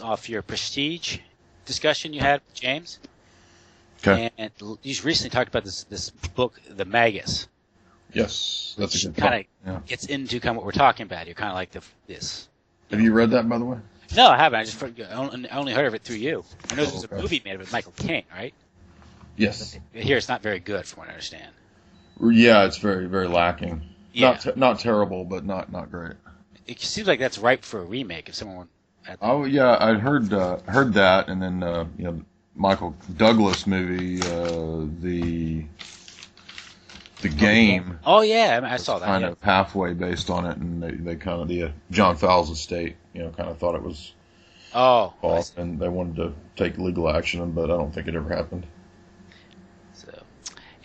off your prestige discussion you had with James. Okay. And you recently talked about this book, The Magus. Yes, that's a good kind point. of gets into kind of what we're talking about. You're kind of like this. Have you read that, by the way? No, I haven't. I only heard of it through you. I know there's a movie made of it, Michael Caine, right? Yes. But here, it's not very good, from what I understand. Yeah, it's very, very lacking. Yeah. Not terrible, but not great. It seems like that's ripe for a remake if someone. Oh yeah, I'd heard that, and then Michael Douglas movie, the game. Oh yeah, I saw that. Kind of halfway based on it, and they kind of the John Fowles estate, kind of thought it was off, and they wanted to take legal action, but I don't think it ever happened. So,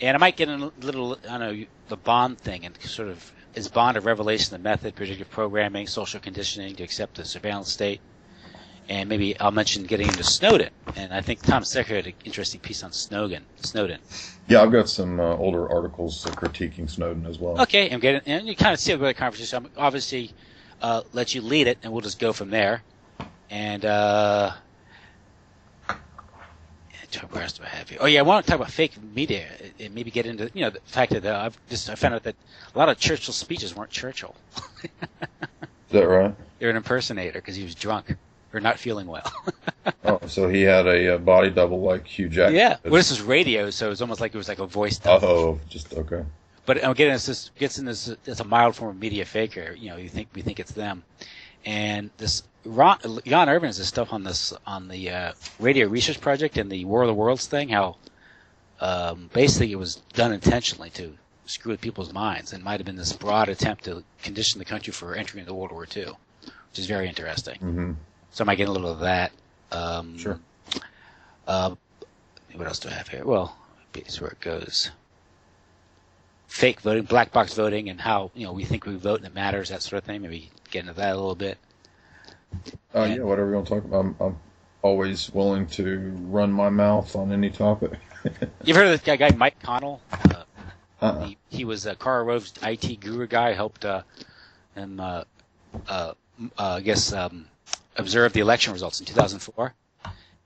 and I might get a little, I don't know, the Bond thing, and sort of is Bond a revelation of method, predictive programming, social conditioning to accept the surveillance state? And maybe I'll mention getting into Snowden. And I think Tom Secker had an interesting piece on Snowden. Yeah, I've got some older articles critiquing Snowden as well. Okay, and you kind of see a good conversation. I'm obviously let you lead it, and we'll just go from there. And where else do I have here? Oh yeah, I want to talk about fake media and maybe get into the fact that I found out that a lot of Churchill's speeches weren't Churchill. Is that right? They're an impersonator because he was drunk or not feeling well. Oh, so he had a body double like Hugh Jackman. Yeah, well, this was radio, so it was almost like it was like a voice double. Oh, just okay. But again, it's a mild form of media faker. We think it's them, and this Jan Irvin has this stuff on the Radio Research Project and the War of the Worlds thing. How basically it was done intentionally to screw with people's minds, and might have been this broad attempt to condition the country for entering into World War II, which is very interesting. Mm-hmm. So I might get a little of that. Sure. What else do I have here? Well, here's where it goes. Fake voting, black box voting, and how we think we vote and it matters, that sort of thing. Maybe get into that a little bit. Yeah, whatever you want to talk about. I'm always willing to run my mouth on any topic. You've heard of this guy Mike Connell? He was Karl Rove's IT guru guy. Helped him, observe the election results in 2004.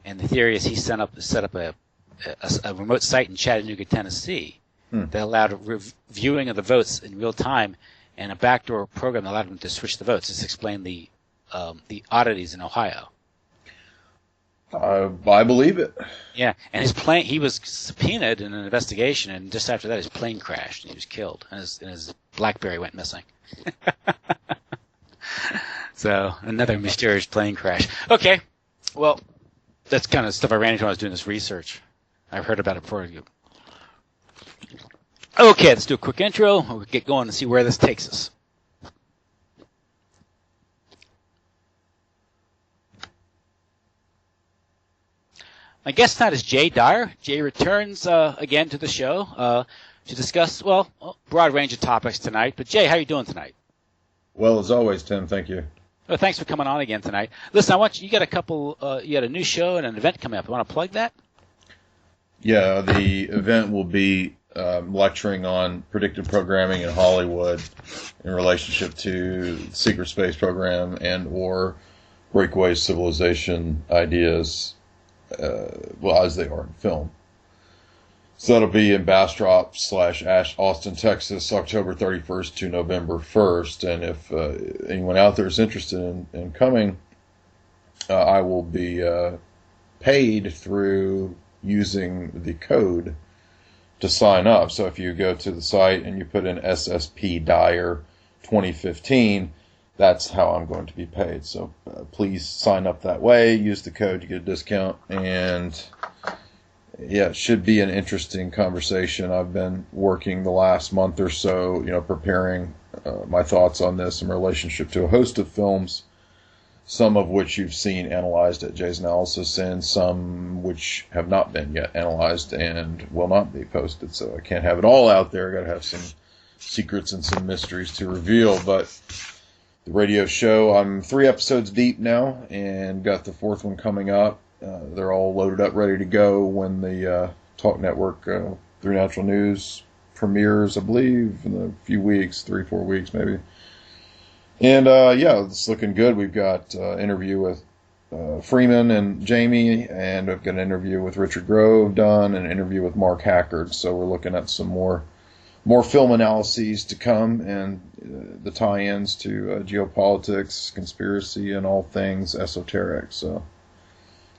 And the theory is he set up a remote site in Chattanooga, Tennessee, that allowed reviewing of the votes in real time, and a backdoor program that allowed him to switch the votes. This explained the oddities in Ohio. I believe it. Yeah, and his plane, he was subpoenaed in an investigation, and just after that his plane crashed and he was killed, and his BlackBerry went missing. So, another mysterious plane crash. Okay, well, that's kind of stuff I ran into when I was doing this research. I've heard about it before. Okay, let's do a quick intro. We'll get going and see where this takes us. My guest tonight is Jay Dyer. Jay returns again to the show to discuss, a broad range of topics tonight. But Jay, how are you doing tonight? Well, as always, Tim, thank you. Well, thanks for coming on again tonight. Listen, you got a new show and an event coming up. You want to plug that? Yeah, the event will be lecturing on predictive programming in Hollywood in relationship to the secret space program and or breakaway civilization ideas, as they are in film. So that'll be in Bastrop / Austin, Texas, October 31st to November 1st. And if anyone out there is interested in coming, I will be paid through using the code to sign up. So if you go to the site and you put in SSP Dyer 2015, that's how I'm going to be paid. So please sign up that way, use the code to get a discount, and yeah, it should be an interesting conversation. I've been working the last month or so, preparing my thoughts on this in relationship to a host of films, some of which you've seen analyzed at Jay's Analysis, and some which have not been yet analyzed and will not be posted. So I can't have it all out there. I got to have some secrets and some mysteries to reveal. But the radio show, I'm 3 episodes deep now and got the 4th one coming up. They're all loaded up, ready to go when the Talk Network through Natural News premieres, I believe, in a few weeks, 3-4 weeks maybe. And it's looking good. We've got interview with Freeman and Jamie, and I've got an interview with Richard Grove done, and an interview with Mark Hackard. So we're looking at some more film analyses to come, and the tie-ins to geopolitics, conspiracy, and all things esoteric. So,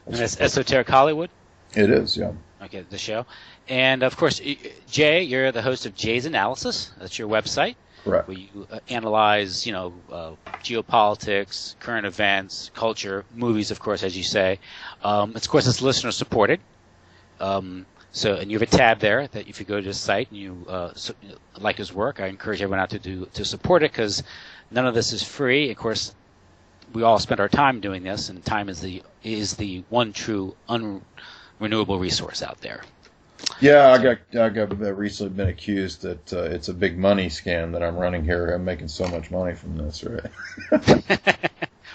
and it's Esoteric Hollywood? It is, yeah. Okay, the show. And, of course, Jay, you're the host of Jay's Analysis. That's your website. Correct. Where you analyze, geopolitics, current events, culture, movies, of course, as you say. Of course, it's listener-supported. And you have a tab there that if you go to this site and you like his work, I encourage everyone out to support it, because none of this is free. Of course, we all spend our time doing this, and time is the one true unrenewable resource out there. Yeah, I got recently been accused that it's a big money scam that I'm running here. I'm making so much money from this, right?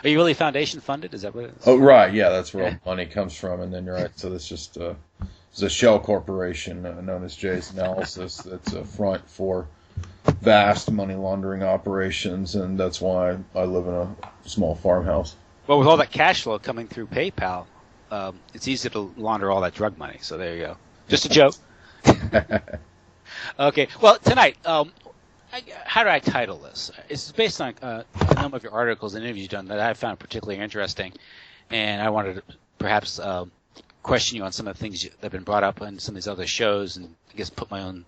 Are you really foundation funded? Is that what it is? Oh, right. Yeah, that's where all the money comes from. And then you're right. So it's just it's a shell corporation known as Jay's Analysis that's a front for vast money laundering operations, and that's why I live in a small farmhouse. Well, with all that cash flow coming through PayPal, it's easy to launder all that drug money. So there you go. Just a joke. Okay. Well, tonight, how do I title this? It's based on a number of your articles and interviews you've done that I found particularly interesting, and I wanted to perhaps question you on some of the things that have been brought up on some of these other shows, and I guess put my own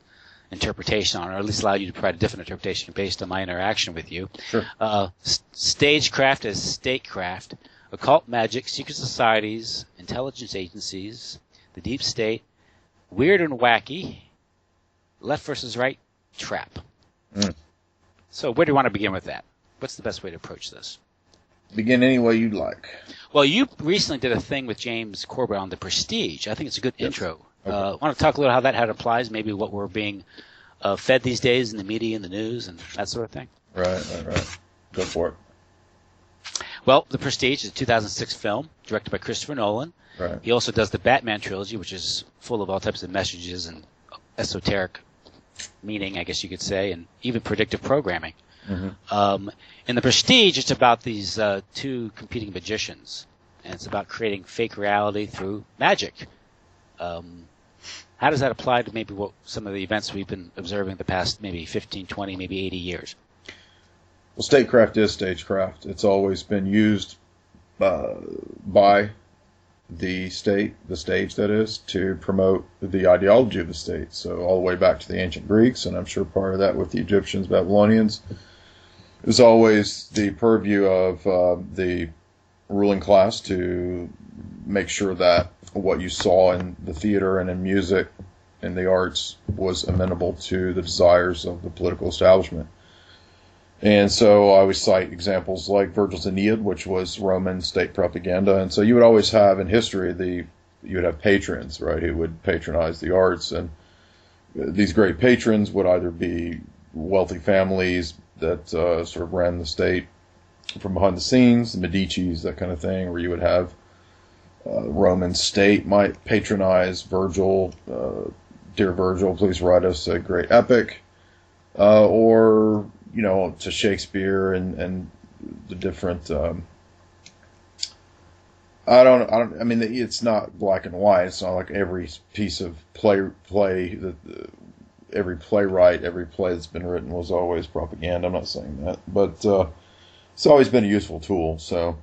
interpretation on, or at least allow you to provide a different interpretation based on my interaction with you. Sure. Stagecraft as statecraft, occult magic, secret societies, intelligence agencies, the deep state, weird and wacky, left versus right, trap. So where do you want to begin with that? What's the best way to approach this? Begin any way you'd like. Well, you recently did a thing with James Corbett on The Prestige. I think it's a good intro. Okay. Want to talk a little how that applies, maybe what we're being fed these days in the media and the news and that sort of thing? Right. Go for it. Well, The Prestige is a 2006 film directed by Christopher Nolan. Right. He also does the Batman trilogy, which is full of all types of messages and esoteric meaning, I guess you could say, and even predictive programming. Mm-hmm. In The Prestige, it's about these two competing magicians, and it's about creating fake reality through magic. How does that apply to maybe what some of the events we've been observing the past maybe 15, 20, maybe 80 years? Well, statecraft is stagecraft. It's always been used by the state, the stage that is, to promote the ideology of the state. So all the way back to the ancient Greeks, and I'm sure part of that with the Egyptians, Babylonians, it was always the purview of the ruling class to make sure that what you saw in the theater and in music and the arts was amenable to the desires of the political establishment. And so I always cite examples like Virgil's Aeneid, which was Roman state propaganda. And so you would always have in history, you would have patrons, right, who would patronize the arts. And these great patrons would either be wealthy families that sort of ran the state from behind the scenes, the Medicis, that kind of thing, where you would have Roman state might patronize Virgil, dear Virgil, please write us a great epic, or to Shakespeare and the different. I mean, it's not black and white. It's not like every piece of play every playwright, every play that's been written was always propaganda. I'm not saying that, but it's always been a useful tool. So,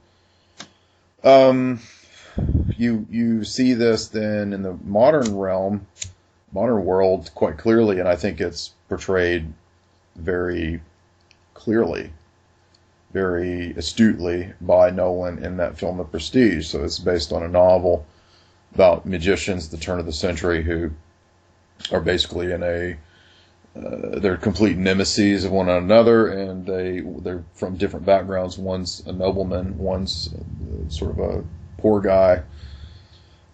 you see this then in the modern world quite clearly, and I think it's portrayed very clearly, very astutely by Nolan in that film, The Prestige. So it's based on a novel about magicians at the turn of the century who are basically they're complete nemesis of one another, and they're from different backgrounds. One's a nobleman, one's sort of a poor guy,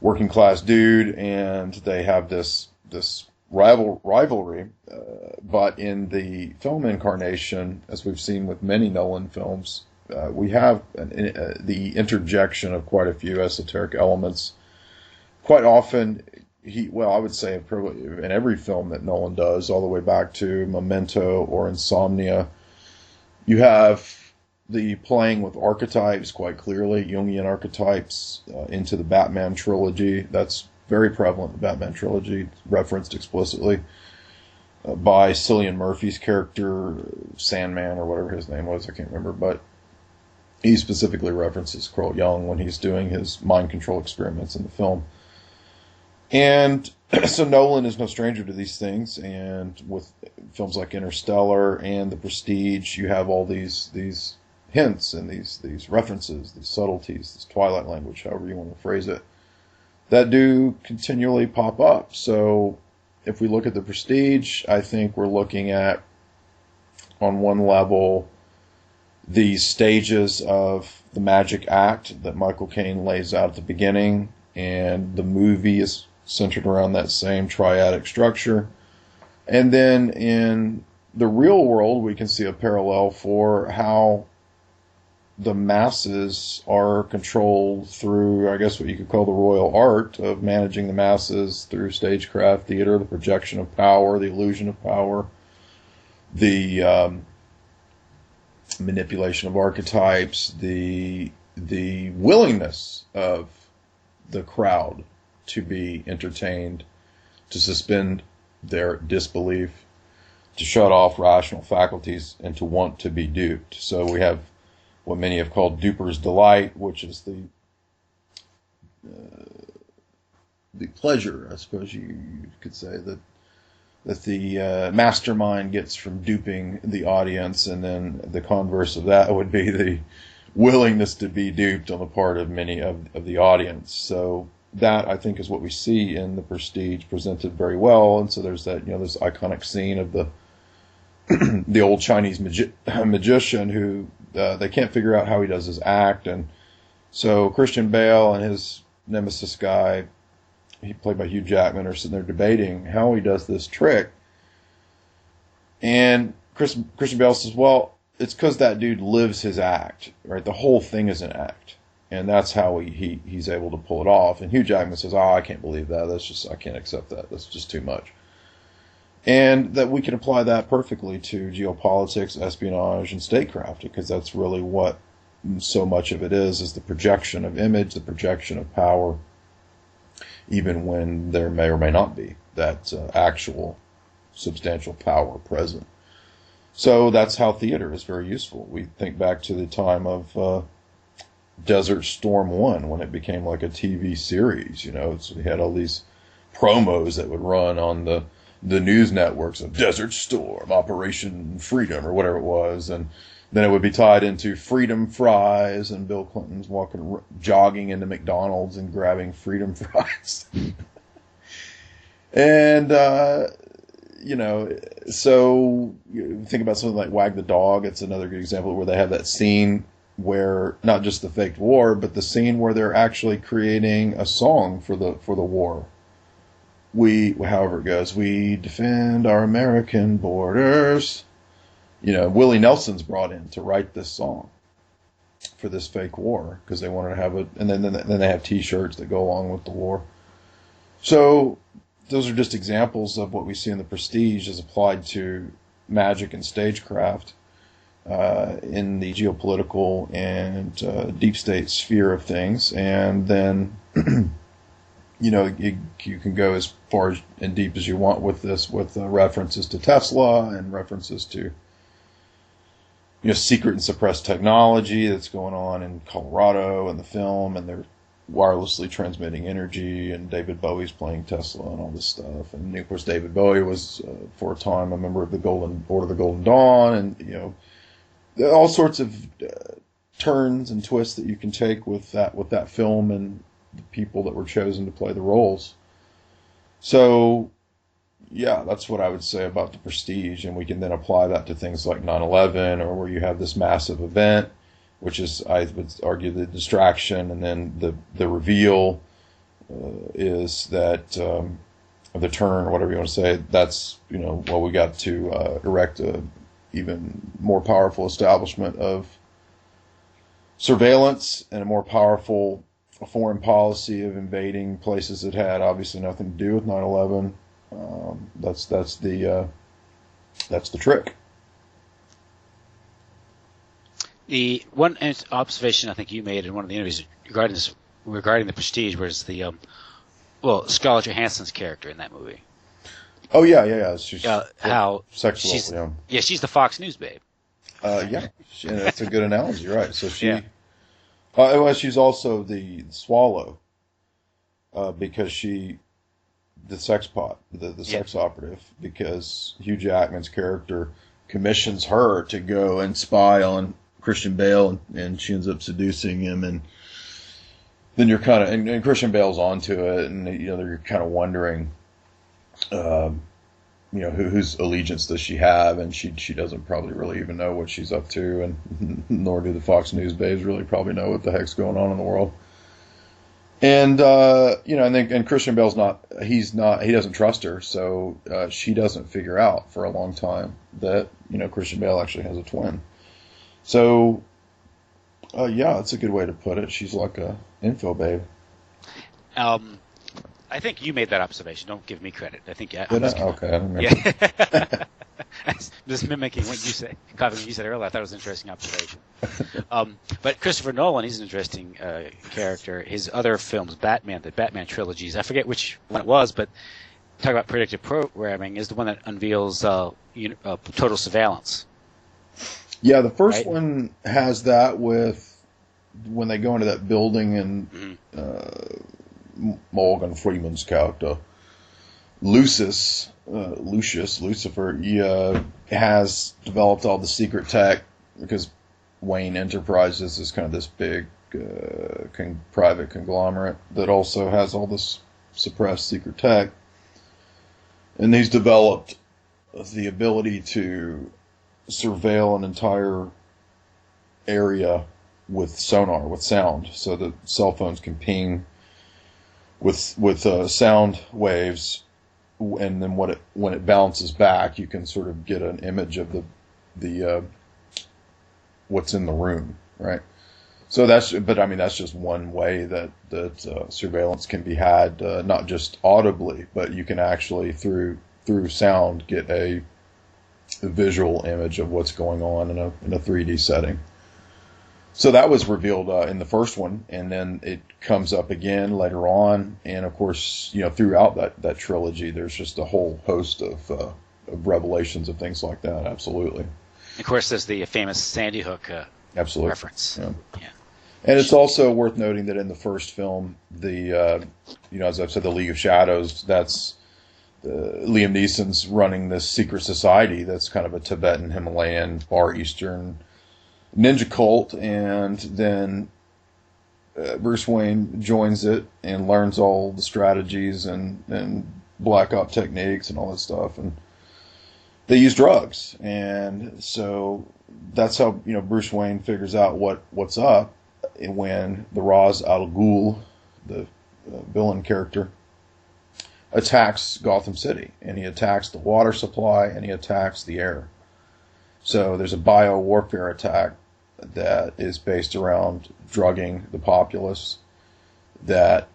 working class dude, and they have this rivalry. But in the film incarnation, as we've seen with many Nolan films, we have the interjection of quite a few esoteric elements. Quite often, I would say in every film that Nolan does, all the way back to Memento or Insomnia, you have the playing with archetypes quite clearly, Jungian archetypes into the Batman trilogy. That's very prevalent in the Batman trilogy, referenced explicitly by Cillian Murphy's character, Sandman, or whatever his name was, I can't remember, but he specifically references Carl Jung when he's doing his mind control experiments in the film. And so Nolan is no stranger to these things, and with films like Interstellar and The Prestige, you have all these hints and these references, these subtleties, this Twilight language, however you want to phrase it, that do continually pop up. So if we look at The Prestige, I think we're looking at, on one level, these stages of the magic act that Michael Caine lays out at the beginning, and the movie is centered around that same triadic structure. And then in the real world, we can see a parallel for how the masses are controlled through, I guess, what you could call the royal art of managing the masses through stagecraft theater, the projection of power, the illusion of power, the manipulation of archetypes, the willingness of the crowd to be entertained, to suspend their disbelief, to shut off rational faculties, and to want to be duped. So we have what many have called duper's delight, which is the pleasure, I suppose you could say, that the mastermind gets from duping the audience, and then the converse of that would be the willingness to be duped on the part of many of the audience. So that, I think, is what we see in The Prestige, presented very well. And so there's that, this iconic scene of the old Chinese magician who they can't figure out how he does his act, and so Christian Bale and his nemesis guy, he played by Hugh Jackman, are sitting there debating how he does this trick. And Christian Bale says, well, it's because that dude lives his act, right? The whole thing is an act. And that's how he's able to pull it off. And Hugh Jackman says, I can't believe that. I can't accept that. That's just too much. And that we can apply that perfectly to geopolitics, espionage, and statecraft, because that's really what so much of it is the projection of image, the projection of power, even when there may or may not be that actual substantial power present. So that's how theater is very useful. We think back to the time of Desert Storm 1, when it became like a TV series, so we had all these promos that would run on the news networks of Desert Storm, Operation Freedom, or whatever it was, and then it would be tied into Freedom Fries, and Bill Clinton's jogging into McDonald's and grabbing Freedom Fries. And, so you think about something like Wag the Dog. It's another good example where they have that scene where not just the faked war, but the scene where they're actually creating a song for the war. However it goes, we defend our American borders. Willie Nelson's brought in to write this song for this fake war because they wanted to have it, and then they have T-shirts that go along with the war. So those are just examples of what we see in The Prestige as applied to magic and stagecraft in the geopolitical and deep state sphere of things, and then. You can go as far and deep as you want with this, with references to Tesla and references to, secret and suppressed technology that's going on in Colorado in the film, and they're wirelessly transmitting energy, and David Bowie's playing Tesla and all this stuff. And of course, David Bowie was for a time a member of the Order of the Golden Dawn, and all sorts of turns and twists that you can take with that film and the people that were chosen to play the roles. So, yeah, that's what I would say about The Prestige, and we can then apply that to things like 9/11, or where you have this massive event, which is, I would argue, the distraction, and then the reveal is that the turn, or whatever you want to say. That's we got to erect a even more powerful establishment of surveillance and a more powerful foreign policy of invading places that had obviously nothing to do with 9/11. That's the trick. The one observation I think you made in one of the interviews regarding the Prestige was the Scarlett Johansson's character in that movie. Oh yeah. She's how sexual. She's the Fox News babe. Yeah, that's a good analogy, right? So she, Yeah. well, she's also the swallow, because the sex pot, the sex operative, because Hugh Jackman's character commissions her to go and spy on Christian Bale, and she ends up seducing him, and then you're kind of, and Christian Bale's onto it, and you're kind of wondering, whose allegiance does she have, and she doesn't probably really even know what she's up to, and nor do the Fox News babes really probably know what the heck's going on in the world. And and Christian Bale's he doesn't trust her, so she doesn't figure out for a long time that Christian Bale actually has a twin. So that's a good way to put it. She's like a info babe. I think you made that observation. Don't give me credit. I think okay. Just mimicking what you said, copying what you said earlier. I thought it was an interesting observation. But Christopher Nolan, he's an interesting character. His other films, the Batman trilogies, I forget which one it was, but talk about predictive programming, is the one that unveils total surveillance. Yeah, the first one has that with when they go into that building and Morgan Freeman's character, Lucius, Lucifer, he has developed all the secret tech because Wayne Enterprises is kind of this big private conglomerate that also has all this suppressed secret tech. And he's developed the ability to surveil an entire area with sonar, with sound, so that cell phones can ping with sound waves, and then when it bounces back, you can sort of get an image of the what's in the room, right? So that's just one way that surveillance can be had, not just audibly, but you can actually through sound get a visual image of what's going on in a 3D setting. So that was revealed in the first one, and then it comes up again later on, and of course, throughout that trilogy, there's just a whole host of revelations of things like that. Absolutely. Of course, there's the famous Sandy Hook reference. Yeah. And it's also worth noting that in the first film, as I've said, the League of Shadows, that's Liam Neeson's running this secret society that's kind of a Tibetan, Himalayan, Far Eastern ninja cult, and then Bruce Wayne joins it and learns all the strategies and black op techniques and all that stuff, and they use drugs, and so that's how Bruce Wayne figures out what's up when the Ra's al Ghul, the villain character, attacks Gotham City, and he attacks the water supply and he attacks the air. So there's a bio-warfare attack that is based around drugging the populace that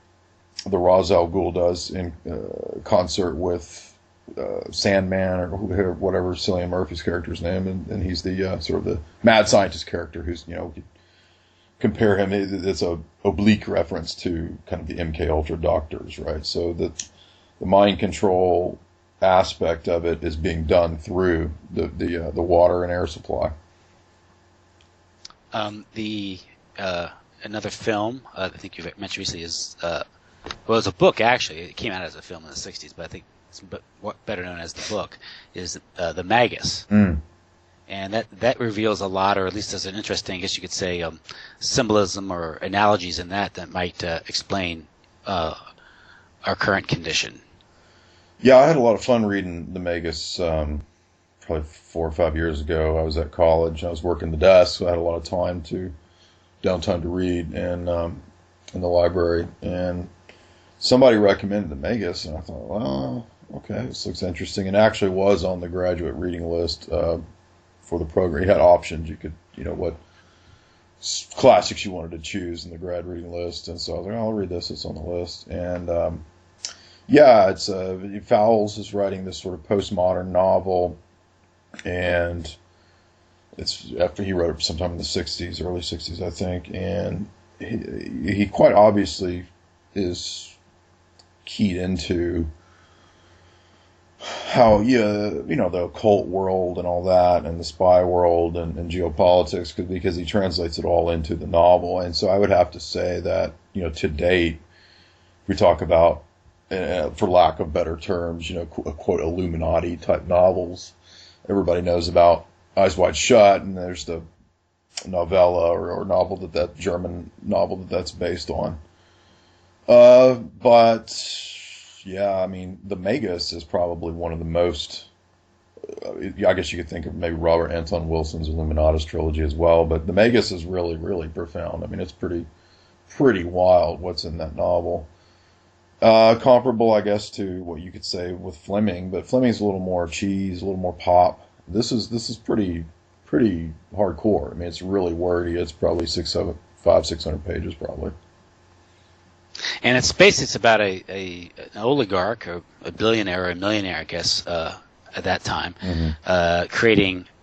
the Ra's al Ghul does in concert with Sandman or whatever Cillian Murphy's character's name, and he's the sort of the mad scientist character who's compare him. It's a oblique reference to kind of the MK Ultra doctors, right? So that the mind control aspect of it is being done through the water and air supply. Another film I think you've mentioned recently is it's a book actually. It came out as a film in the '60s, but I think it's better known as the book is the Magus. And that reveals a lot, or at least there's an interesting, I guess you could say, symbolism or analogies in that might explain our current condition. Yeah, I had a lot of fun reading the Magus probably 4 or 5 years ago. I was at college. I was working the desk, so I had a lot of downtime to read, and in the library. And somebody recommended the Magus, and I thought, well, okay, this looks interesting. And actually was on the graduate reading list for the program. You had options. You could, what classics you wanted to choose in the grad reading list. And so I was like, I'll read this. It's on the list. And it's Fowles is writing this sort of postmodern novel, and It's after he wrote it sometime in the 60s, early 60s, I think. And he quite obviously is keyed into how, the occult world and all that, and the spy world and geopolitics, because he translates it all into the novel. And so I would have to say that, to date, we talk about, for lack of better terms, quote, Illuminati type novels. Everybody knows about Eyes Wide Shut, and there's the novella or novel that German novel that's based on. But yeah, I mean, the Magus is probably one of the most. I guess you could think of maybe Robert Anton Wilson's Illuminatus trilogy as well, but the Magus is really, really profound. I mean, it's pretty wild what's in that novel. Comparable, I guess, to what you could say with Fleming, but Fleming's a little more cheese, a little more pop. This is pretty hardcore. I mean, it's really wordy. It's probably 600 pages probably. And it's about an oligarch or a billionaire or a millionaire, I guess, at that time,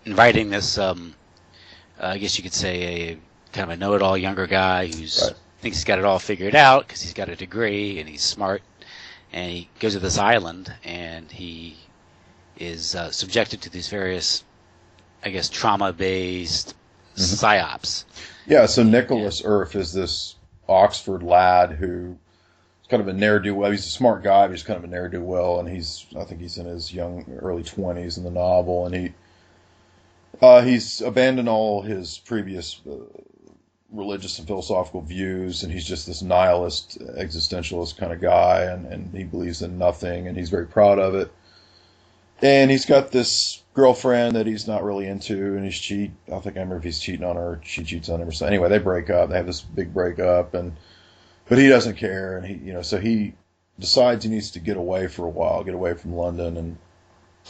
inviting this, I guess you could say, a kind of a know-it-all younger guy who's thinks he's got it all figured out because he's got a degree and he's smart, and he goes to this island and he is subjected to these various, I guess, trauma-based psyops. Yeah, so Nicholas Earth is this Oxford lad who is kind of a ne'er-do-well. He's a smart guy, but he's kind of a ne'er-do-well, and I think he's in his early 20s in the novel, and he's abandoned all his previous religious and philosophical views, and he's just this nihilist, existentialist kind of guy, and he believes in nothing, and he's very proud of it. And he's got this girlfriend that he's not really into, and I think I remember if he's cheating on her, she cheats on him or something. Anyway, they break up. They have this big breakup, but he doesn't care, and so he decides he needs to get away for a while, get away from London, and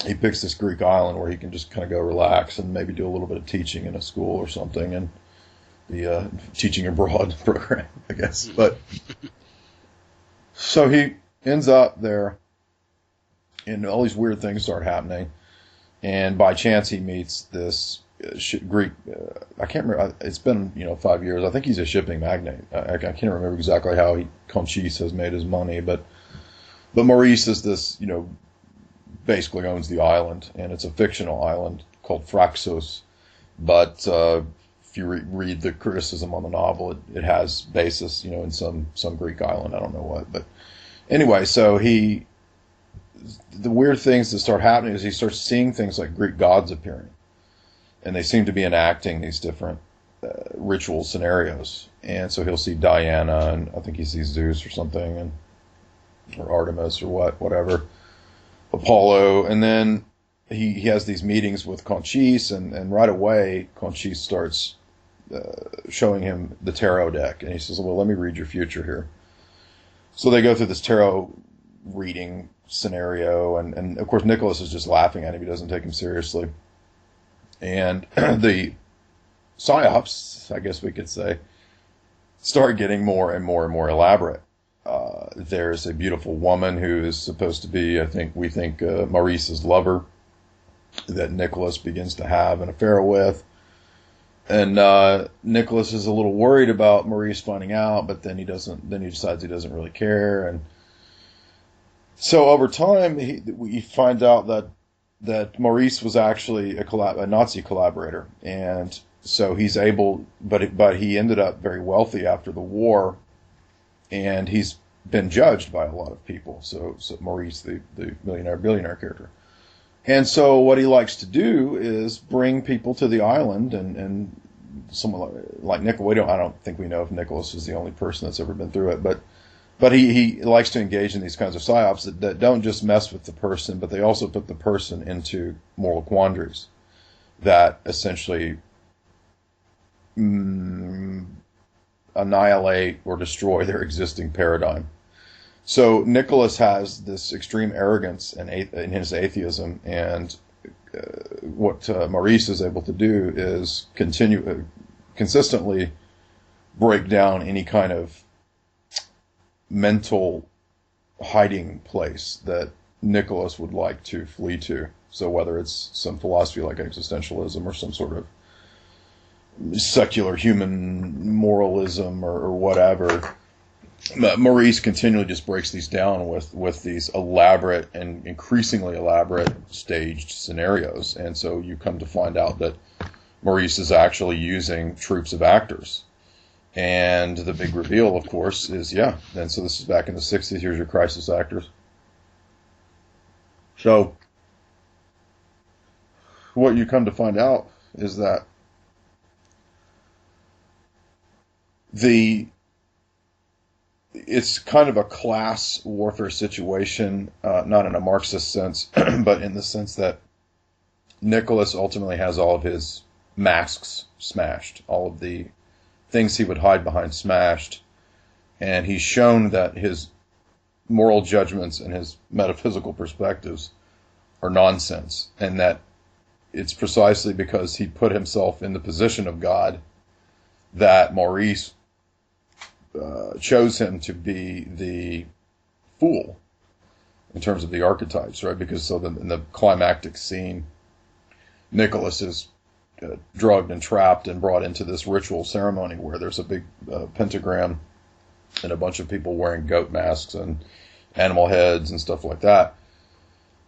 he picks this Greek island where he can just kind of go relax and maybe do a little bit of teaching in a school or something, and the teaching abroad program, I guess. But so he ends up there, and all these weird things start happening. And by chance, he meets this Greek. I can't remember. It's been 5 years. I think he's a shipping magnate. I can't remember exactly how Conchis has made his money, but Maurice is this basically owns the island, and it's a fictional island called Phraxus. But if you read the criticism on the novel, it has basis, in some Greek island. I don't know what, but anyway, so the weird things that start happening is he starts seeing things like Greek gods appearing, and they seem to be enacting these different ritual scenarios. And so he'll see Diana, and I think he sees Zeus or something, or Artemis or whatever, Apollo, and then he has these meetings with Conchis, and right away Conchis starts showing him the tarot deck, and he says, well, let me read your future here. So they go through this tarot reading scenario, and of course Nicholas is just laughing at him. He doesn't take him seriously. And the psyops, I guess we could say, start getting more and more and more elaborate. There's a beautiful woman who is supposed to be, we think Maurice's lover, that Nicholas begins to have an affair with. And Nicholas is a little worried about Maurice finding out, but then he decides he doesn't really care. And so over time, we find out that Maurice was actually a Nazi collaborator, and so he's able, but he ended up very wealthy after the war, and he's been judged by a lot of people. So Maurice, the billionaire character, and so what he likes to do is bring people to the island, and someone like Nicholas. I don't think we know if Nicholas is the only person that's ever been through it, but he likes to engage in these kinds of psyops that don't just mess with the person, but they also put the person into moral quandaries that essentially annihilate or destroy their existing paradigm. So Nicholas has this extreme arrogance in his atheism, and what Maurice is able to do is consistently break down any kind of mental hiding place that Nicholas would like to flee to. So whether it's some philosophy like existentialism or some sort of secular human moralism or whatever. Maurice continually just breaks these down with these elaborate and increasingly elaborate staged scenarios. And so you come to find out that Maurice is actually using troops of actors. And the big reveal, of course, is, and so this is back in the 60s, here's your crisis actors. So what you come to find out is that it's kind of a class warfare situation, not in a Marxist sense, but in the sense that Nicholas ultimately has all of his masks smashed, all of the things he would hide behind smashed, and he's shown that his moral judgments and his metaphysical perspectives are nonsense, and that it's precisely because he put himself in the position of God that Maurice chose him to be the fool in terms of the archetypes, right? Because in the climactic scene, Nicholas is drugged and trapped and brought into this ritual ceremony where there's a big pentagram and a bunch of people wearing goat masks and animal heads and stuff like that.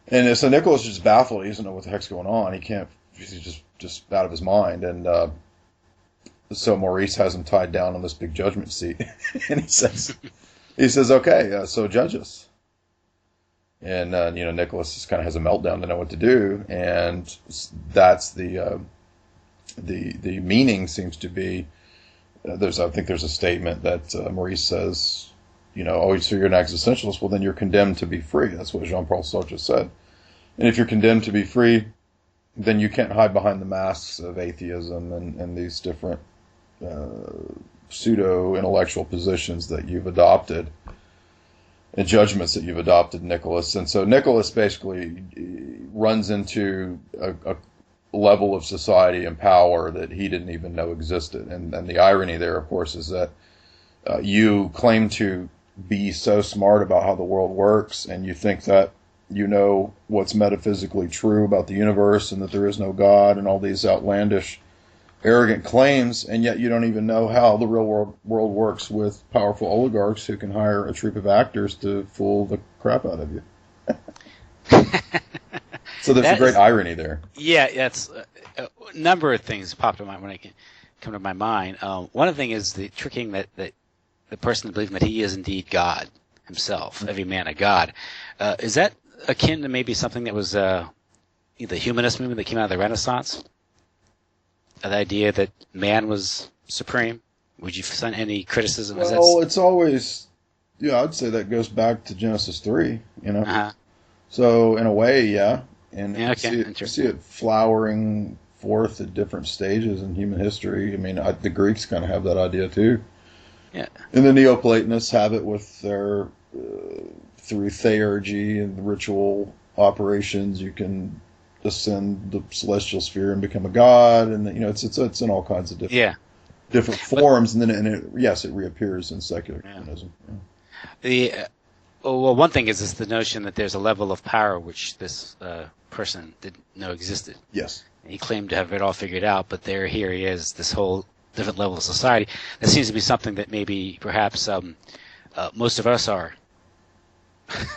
And so Nicholas is just baffled. He doesn't know what the heck's going on. He's just out of his mind. And so Maurice has him tied down on this big judgment seat. And he says, okay, so judge us. And, Nicholas just kind of has a meltdown to know what to do. And that's the meaning seems to be, I think there's a statement that Maurice says, so you're an existentialist, well, then you're condemned to be free. That's what Jean-Paul Sartre said. And if you're condemned to be free, then you can't hide behind the masks of atheism and these different pseudo-intellectual positions that you've adopted and judgments that you've adopted, Nicholas. And so Nicholas basically runs into a level of society and power that he didn't even know existed. And the irony there, of course, is that you claim to be so smart about how the world works, and you think that you know what's metaphysically true about the universe and that there is no God and all these outlandish, arrogant claims, and yet you don't even know how the real world works with powerful oligarchs who can hire a troupe of actors to fool the crap out of you. So there's a great irony there. Yeah, that's a number of things popped in my when I come to my mind. One of the things is the tricking that the person believing that he is indeed God himself, every man a God. Is that akin to maybe something that was the humanist movement that came out of the Renaissance? The idea that man was supreme? Would you find any criticism? Well, it's always, I'd say that goes back to Genesis 3, Uh-huh. So in a way, yeah. And yeah, you see it flowering forth at different stages in human history. I mean, the Greeks kind of have that idea too. Yeah. And the Neoplatonists have it with their, through theurgy and ritual operations, you can ascend the celestial sphere and become a god. And, it's in all kinds of different forms. And then it reappears in secular humanism. Yeah. One thing is the notion that there's a level of power which this person didn't know existed. Yes. And he claimed to have it all figured out, but here he is, this whole different level of society. That seems to be something that maybe perhaps most of us are.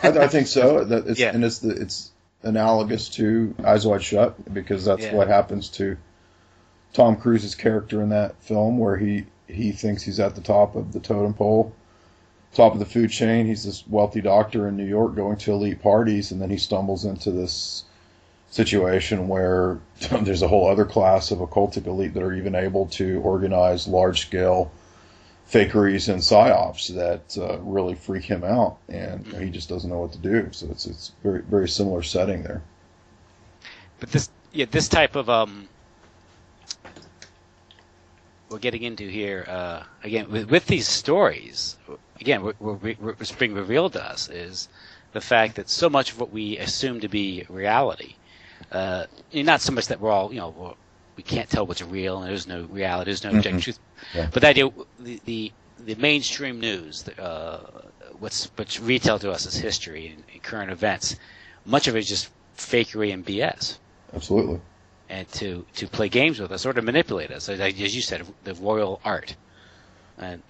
I think so. And it's analogous to Eyes Wide Shut, because that's what happens to Tom Cruise's character in that film, where he thinks he's at the top of the totem pole, top of the food chain. He's this wealthy doctor in New York going to elite parties, and then he stumbles into this situation where there's a whole other class of occultic elite that are even able to organize large-scale fakeries and psyops that really freak him out, and he just doesn't know what to do. So it's very, very similar setting there. But this type of we're getting into here again with these stories. Again, what's being revealed to us is the fact that so much of what we assume to be reality, not so much that we're all, we can't tell what's real and there's no reality, there's no objective truth. Yeah. But the idea, the mainstream news, what's retailed to us as history and current events, much of it is just fakery and BS. Absolutely. and to play games with us or to manipulate us, as you said, the royal art.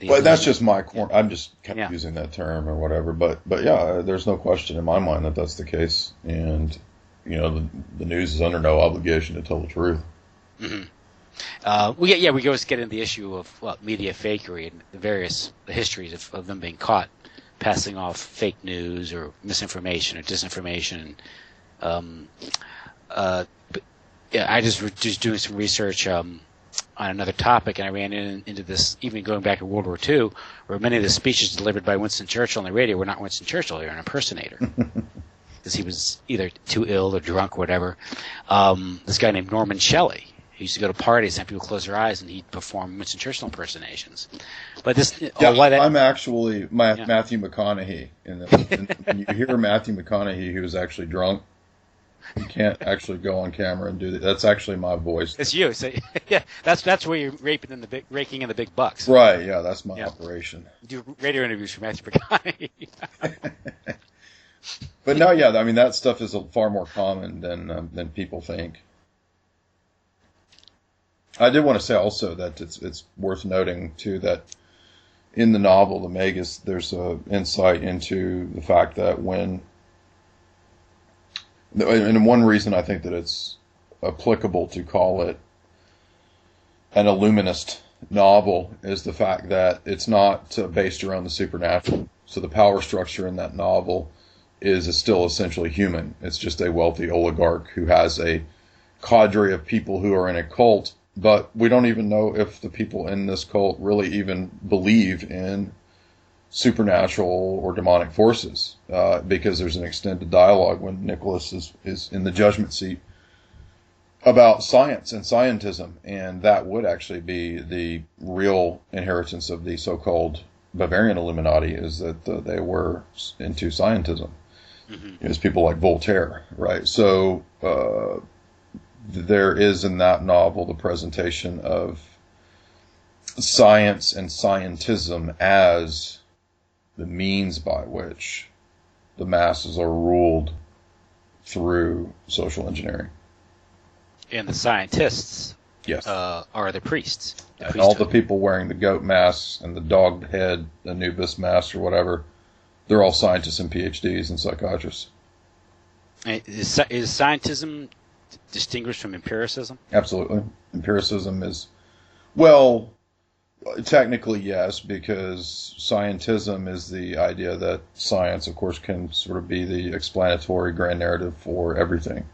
Well, that's just my corner. I'm just kind of using that term or whatever. But yeah, there's no question in my mind that that's the case. And, the news is under no obligation to tell the truth. Mm-hmm. We always get into the issue of media fakery and the histories of them being caught passing off fake news or misinformation or disinformation. I just was just doing some research on another topic, and I ran into this, even going back to World War II, where many of the speeches delivered by Winston Churchill on the radio were not Winston Churchill, they were an impersonator. Because he was either too ill or drunk or whatever. This guy named Norman Shelley, he used to go to parties and people close their eyes and he'd perform Winston Churchill impersonations. But this, I'm actually Matthew McConaughey. When you hear Matthew McConaughey, who was actually drunk, you can't actually go on camera and do that. That's actually my voice. It's you. So, yeah, that's where you're raking in the big bucks. Right. Yeah, that's my operation. You do radio interviews for Matthew McConaughey. But no, yeah, I mean that stuff is far more common than people think. I did want to say also that it's worth noting too that in the novel The Magus, there's an insight into the fact that and one reason I think that it's applicable to call it an illuminist novel is the fact that it's not based around the supernatural. So the power structure in that novel is still essentially human. It's just a wealthy oligarch who has a cadre of people who are in a cult, but we don't even know if the people in this cult really even believe in supernatural or demonic forces, because there's an extended dialogue when Nicholas is in the judgment seat about science and scientism, and that would actually be the real inheritance of the so-called Bavarian Illuminati, is that they were into scientism. Mm-hmm. It was people like Voltaire, right? So there is in that novel the presentation of science and scientism as the means by which the masses are ruled through social engineering. And the scientists yes. Are the priests. And all the people wearing the goat masks and the dog head Anubis masks or whatever, they're all scientists and PhDs and psychiatrists. Is scientism distinguished from empiricism? Absolutely. Empiricism is, well, technically yes, because scientism is the idea that science, of course, can sort of be the explanatory grand narrative for everything,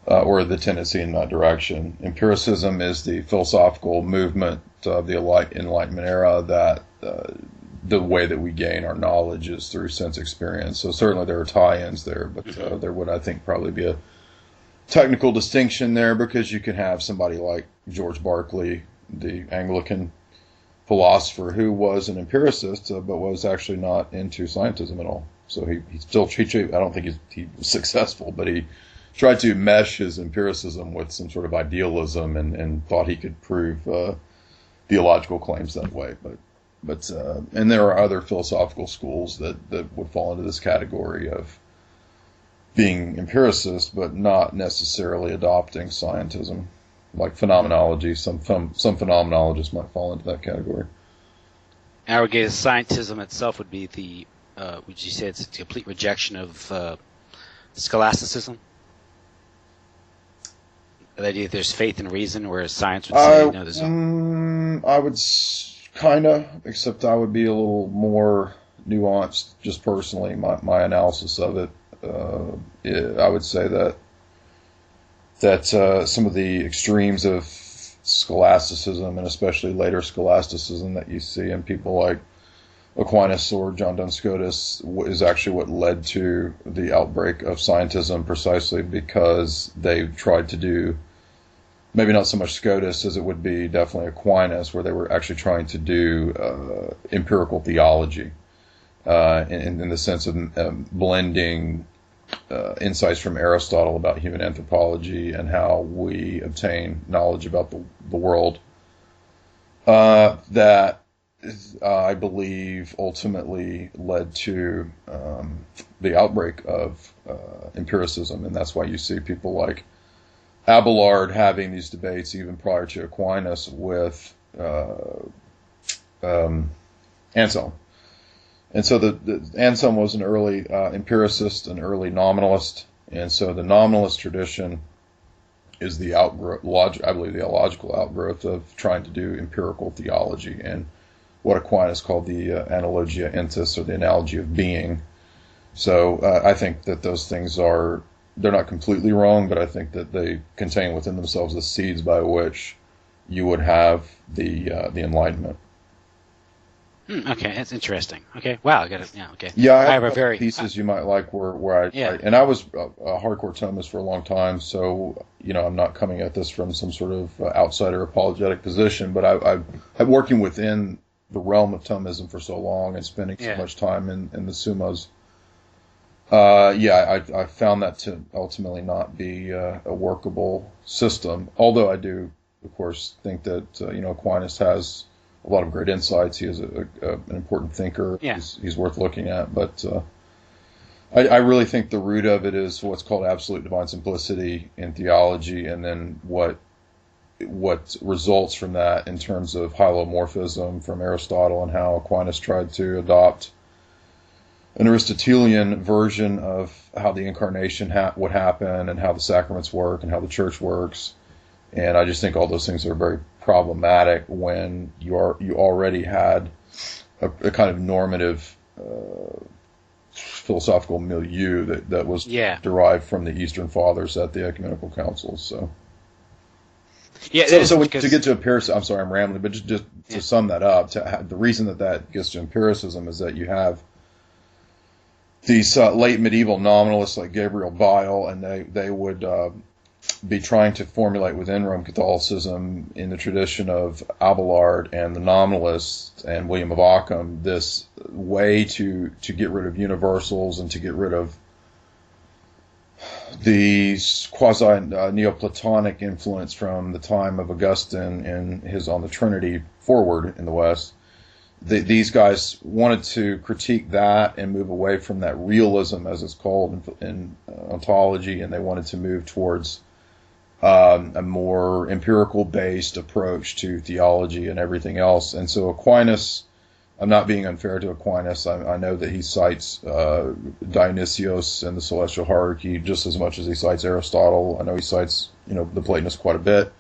or the tendency in that direction. Empiricism is the philosophical movement of the Enlightenment era that the way that we gain our knowledge is through sense experience. So certainly there are tie-ins there, but there would, I think, probably be a technical distinction there, because you can have somebody like George Berkeley, the Anglican philosopher, who was an empiricist, but was actually not into scientism at all. So he I don't think he was successful, but he tried to mesh his empiricism with some sort of idealism and thought he could prove theological claims that way. But and there are other philosophical schools that would fall into this category of being empiricist, but not necessarily adopting scientism. Like phenomenology, some phenomenologists might fall into that category. Arrogated scientism itself would be would you say it's a complete rejection of scholasticism? The idea that there's faith and reason, whereas science would say, no, there's I would kinda, except I would be a little more nuanced, just personally, my analysis of it. I would say that some of the extremes of scholasticism, and especially later scholasticism that you see in people like Aquinas or John Duns Scotus, is actually what led to the outbreak of scientism, precisely because they tried to do, maybe not so much Scotus as it would be definitely Aquinas, where they were actually trying to do empirical theology in the sense of blending insights from Aristotle about human anthropology and how we obtain knowledge about the world, that I believe ultimately led to the outbreak of empiricism. And that's why you see people like Abelard having these debates even prior to Aquinas with Anselm. And so the Anselm was an early empiricist, an early nominalist, and so the nominalist tradition is the outgrowth, I believe, the logical outgrowth of trying to do empirical theology and what Aquinas called the analogia entis, or the analogy of being. So I think that those things they're not completely wrong, but I think that they contain within themselves the seeds by which you would have the Enlightenment. Okay, that's interesting. Okay, wow, I got it. Yeah, okay. Yeah, I have a very pieces you might like where I was a hardcore Thomist for a long time, so I'm not coming at this from some sort of outsider apologetic position, but I've working within the realm of Thomism for so long and spending so much time in the Summas. I found that to ultimately not be a workable system. Although I do, of course, think that Aquinas has a lot of great insights. He is an important thinker. Yeah. He's worth looking at. But I really think the root of it is what's called absolute divine simplicity in theology, and then what results from that in terms of hylomorphism from Aristotle, and how Aquinas tried to adopt an Aristotelian version of how the incarnation would happen, and how the sacraments work, and how the church works. And I just think all those things are very problematic when you already had a kind of normative philosophical milieu that was derived from the Eastern Fathers at the ecumenical councils. So to get to empiricism, I'm sorry, I'm rambling, but just to sum that up, the reason that gets to empiricism is that you have these late medieval nominalists like Gabriel Bile, and they would be trying to formulate within Roman Catholicism, in the tradition of Abelard and the nominalists and William of Ockham, this way to get rid of universals and to get rid of these quasi-Neoplatonic influence from the time of Augustine and his On the Trinity forward in the West. These guys wanted to critique that and move away from that realism, as it's called in ontology, and they wanted to move towards a more empirical-based approach to theology and everything else. And so Aquinas, I'm not being unfair to Aquinas. I know that he cites Dionysius and the celestial hierarchy just as much as he cites Aristotle. I know he cites the Platonists quite a bit,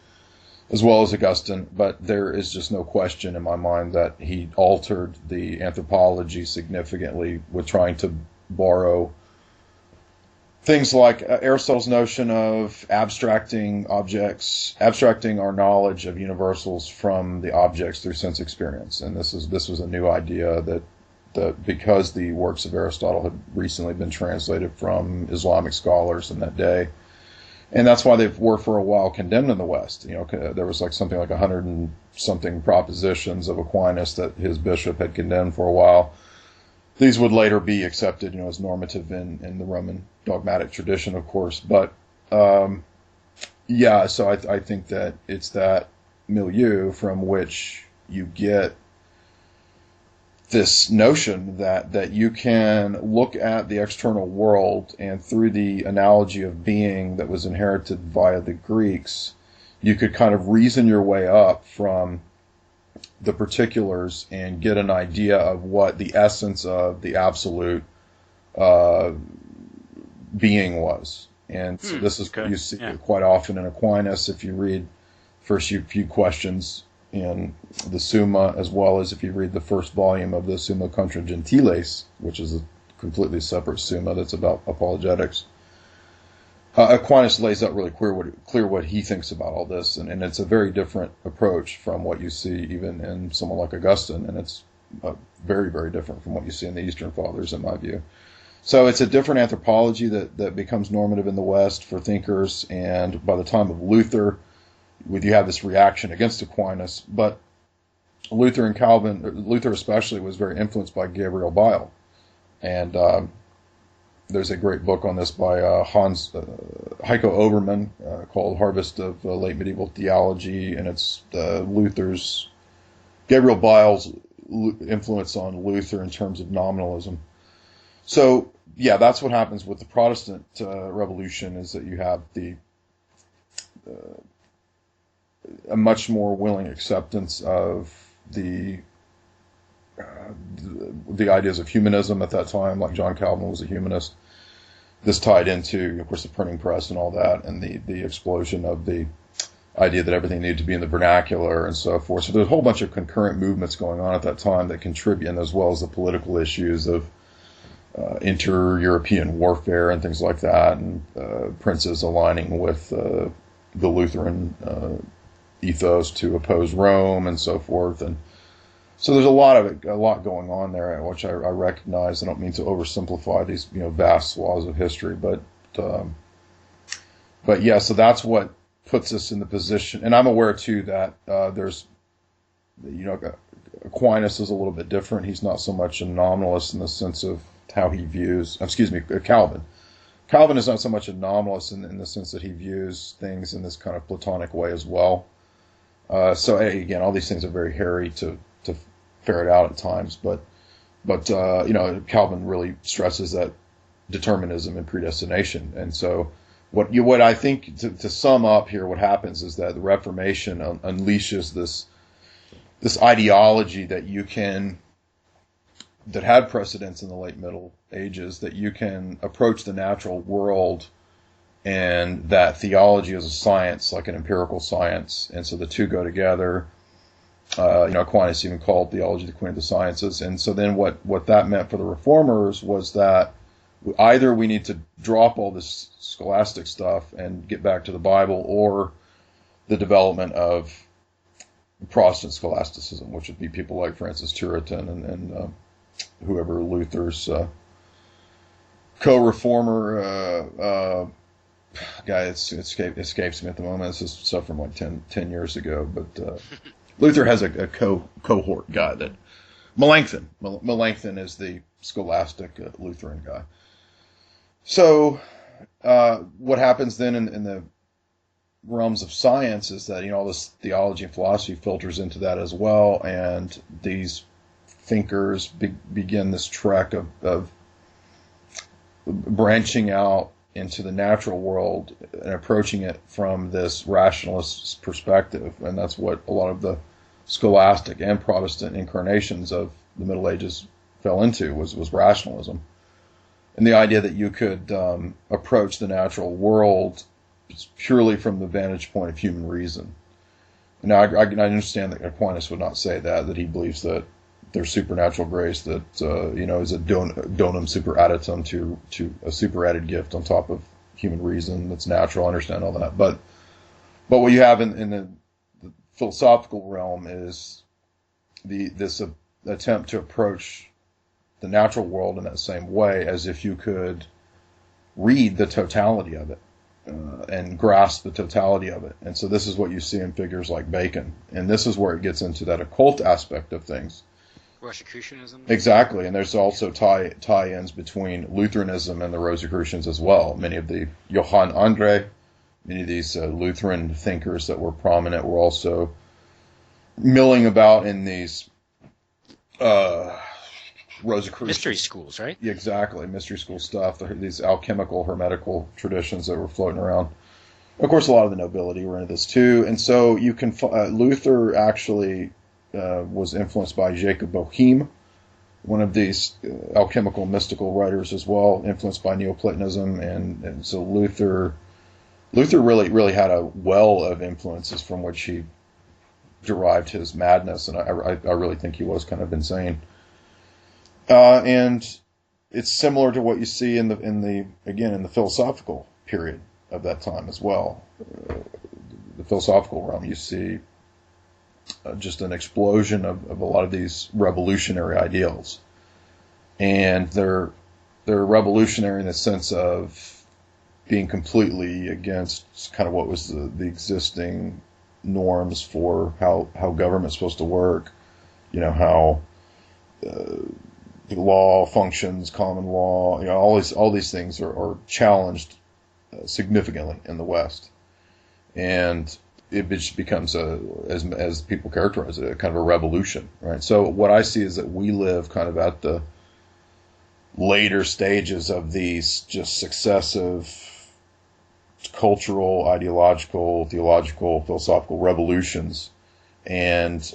as well as Augustine, but there is just no question in my mind that he altered the anthropology significantly with trying to borrow things like Aristotle's notion of abstracting our knowledge of universals from the objects through sense experience. And this was a new idea that because the works of Aristotle had recently been translated from Islamic scholars in that day, and that's why they were for a while condemned in the West. There was something like 100 and something propositions of Aquinas that his bishop had condemned for a while. These would later be accepted, as normative in the Roman dogmatic tradition, of course. But so I think that it's that milieu from which you get this notion that you can look at the external world, and through the analogy of being that was inherited via the Greeks, you could kind of reason your way up from the particulars and get an idea of what the essence of the absolute being was. And so this is you see it quite often in Aquinas if you read first few questions in the Summa, as well as if you read the first volume of the Summa contra Gentiles, which is a completely separate Summa that's about apologetics. Aquinas lays out really clear what he thinks about all this, and it's a very different approach from what you see even in someone like Augustine, and it's very, very different from what you see in the Eastern Fathers, in my view. So it's a different anthropology that becomes normative in the West for thinkers, and by the time of Luther, you have this reaction against Aquinas, but Luther especially was very influenced by Gabriel Bile, and there's a great book on this by Heiko Obermann called Harvest of Late Medieval Theology, and it's Gabriel Bile's influence on Luther in terms of nominalism. So, that's what happens with the Protestant revolution, is that you have a much more willing acceptance of the ideas of humanism at that time. Like John Calvin was a humanist. This tied into, of course, the printing press and all that, and the explosion of the idea that everything needed to be in the vernacular and so forth. So there's a whole bunch of concurrent movements going on at that time that contribute, and as well as the political issues of inter-European warfare and things like that, and princes aligning with the Lutheran ethos to oppose Rome and so forth. And so there's a lot going on there, which I recognize. I don't mean to oversimplify these vast swaths of history, but yeah. So that's what puts us in the position. And I'm aware too that there's Aquinas is a little bit different. He's not so much a nominalist in the sense of how he views. Calvin. Calvin is not so much a nominalist in the sense that he views things in this kind of Platonic way as well. So again, all these things are very hairy to ferret out at times, but Calvin really stresses that determinism and predestination. And so what I think, to sum up here, what happens is that the Reformation unleashes this ideology that had precedence in the late Middle Ages, that you can approach the natural world, and that theology is a science, like an empirical science, and so the two go together. Aquinas even called theology the queen of the sciences. And so then what that meant for the reformers was that either we need to drop all this scholastic stuff and get back to the Bible, or the development of Protestant scholasticism, which would be people like Francis Turretin and whoever Luther's co-reformer guy. It escapes me at the moment. This is stuff from like 10 years ago, but Luther has a cohort guy that Melanchthon. Melanchthon is the scholastic Lutheran guy. So what happens then in the realms of science is that all this theology and philosophy filters into that as well, and these thinkers begin this trek of branching out into the natural world and approaching it from this rationalist perspective. And that's what a lot of the scholastic and Protestant incarnations of the Middle Ages fell into, was rationalism. And the idea that you could approach the natural world purely from the vantage point of human reason. Now, I understand that Aquinas would not say that he believes that there's supernatural grace that is a donum super additum to a super added gift on top of human reason that's natural. I understand all that, but what you have in the philosophical realm is this attempt to approach the natural world in that same way, as if you could read the totality of it and grasp the totality of it. And so this is what you see in figures like Bacon, and this is where it gets into that occult aspect of things. Rosicrucianism? Exactly, and there's also tie-ins between Lutheranism and the Rosicrucians as well. Many of the Johann Andre, many of these Lutheran thinkers that were prominent were also milling about in these Rosicrucian mystery schools, right? Yeah, exactly, mystery school stuff. These alchemical, hermetical traditions that were floating around. Of course, a lot of the nobility were into this too, and so you can Luther actually was influenced by Jacob Boehme, one of these alchemical mystical writers as well, influenced by Neoplatonism, and so Luther really had a well of influences from which he derived his madness, and I really think he was kind of insane. And it's similar to what you see in the philosophical period of that time as well. The philosophical realm, you see just an explosion of a lot of these revolutionary ideals, and they're revolutionary in the sense of being completely against kind of what was the existing norms for how government's supposed to work, how the law functions, common law, all these things are challenged significantly in the West, and it just becomes as people characterize it, a kind of a revolution, right? So what I see is that we live kind of at the later stages of these just successive cultural, ideological, theological, philosophical revolutions. And,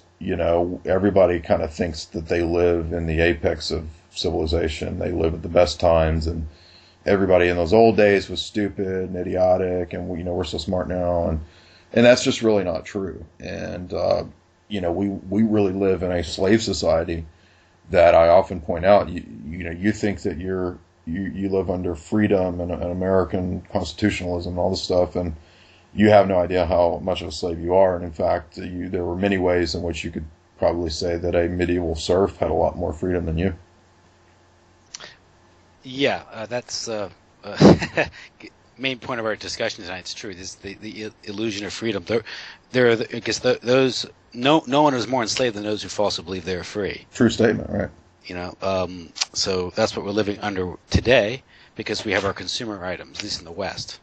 everybody kind of thinks that they live in the apex of civilization. They live at the best times, and everybody in those old days was stupid and idiotic, and we're so smart now, and that's just really not true. And we really live in a slave society that I often point out. You think that you live under freedom and American constitutionalism and all this stuff, and you have no idea how much of a slave you are. And in fact, there were many ways in which you could probably say that a medieval serf had a lot more freedom than you. Yeah, that's main point of our discussion tonight. It's true. This the illusion of freedom. I guess those no one is more enslaved than those who falsely believe they are free. True statement, right? So that's what we're living under today, because we have our consumer items, at least in the West.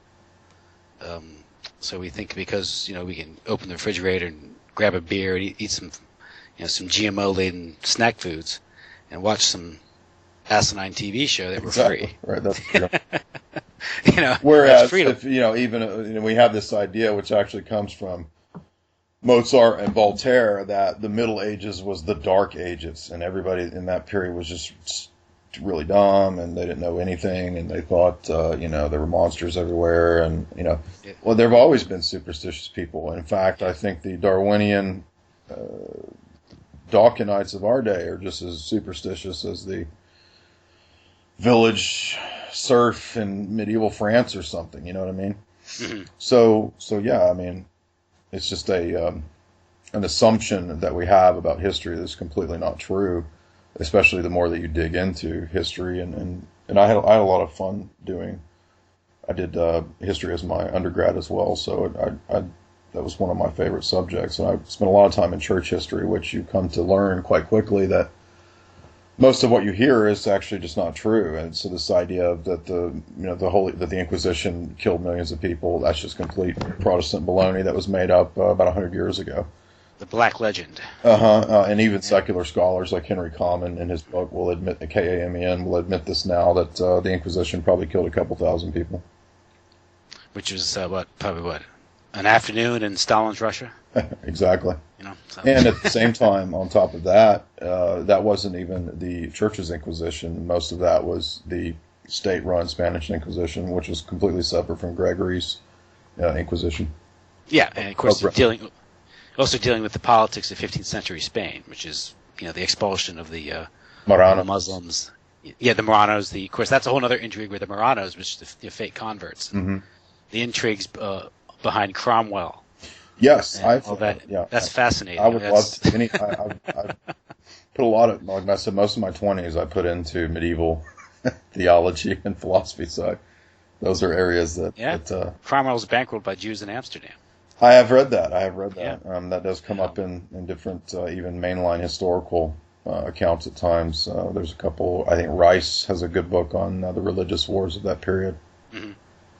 So we think because we can open the refrigerator and grab a beer and eat some some GMO laden snack foods and watch some asinine TV show that we're free. Right, that's true. Whereas if even we have this idea, which actually comes from Mozart and Voltaire, that the Middle Ages was the Dark Ages, and everybody in that period was just really dumb, and they didn't know anything, and they thought there were monsters everywhere, and well, there have always been superstitious people. In fact, I think the Darwinian Dawkinites of our day are just as superstitious as the village serf in medieval France or something. You know what I mean? Mm-hmm. So yeah, I mean, it's just an assumption that we have about history that's completely not true, especially the more that you dig into history. And I had a lot of fun doing. I did history as my undergrad as well, so that was one of my favorite subjects. And I spent a lot of time in church history, which you come to learn quite quickly that most of what you hear is actually just not true. And so this idea that that the Inquisition killed millions of people, that's just complete Protestant baloney that was made up about 100 years ago. The Black Legend. And even secular scholars like Henry Kamen in his book will admit, Kamen will admit this now, that the Inquisition probably killed a couple thousand people. Which was probably an afternoon in Stalin's Russia? Exactly. And at the same time, on top of that, that wasn't even the Church's Inquisition. Most of that was the state-run Spanish Inquisition, which was completely separate from Gregory's Inquisition. Yeah, and of course also dealing with the politics of 15th century Spain, which is the expulsion of the Muslims. Yeah, the Marranos. Of course, that's a whole other intrigue with the Marranos, which is the fake converts. Mm-hmm. The intrigues behind Cromwell. Yes, that's fascinating. I would love to. I put a lot of, like I said, most of my 20s I put into medieval theology and philosophy. So those are areas that Cromwell was bankrolled by Jews in Amsterdam. I have read that. Yeah. That does come up in different, even mainline historical accounts at times. There's a couple. I think Rice has a good book on the religious wars of that period. Mm-hmm.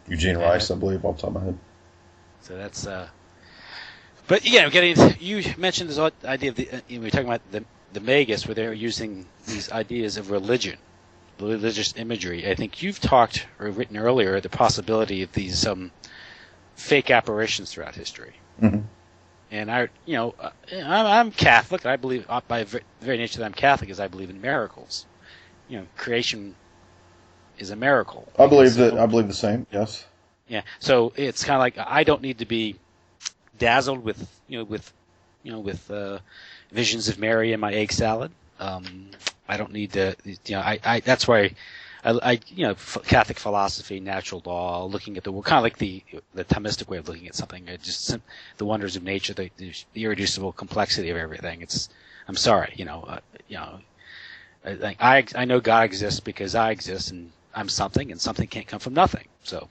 Eugene Rice, I believe, off the top of my head. So that's. But you mentioned this idea of we were talking about the Magus, where they're using these ideas of religion, religious imagery. I think you've talked or written earlier the possibility of these fake apparitions throughout history. Mm-hmm. And I'm Catholic. I believe, by very nature that I'm Catholic, is I believe in miracles. Creation is a miracle. I believe the same. Yes. Yeah. So it's kind of like I don't need to be dazzled with visions of Mary in my egg salad. I don't need to. I that's why I Catholic philosophy, natural law, looking at the world, kind of like the Thomistic way of looking at something. Just the wonders of nature, the irreducible complexity of everything. I'm sorry, I know God exists because I exist, and I'm something, and something can't come from nothing. So,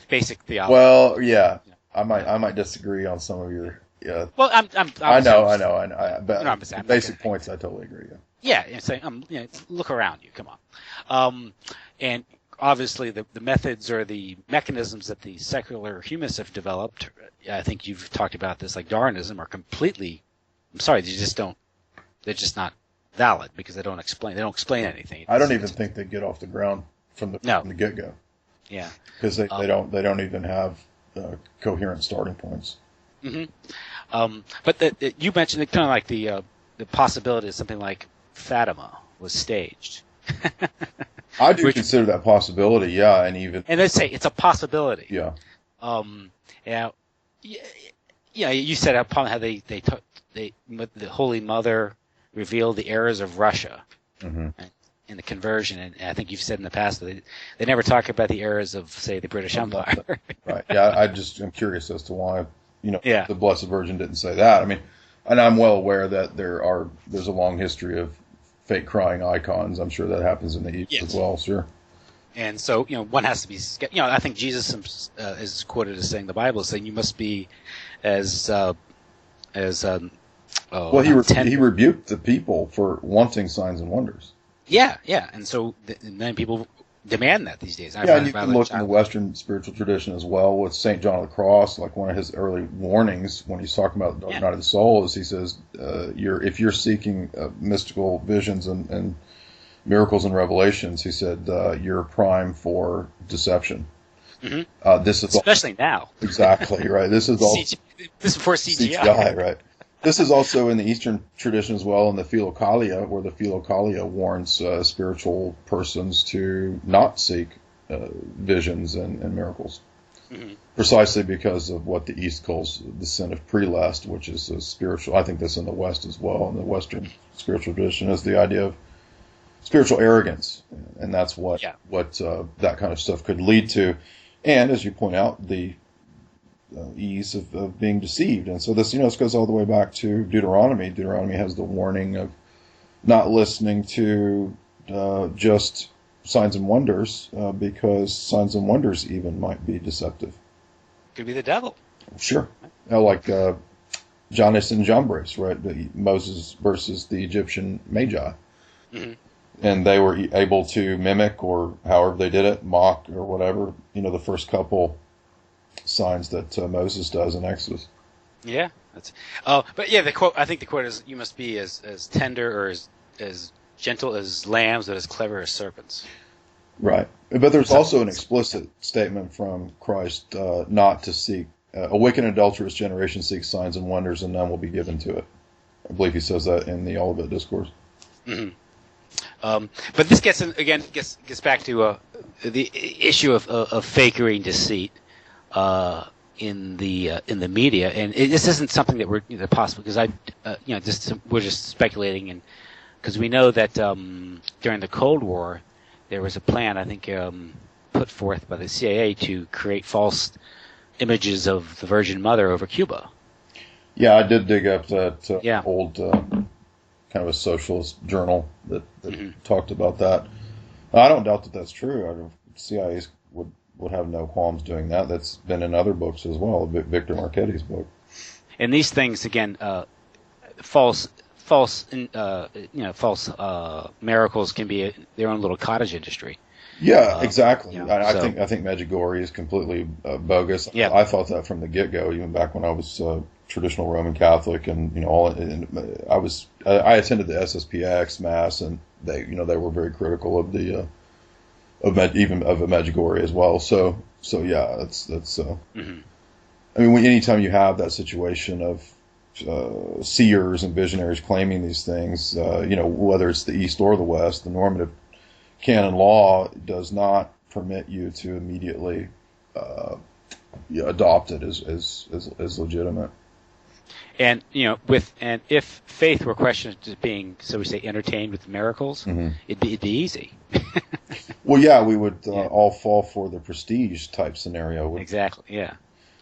basic theology. Well, yeah, I might disagree on some of your. Yeah. Well, I know. But basic points, I totally agree. Yeah, and saying, look around you. Come on. And obviously, the methods or the mechanisms that the secular humanists have developed, I think you've talked about this, like Darwinism, are completely. I'm sorry, they're just not valid because they don't explain anything. I don't even think they get off the ground from the get-go. Yeah. Because they don't even have coherent starting points. But you mentioned it kind of like the possibility of something like Fatima was staged. I do consider that possibility, yeah, and let's say it's a possibility. Yeah. Yeah. You said how the Holy Mother revealed the errors of Russia in the conversion, and I think you've said in the past that they never talk about the errors of, say, the British Empire. Right. Yeah, I'm curious as to why Yeah. the Blessed Virgin didn't say that. I mean, and I'm well aware that there's a long history of fake crying icons. I'm sure that happens in the East as well. Sure. And so, one has to be, I think Jesus is quoted as saying, the Bible is saying, you must be as well, he rebuked the people for wanting signs and wonders. Yeah, and so and then people demand that these days. And you can look in the Western spiritual tradition as well with St. John of the Cross. Like one of his early warnings when he's talking about the dark night of the soul is he says, if you're seeking mystical visions and miracles and revelations, he said, you're prime for deception. This is especially now. Exactly, right. This is all this is before CGI. CGI, right. This is also in the Eastern tradition as well, in the Philokalia, where the Philokalia warns spiritual persons to not seek visions and miracles, precisely because of what the East calls the sin of prelest, which is a spiritual. I think this in the West as well. In the Western spiritual tradition, is the idea of spiritual arrogance, and that's what that kind of stuff could lead to. And as you point out, the ease of being deceived. And so this goes all the way back to Deuteronomy. Deuteronomy has the warning of not listening to just signs and wonders, because signs and wonders even might be deceptive. Could be the devil. Sure. Like Jannes and Jambres, right? Moses versus the Egyptian Magi. And they were able to mimic, or however they did it, mock or whatever, the first couple signs that Moses does in Exodus. Yeah, but yeah, the quote. I think the quote is, "You must be as tender or as gentle as lambs, but as clever as serpents." Right, but there's also an explicit statement from Christ not to seek. A wicked and adulterous generation seeks signs and wonders, and none will be given to it. I believe he says that in the Olivet Discourse. But this gets back to the issue of fakery and deceit. In the media, and this isn't something that we're possible because we're just speculating, and because we know that during the Cold War there was a plan, I think, put forth by the CIA to create false images of the Virgin Mother over Cuba. Yeah, I did dig up that old kind of a socialist journal that talked about that. I don't doubt that that's true. The CIA would have no qualms doing that. That's been in other books as well, Victor Marchetti's book. And these things, again, false miracles can be their own little cottage industry. Yeah, exactly. I think Medjugorje is completely bogus. Yeah. I thought that from the get-go, even back when I was traditional Roman Catholic, and I attended the SSPX Mass, and they were very critical of the of Medjugorje as well. So yeah, that's. I mean, anytime you have that situation of seers and visionaries claiming these things, whether it's the East or the West, the normative canon law does not permit you to immediately adopt it as legitimate. And if faith were questioned as being, so we say, entertained with miracles, it'd be easy. Well, yeah, we would all fall for the prestige type scenario. Exactly. Yeah.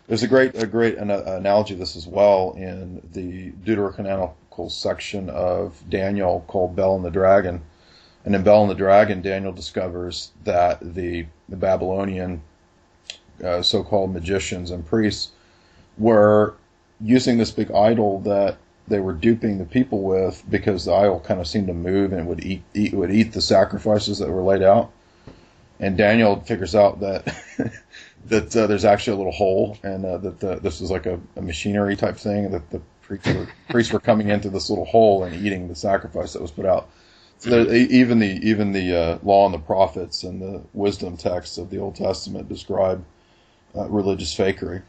There's a great analogy of this as well in the deuterocanonical section of Daniel called Bel and the Dragon. And in Bel and the Dragon, Daniel discovers that the Babylonian so-called magicians and priests were using this big idol that they were duping the people with, because the idol kind of seemed to move and it would eat the sacrifices that were laid out. And Daniel figures out that that there's actually a little hole, and that this is like a machinery type thing, that the priests were coming into this little hole and eating the sacrifice that was put out. Even the law and the prophets and the wisdom texts of the Old Testament describe religious fakery.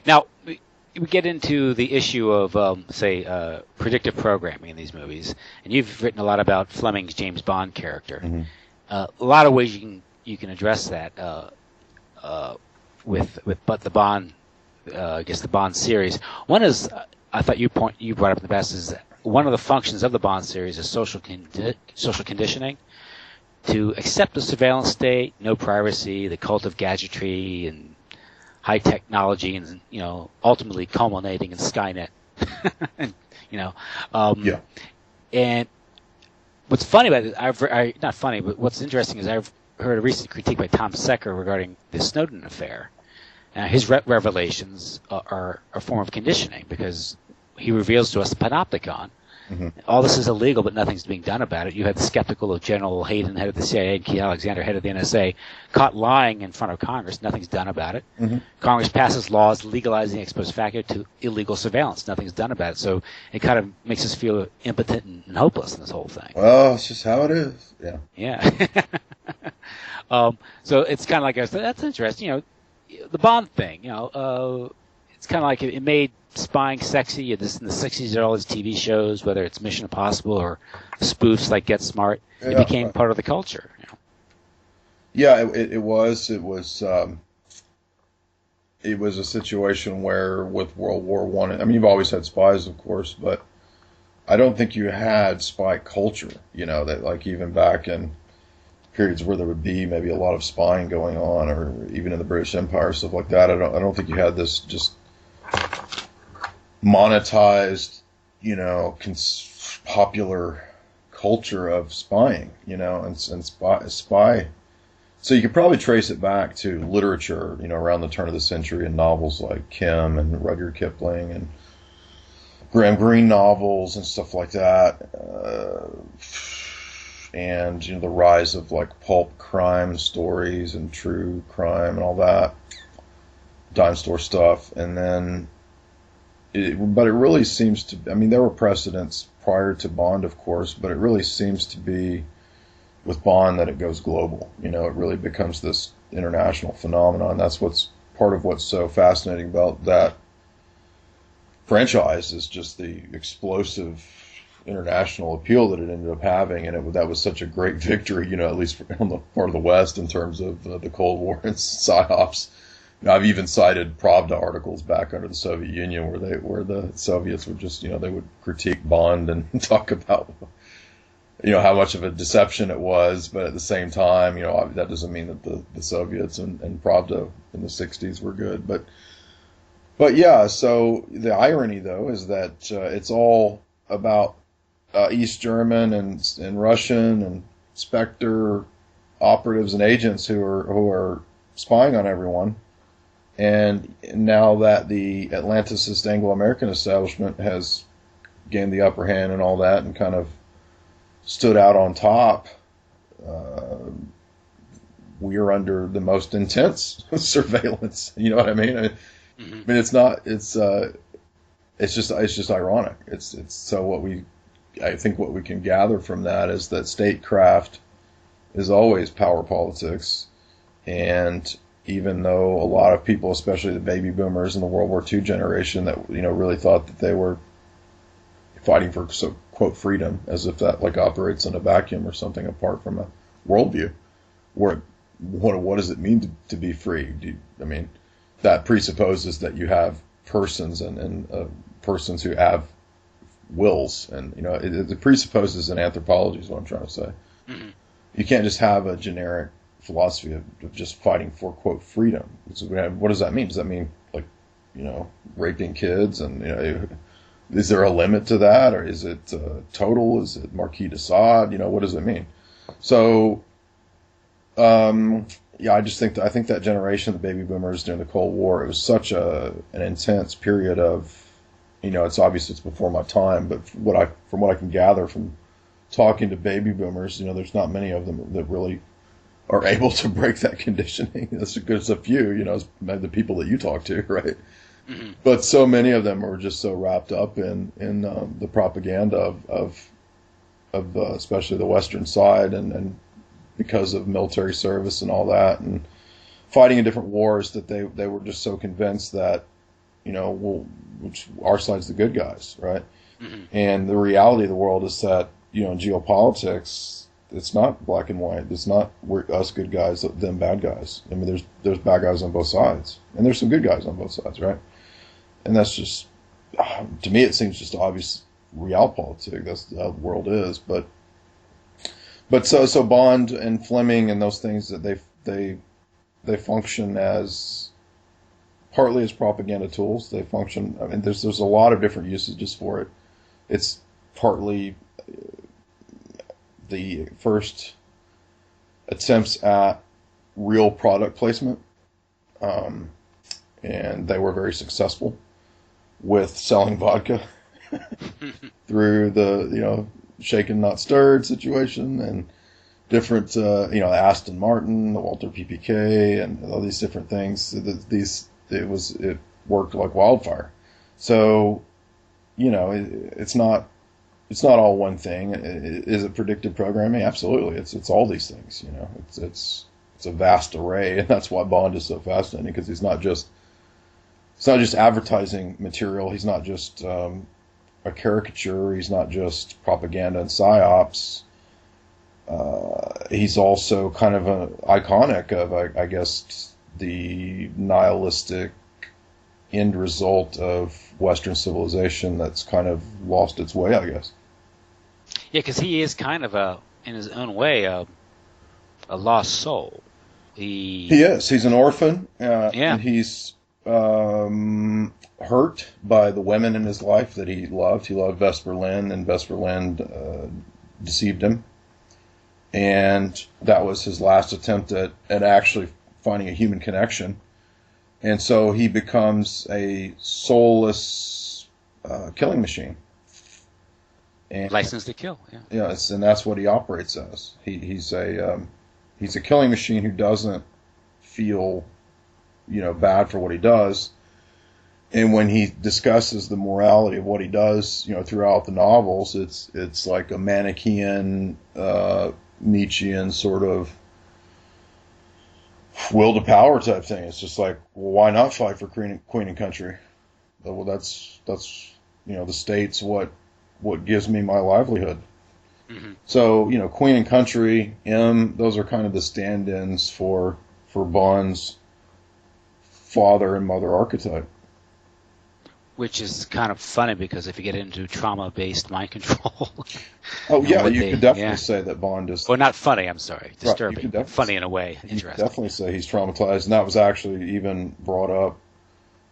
Now, we get into the issue of, say, predictive programming in these movies, and you've written a lot about Fleming's James Bond character. Mm-hmm. A lot of ways you can address that with the Bond, I guess the Bond series. One is, I thought you brought up in the past, is that one of the functions of the Bond series is social conditioning, to accept the surveillance state, no privacy, the cult of gadgetry and high technology, and ultimately culminating in Skynet. And, yeah. And what's funny about it, not funny, but what's interesting is I've heard a recent critique by Tom Secker regarding the Snowden affair. His revelations are a form of conditioning, because he reveals to us the panopticon. Mm-hmm. All this is illegal, but nothing's being done about it. You had the skeptical of General Hayden, head of the CIA, and Keith Alexander, head of the NSA, caught lying in front of Congress. Nothing's done about it. Mm-hmm. Congress passes laws legalizing ex post facto to illegal surveillance. Nothing's done about it. So it kind of makes us feel impotent and hopeless in this whole thing. Well, it's just how it is. Yeah. Yeah. So it's kind of like, that's interesting. The Bond thing, it's kind of like it made spying sexy. In the 60s, there are all these TV shows, whether it's Mission Impossible or spoofs like Get Smart. It became part of the culture. Yeah, it was. It was a situation where, with World War I, you've always had spies, of course, but I don't think you had spy culture. That, like, even back in periods where there would be maybe a lot of spying going on, or even in the British Empire, stuff like that. I don't think you had this just monetized, popular culture of spying, and spy. So you could probably trace it back to literature, around the turn of the century, and novels like Kim and Rudyard Kipling and Graham Greene novels and stuff like that. And the rise of like pulp crime stories and true crime and all that, dime store stuff. And then, but it really seems to, there were precedents prior to Bond, of course, but it really seems to be with Bond that it goes global. It really becomes this international phenomenon. That's part of what's so fascinating about that franchise, is just the explosive international appeal that it ended up having, and that was such a great victory, at least on the part of the West in terms of the Cold War and psyops. I've even cited Pravda articles back under the Soviet Union where the Soviets would just, they would critique Bond and talk about, how much of a deception it was, but at the same time, that doesn't mean that the Soviets and Pravda in the 60s were good, but yeah. So the irony, though, is that it's all about East German and Russian and Spectre operatives and agents who are spying on everyone. And now that the Atlanticist Anglo-American establishment has gained the upper hand and all that, and kind of stood out on top, we are under the most intense surveillance. You know what I mean? Mm-hmm. It's just ironic. It's so I think what we can gather from that is that statecraft is always power politics, and even though a lot of people, especially the baby boomers and the World War II generation, that really thought that they were fighting for quote freedom, as if that like operates in a vacuum or something apart from a worldview, where what does it mean to be free? That presupposes that you have persons and persons who have wills, and it presupposes an anthropology is what I'm trying to say. Mm-hmm. You can't just have a generic philosophy of just fighting for quote freedom. What does that mean? Does that mean like raping kids, and is there a limit to that, or is it total? Is it Marquis de Sade? What does it mean? So I think that generation, the baby boomers during the Cold War, it was such an intense period of, it's obvious it's before my time, but from what I can gather from talking to baby boomers, there's not many of them that really are able to break that conditioning. There's a few, the people that you talk to, right? Mm-hmm. But so many of them are just so wrapped up in the propaganda of especially the Western side, and because of military service and all that, and fighting in different wars, that they were just so convinced that, our side's the good guys, right? Mm-hmm. And the reality of the world is that, in geopolitics, it's not black and white. It's not we're us good guys, them bad guys. I mean, there's bad guys on both sides, and there's some good guys on both sides, right? And that's just, to me, it seems just obvious realpolitik. That's how the world is. But so Bond and Fleming and those things, that they function as partly as propaganda tools. They function. I mean, there's a lot of different usages for it. It's partly the first attempts at real product placement, and they were very successful with selling vodka through the shaken not stirred situation, and different Aston Martin, the Walter PPK, and all these different things. It worked like wildfire. So it's not all one thing. Is it predictive programming? Absolutely. It's all these things. It's a vast array, and that's why Bond is so fascinating, because it's not just advertising material. He's not just a caricature. He's not just propaganda and psyops. He's also kind of an iconic of, I guess, the nihilistic end result of Western civilization that's kind of lost its way, I guess. Yeah, because he is kind of in his own way, a lost soul. He is. He's an orphan. And he's hurt by the women in his life that he loved. He loved Vesper Lynd, and Vesper Lynd deceived him. And that was his last attempt at actually finding a human connection. And so he becomes a soulless killing machine. And, license to kill, yeah. Yes, and that's what he operates as. He's a killing machine who doesn't feel, bad for what he does. And when he discusses the morality of what he does, throughout the novels, it's like a Manichaean, Nietzschean sort of will to power type thing. It's just like, well, why not fight for queen and country? Well, that's the state's what gives me my livelihood. Mm-hmm. So, queen and country, those are kind of the stand-ins for Bond's father and mother archetype. Which is kind of funny, because if you get into trauma-based mind control... Oh, yeah, you could definitely say that Bond is... Well, not funny, I'm sorry. Disturbing. Right, funny in a way. Interesting. You could definitely say he's traumatized, and that was actually even brought up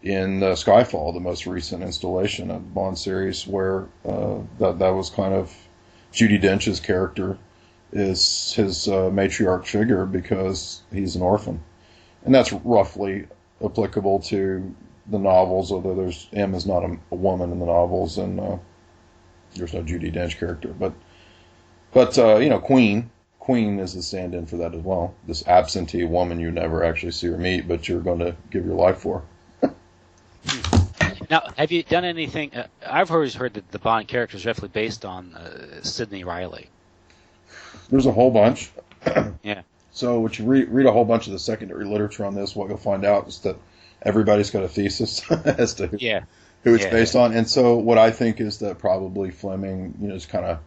in Skyfall, the most recent installation of the Bond series, where that was kind of... Judi Dench's character is his matriarch figure, because he's an orphan. And that's roughly applicable to the novels, although M is not a woman in the novels, and there's no Judi Dench character. But Queen is the stand-in for that as well. This absentee woman you never actually see or meet, but you're going to give your life for. Now, have you done anything? I've always heard that the Bond character is roughly based on Sidney Riley. There's a whole bunch. Yeah. So, if you read a whole bunch of the secondary literature on this, what you'll find out is that everybody's got a thesis as to who it's based on. And so what I think is that probably Fleming, is kind of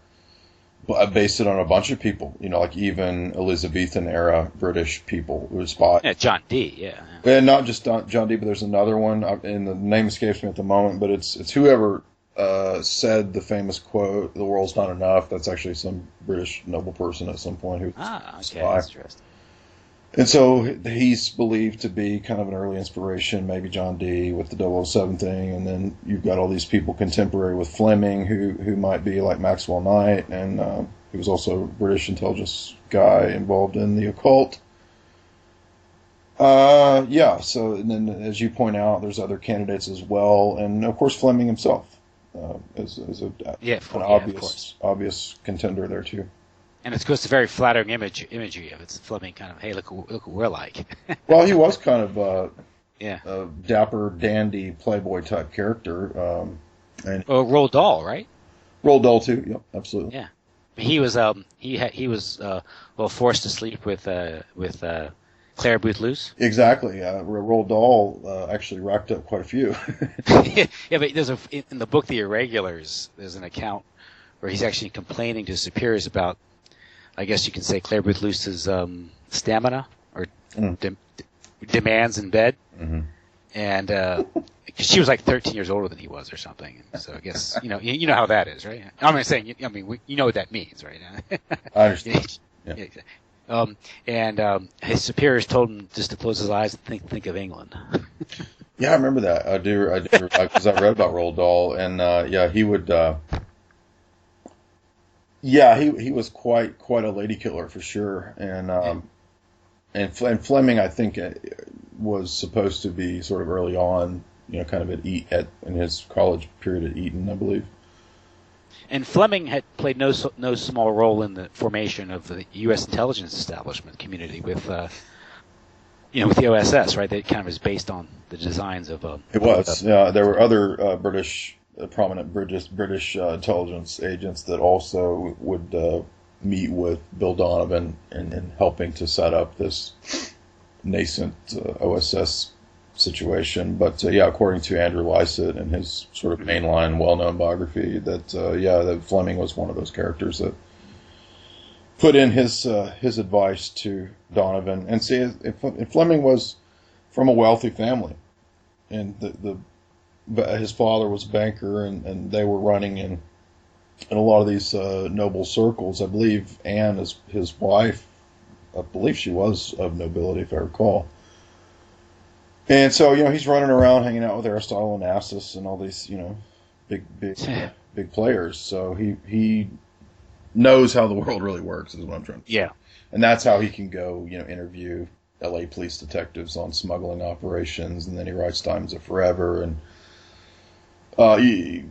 based it on a bunch of people, like even Elizabethan era British people who spies. Yeah, John Dee, yeah. And not just John Dee, but there's another one, and the name escapes me at the moment, but it's whoever said the famous quote, "The world's not enough." That's actually some British noble person at some point who okay, that's interesting. And so he's believed to be kind of an early inspiration, maybe John Dee with the 007 thing, and then you've got all these people contemporary with Fleming who might be like Maxwell Knight, and he was also a British intelligence guy involved in the occult. So and then as you point out, there's other candidates as well, and of course Fleming himself is an obvious contender there too. And it's a very flattering imagery of it's Fleming kind of, hey, look what we're like. Well, he was kind of a dapper, dandy, playboy type character. And Roald Dahl, right? Roald Dahl too. Yep, absolutely. Yeah. he was forced to sleep with Claire Booth Luce. Exactly. Roald Dahl actually racked up quite a few. Yeah, but there's in the book The Irregulars, there's an account where he's actually complaining to his superiors about, I guess you can say, Claire Booth Luce's stamina or demands in bed. Mm-hmm. And cause she was like 13 years older than he was or something. So I guess, you know how that is, right? I'm saying, you know what that means, right? I understand. Yeah. And his superiors told him just to close his eyes and think of England. Yeah, I remember that. I do, because I read about Roald Dahl, and he would. He was quite a lady killer for sure, and Fleming, I think, was supposed to be sort of early on, kind of in his college period at Eton, I believe. And Fleming had played no small role in the formation of the U.S. intelligence establishment community with the OSS, right? That kind of is based on the designs of. It was. There were other prominent British intelligence agents that also would meet with Bill Donovan in helping to set up this nascent OSS situation. But according to Andrew Lycett in his sort of mainline, well-known biography, that Fleming was one of those characters that put in his advice to Donovan. And see, Fleming was from a wealthy family, and his father was a banker, and they were running in a lot of these noble circles. I believe Anne, his wife, I believe she was of nobility, if I recall. And so, he's running around hanging out with Aristotle and Assis and all these, big players. So he knows how the world really works, is what I'm trying to say. Yeah. And that's how he can go, interview LA police detectives on smuggling operations, and then he writes Diamonds Are Forever, and he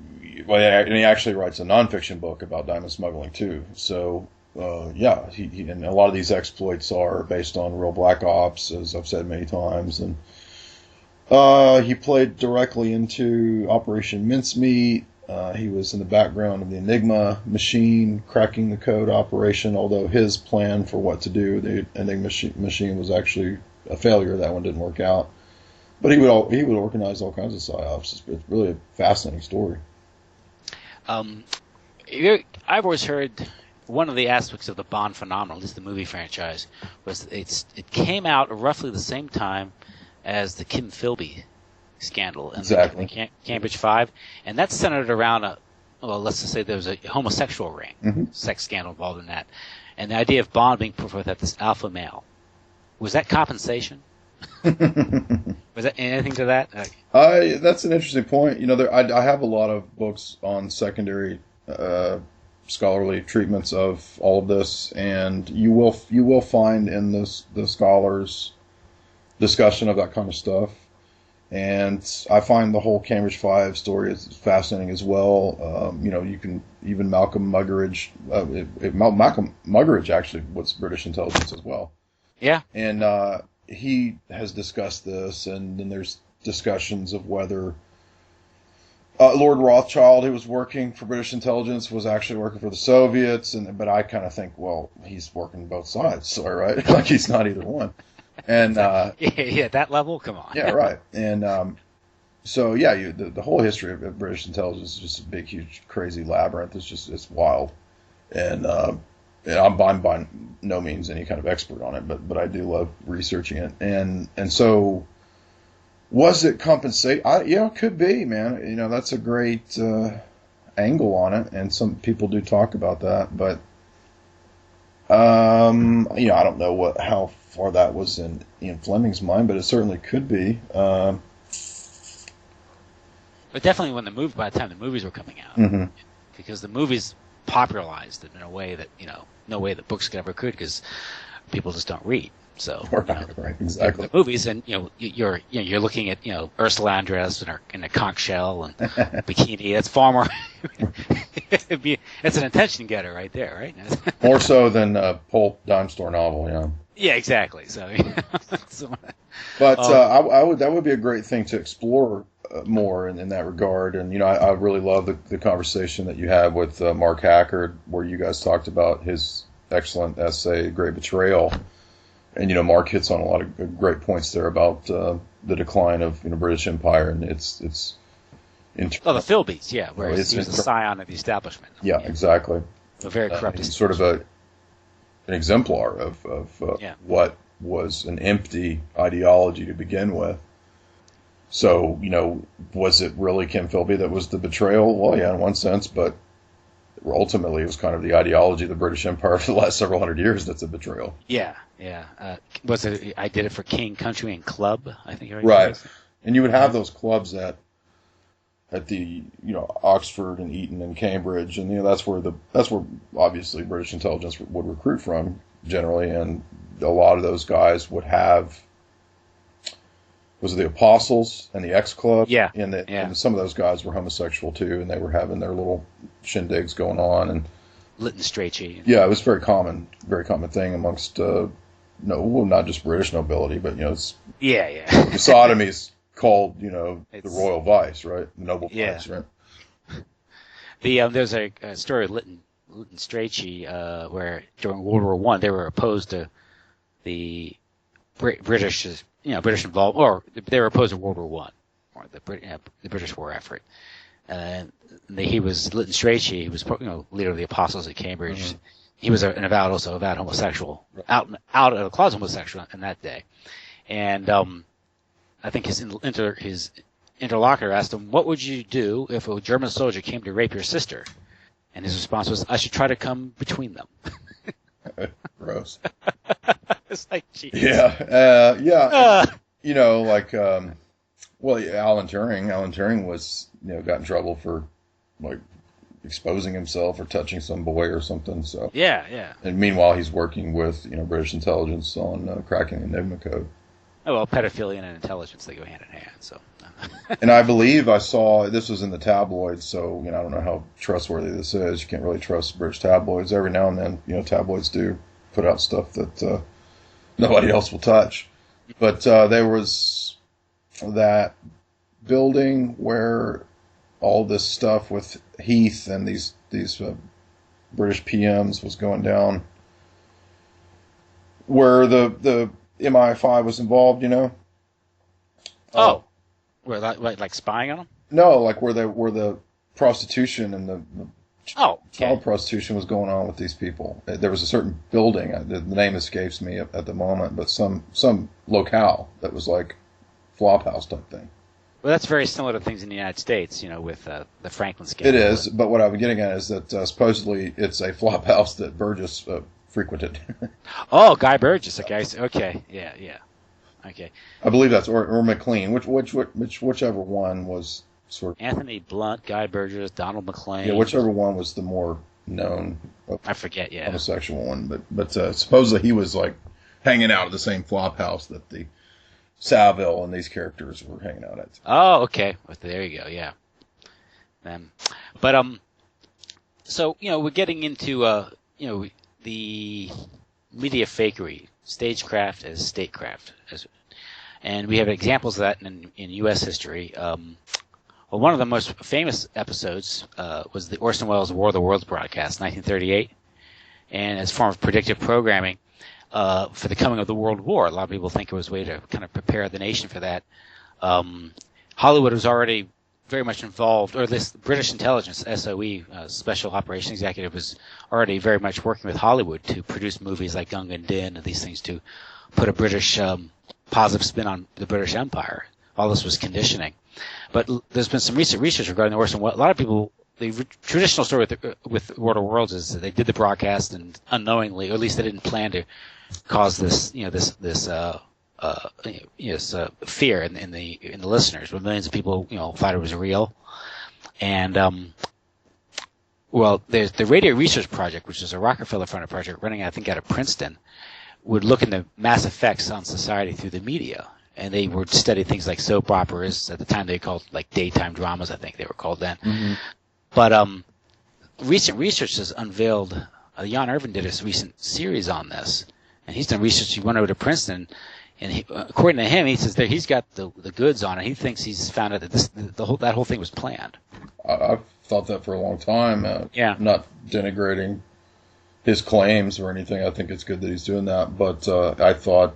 actually writes a nonfiction book about diamond smuggling too. So he and a lot of these exploits are based on real black ops, as I've said many times, and he played directly into Operation Mincemeat. He was in the background of the Enigma machine, cracking the code operation, although his plan for what to do, the Enigma machine, was actually a failure. That one didn't work out. But he would organize all kinds of psyops. It's really a fascinating story. I've always heard one of the aspects of the Bond phenomenon, at least the movie franchise, was it came out roughly the same time as the Kim Philby scandal and the Cambridge Five, and that's centered around let's just say there was a homosexual ring, sex scandal involved in that, and the idea of Bond being put forth as this alpha male. Was that compensation? Was that anything to that? That's an interesting point. I have a lot of books on secondary scholarly treatments of all of this, and you will find in the scholars' discussion of that kind of stuff. And I find the whole Cambridge Five story is fascinating as well. You can even Malcolm Muggeridge. Malcolm Muggeridge actually was British intelligence as well. Yeah. And he has discussed this, and then there's discussions of whether Lord Rothschild, who was working for British intelligence, was actually working for the Soviets. But I kind of think, well, he's working both sides, so right? Like he's not either one. And that level, come on. Yeah, right. And the whole history of British intelligence is just a big, huge, crazy labyrinth. It's wild. And I'm by no means any kind of expert on it, but I do love researching it. And so, was it compensate? It could be, man. That's a great angle on it, and some people do talk about that. But I don't know how far that was in Ian Fleming's mind, but it certainly could be. But definitely by the time the movies were coming out, because the movies popularized it in a way that no way that books ever could, because people just don't read. So right, exactly. The movies, and you're looking at Ursula Andress in a conch shell and bikini. That's far more. It's an attention getter right there, right? More so than a pulp dime store novel, yeah. Yeah, exactly. So, but that would be a great thing to explore more in that regard. And, I really love the conversation that you had with Mark Hackard, where you guys talked about his excellent essay, Great Betrayal. And, Mark hits on a lot of great points there about the decline of British Empire, and it's the Philbies, yeah, where he was a scion of the establishment. Yeah, exactly. A very corrupt he's sort of an exemplar of what was an empty ideology to begin with. So, was it really Kim Philby that was the betrayal? Well, yeah, in one sense, but ultimately it was kind of the ideology of the British Empire for the last several hundred years that's a betrayal. Yeah. Was it I did it for King, Country, and Club, I think. Right. And you would have those clubs at the, Oxford and Eton and Cambridge, and, that's where obviously British intelligence would recruit from generally, and a lot of those guys would have, was it the Apostles and the X Club? Yeah. And some of those guys were homosexual too, and they were having their little shindigs going on. And Lytton Strachey. Yeah, it was very common thing amongst, not just British nobility, but, it's... Yeah. Sodomy's called, the royal vice, right? The noble vice, right? There's a story of Lytton Strachey, where during World War I, they were opposed to the British involvement, or they were opposed to World War I, or the British war effort. And he was Lytton Strachey. He was, leader of the Apostles at Cambridge. Mm-hmm. He was an avowed homosexual, out of the closet homosexual in that day. And I think his interlocutor asked him, "What would you do if a German soldier came to rape your sister?" And his response was, "I should try to come between them." Gross. It's like, geez. Yeah. Alan Turing was, got in trouble for, exposing himself or touching some boy or something. So yeah. And meanwhile, he's working with, British intelligence on cracking the Enigma code. Oh, well, pedophilia and intelligence, they go hand in hand, so. And I believe I saw, this was in the tabloids, so, I don't know how trustworthy this is. You can't really trust British tabloids. Every now and then, tabloids do put out stuff that nobody else will touch. But there was that building where all this stuff with Heath and these British PMs was going down, where the MI5 was involved, Where like spying on them? No, where the prostitution and the child prostitution was going on with these people. There was a certain building, the name escapes me at the moment, but some locale that was like Flophouse type thing. Well, that's very similar to things in the United States, with the Franklin scandal. It is, but what I'm getting at is that supposedly it's a Flophouse that Burgess frequented. Oh, Guy Burgess. Okay. Yeah. Okay. I believe that's or McLean, whichever one was sort of Anthony Blunt, Guy Burgess, Donald McLean. Yeah, whichever one was the more known. I forget. Yeah. Homosexual one, but supposedly he was hanging out at the same Flophouse that the Saville and these characters were hanging out at. Oh, okay. Well, there you go. Yeah. So we're getting into the media fakery, stagecraft as statecraft, and we have examples of that in U.S. history. One of the most famous episodes was the Orson Welles War of the Worlds broadcast, 1938, and as a form of predictive programming for the coming of the World War. A lot of people think it was a way to kind of prepare the nation for that. Hollywood was already very much involved, or this British intelligence, SOE, Special Operations Executive, was already very much working with Hollywood to produce movies like Gunga Din and these things to put a British positive spin on the British Empire. All this was conditioning. But there's been some recent research regarding the Orson Welles. A lot of people, the traditional story with War of the Worlds is that they did the broadcast and unknowingly, or at least they didn't plan to cause this, fear in the listeners. But millions of people, thought it was real. And there's the Radio Research Project, which is a Rockefeller-funded project running, I think, out of Princeton, would look into mass effects on society through the media. And they would study things like soap operas. At the time, they called daytime dramas, I think they were called then. Mm-hmm. But recent research has unveiled. Jan Irvin did a recent series on this, and he's done research. He went over to Princeton, And according to him, he says that he's got the goods on it. He thinks he's found out that that whole thing was planned. I've thought that for a long time. Not denigrating his claims or anything. I think it's good that he's doing that. But I thought,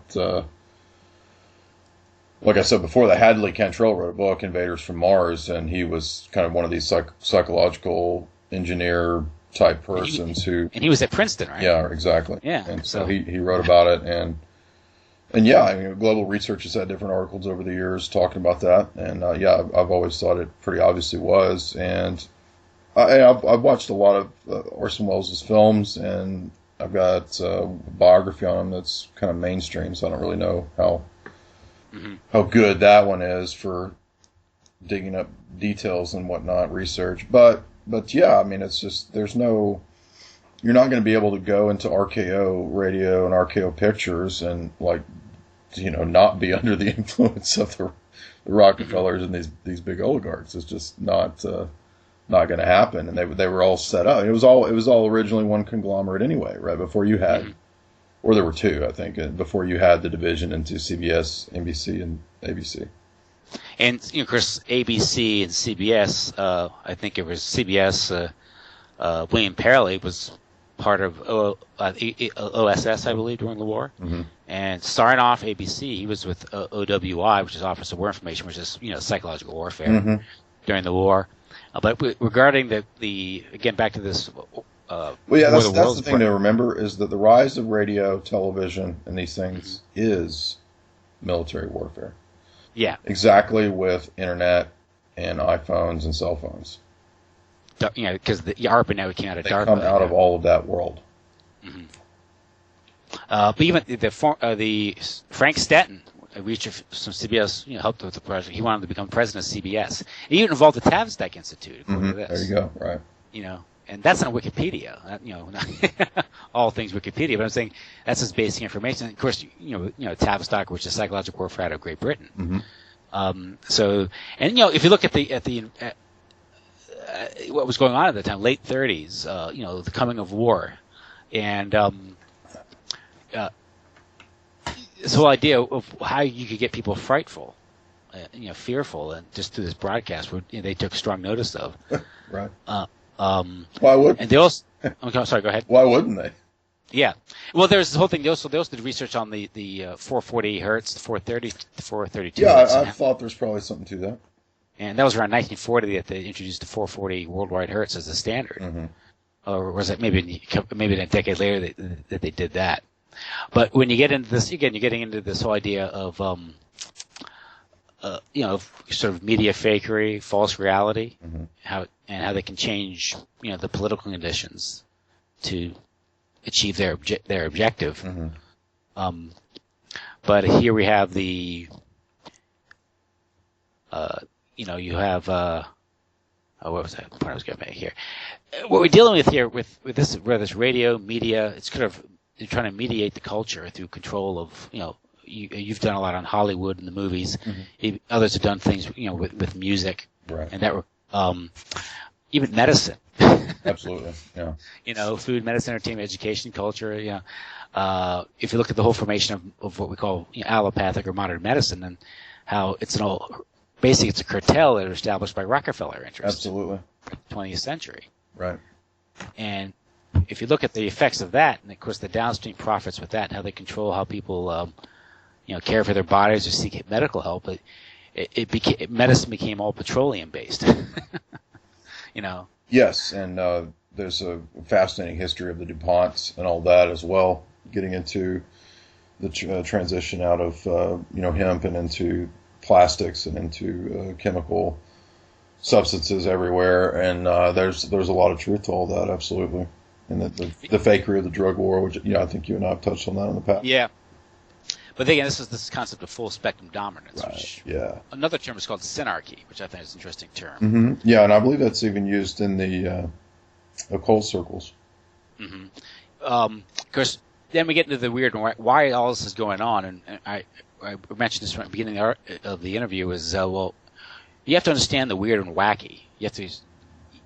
like I said before, that Hadley Cantrell wrote a book, Invaders from Mars, and he was kind of one of these psychological engineer type persons who. And he was at Princeton, right? Yeah, exactly. Yeah. And so he wrote about it, and yeah, I mean, Global Research has had different articles over the years talking about that, and I've always thought it pretty obviously was, and I've watched a lot of Orson Welles' films, and I've got a biography on him that's kind of mainstream, so I don't really know how good that one is for digging up details and whatnot, research, but yeah, I mean, it's just you're not going to be able to go into RKO radio and RKO pictures and not be under the influence of the Rockefellers and these big oligarchs. It's just not going to happen. And they were all set up. It was all originally one conglomerate anyway, right? Before you had, or there were two, I think, before you had the division into CBS, NBC, and ABC. And of course, ABC and CBS. I think it was CBS. William Perley was part of OSS, I believe, during the war. Mm-hmm. And starting off ABC, he was with OWI, which is Office of War Information, which is psychological warfare during the war. But regarding the again back to this. That's the thing to remember is that the rise of radio, television, and these things is military warfare. Yeah, exactly, with internet and iPhones and cell phones. Because the ARPANET network came out of DARPA. They come out of all of that world. Mm-hmm. But even the Frank Stetton, a researcher from CBS, helped with the project. He wanted to become president of CBS. It even involved the Tavistock Institute. According to this. There you go. Right. And that's on Wikipedia. All things Wikipedia. But I'm saying that's just basic information. Of course, Tavistock, which is psychological warfare out of Great Britain. Mm-hmm. If you look at what was going on at the time, late 30s, the coming of war, and this whole idea of how you could get people frightful, fearful, and just through this broadcast, they took strong notice of. Right. Why wouldn't? And they also, sorry, go ahead. Why wouldn't they? Yeah. Well, there's the whole thing. They also did research on the 440 hertz, the 430, the 432. Yeah, I thought there's probably something to that. And that was around 1940 that they introduced the 440 worldwide hertz as a standard. Mm-hmm. Or was it maybe a decade later that they did that? But when you get into this, again, you're getting into this whole idea of, sort of media fakery, false reality, how they can change, the political conditions to achieve their objective. Mm-hmm. But here we have the, you have, what was that point I was going to make here? What we're dealing with here with this radio, media, it's kind of, they're trying to mediate the culture through control of, you've done a lot on Hollywood and the movies. Mm-hmm. Others have done things, with music. Right. And that were, even medicine. Absolutely. Yeah. Food, medicine, entertainment, education, culture. If you look at the whole formation of what we call allopathic or modern medicine, and how it's basically it's a cartel that was established by Rockefeller interests. Absolutely. 20th century. Right. And if you look at the effects of that, and of course the downstream profits with that, and how they control how people, care for their bodies or seek medical help, medicine became all petroleum based. Yes, and there's a fascinating history of the DuPonts and all that as well, getting into the transition out of hemp and into plastics and into chemical substances everywhere, and there's a lot of truth to all that, absolutely. And the fakery of the drug war, which I think you and I have touched on that in the past. Yeah. But again, this is this concept of full spectrum dominance. Right. Which, yeah. Another term is called synarchy, which I think is an interesting term. Mm-hmm. Yeah, and I believe that's even used in the occult circles. Mm-hmm. Of course, then we get into the weird why all this is going on, and I mentioned this from the beginning of the interview. Is you have to understand the weird and wacky. You have to.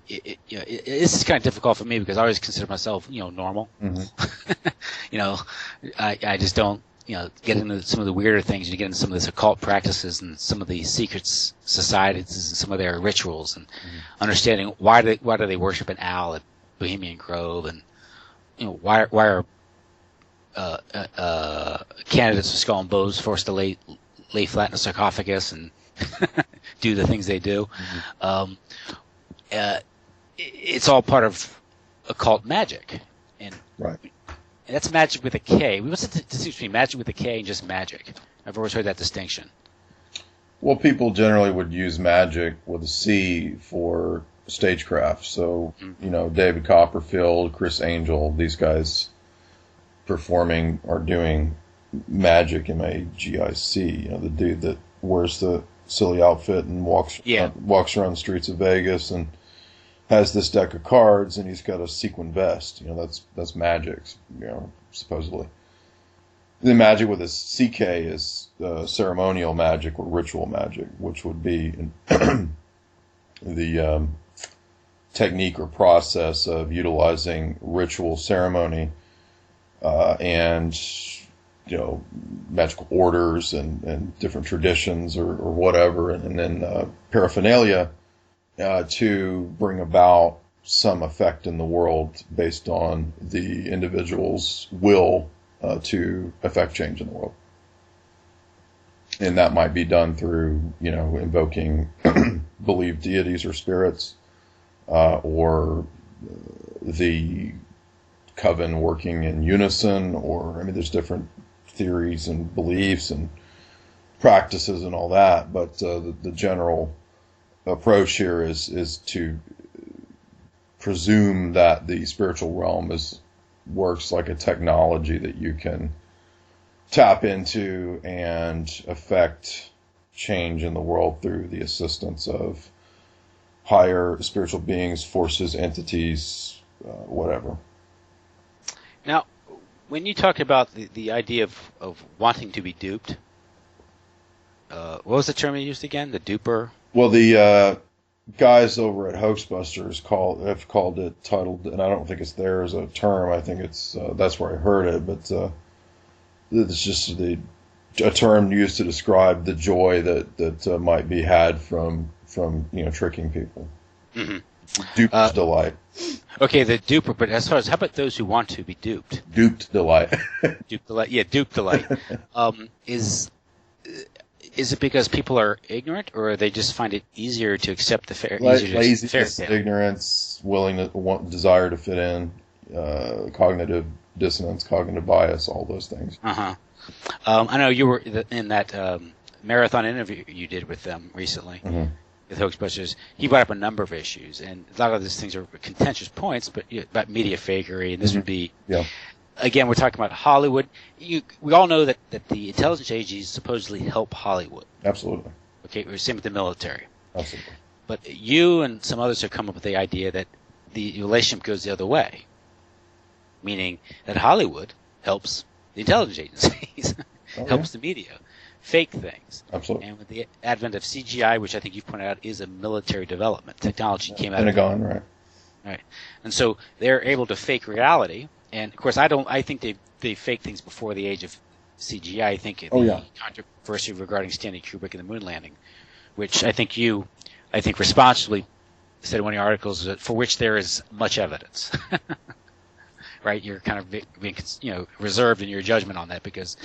This is kind of difficult for me because I always consider myself, normal. Mm-hmm. I just don't. get into some of the weirder things. You get into some of this occult practices and some of the secret societies and some of their rituals, and understanding why do they worship an owl at Bohemian Grove, and why are candidates with skull and bows forced to lay flat in a sarcophagus and do the things they do. It's all part of occult magic, and that's magic with a K. What's the distinction between magic with a K and just magic? I've always heard that distinction. Well, people generally would use magic with a C for stagecraft. So, David Copperfield, Chris Angel, these guys performing or doing magic, M-A-G-I-C. The dude that wears the silly outfit and walks around the streets of Vegas and has this deck of cards, and he's got a sequin vest. That's magic, supposedly. The magic with a CK is ceremonial magic or ritual magic, which would be the technique or process of utilizing ritual ceremony and magical orders and different traditions or whatever, and then paraphernalia to bring about some effect in the world based on the individual's will to affect change in the world. And that might be done through, invoking believed deities or spirits, or the coven working in unison, or, there's different theories and beliefs and practices and all that, but the general approach here is to presume that the spiritual realm works like a technology that you can tap into and affect change in the world through the assistance of higher spiritual beings, forces, entities, whatever. Now, when you talk about the idea of wanting to be duped, what was the term you used again? The duper? Well, the guys over at Hoaxbusters have titled, and I don't think it's there as a term. I think it's that's where I heard it, but it's just a term used to describe the joy that might be had from tricking people. Mm-hmm. Duped delight. Okay, the duper, but as far as how about those who want to be duped? Duped delight. Duped delight. Yeah, duped delight. Is it because people are ignorant, or they just find it easier to accept the fair? Laziness, ignorance, desire to fit in, cognitive dissonance, cognitive bias, all those things. I know you were in that marathon interview you did with them recently, with Hoaxbusters. He brought up a number of issues, and a lot of these things are contentious points, but about media fakery, and this would be. Yeah. Again, we're talking about Hollywood. We all know that the intelligence agencies supposedly help Hollywood. Absolutely. Okay, we're same with the military. Absolutely. But you and some others have come up with the idea that the relationship goes the other way, meaning that Hollywood helps the intelligence agencies, helps the media, fake things. Absolutely. And with the advent of CGI, which I think you pointed out is a military development, technology came out Pentagon, of Pentagon, right? And so they're able to fake reality. And of course, I think they fake things before the age of CGI. I think the controversy regarding Stanley Kubrick and the moon landing, which I think responsibly said in one of your articles, for which there is much evidence. Right? You're kind of being reserved in your judgment on that because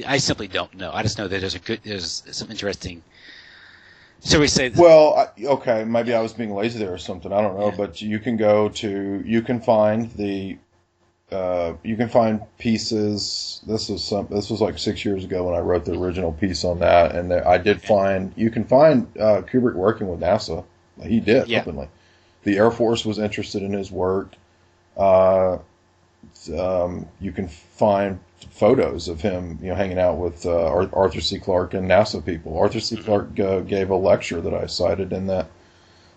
I simply don't know. I just know that there's some interesting. So we say. Well, okay, maybe I was being lazy there or something. I don't know, but you can find pieces. This was like 6 years ago when I wrote the original piece on that, and you can find Kubrick working with NASA. He did openly. The Air Force was interested in his work. You can find photos of him, hanging out with Arthur C. Clarke and NASA people. Arthur C. Clarke gave a lecture that I cited in that,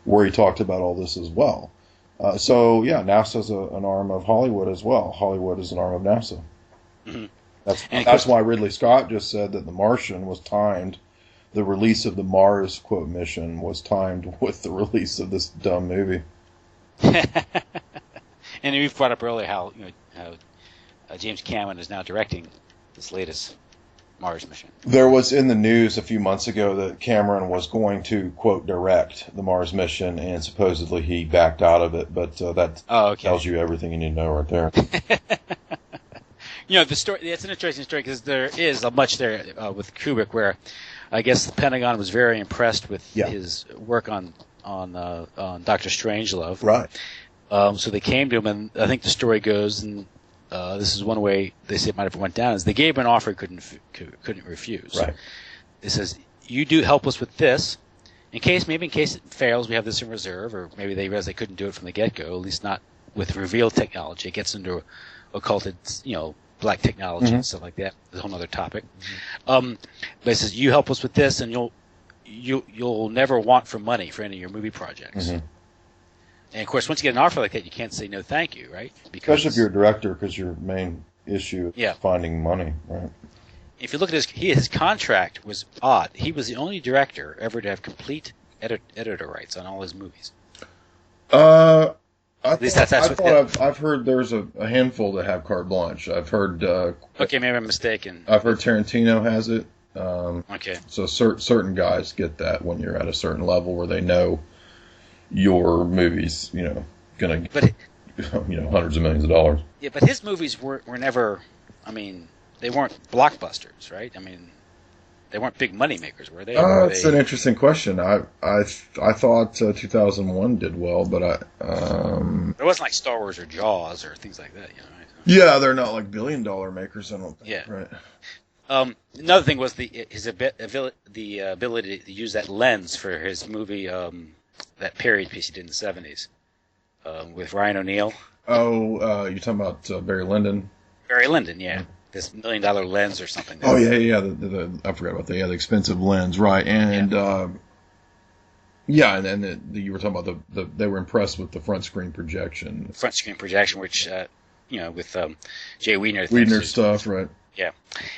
where he talked about all this as well. NASA's an arm of Hollywood as well. Hollywood is an arm of NASA. Mm-hmm. That's why Ridley Scott just said that The Martian was timed. The release of the Mars quote mission was timed with the release of this dumb movie. And we've brought up earlier how James Cameron is now directing this latest Mars mission. There was in the news a few months ago that Cameron was going to, quote, direct the Mars mission, and supposedly he backed out of it, but that tells you everything you need to know right there. The story, it's an interesting story because there is much there with Kubrick where I guess the Pentagon was very impressed with his work on Dr. Strangelove. Right. So they came to him, and I think the story goes, and this is one way they say it might have went down, is they gave him an offer he couldn't refuse. Right. It says, you do help us with this. In case it fails, we have this in reserve, or maybe they realized they couldn't do it from the get-go, at least not with revealed technology. It gets into occulted, black technology and stuff like that. It's a whole other topic. But it says, you help us with this, and you'll never want for money for any of your movie projects. Mm-hmm. And of course, once you get an offer like that, you can't say no, thank you, right? Especially if you're a director, because your main issue is finding money, right? If you look at his contract was odd. He was the only director ever to have complete editor rights on all his movies. I've heard there's a handful that have carte blanche. I've heard. Okay, maybe I'm mistaken. I've heard Tarantino has it. Okay. So certain guys get that when you're at a certain level where they know your movie's, gonna get, hundreds of millions of dollars. Yeah, but his movies were never. I mean, they weren't blockbusters, right? I mean, they weren't big money makers, were they? That's an interesting question. I thought 2001 did well, but it wasn't like Star Wars or Jaws or things like that, right? Yeah, they're not like $1 billion makers, I don't think. Yeah. Right. Another thing was the ability to use that lens for his movie, that period piece he did in the 70s, with Ryan O'Neal. Oh, you're talking about Barry Lyndon? Barry Lyndon, yeah. This $1 million lens or something. Oh, yeah. I forgot about that. Yeah, the expensive lens, right. And, and you were talking about they were impressed with the front screen projection. Front screen projection, which, with Jay Weidner. Weidner stuff, right. Yeah.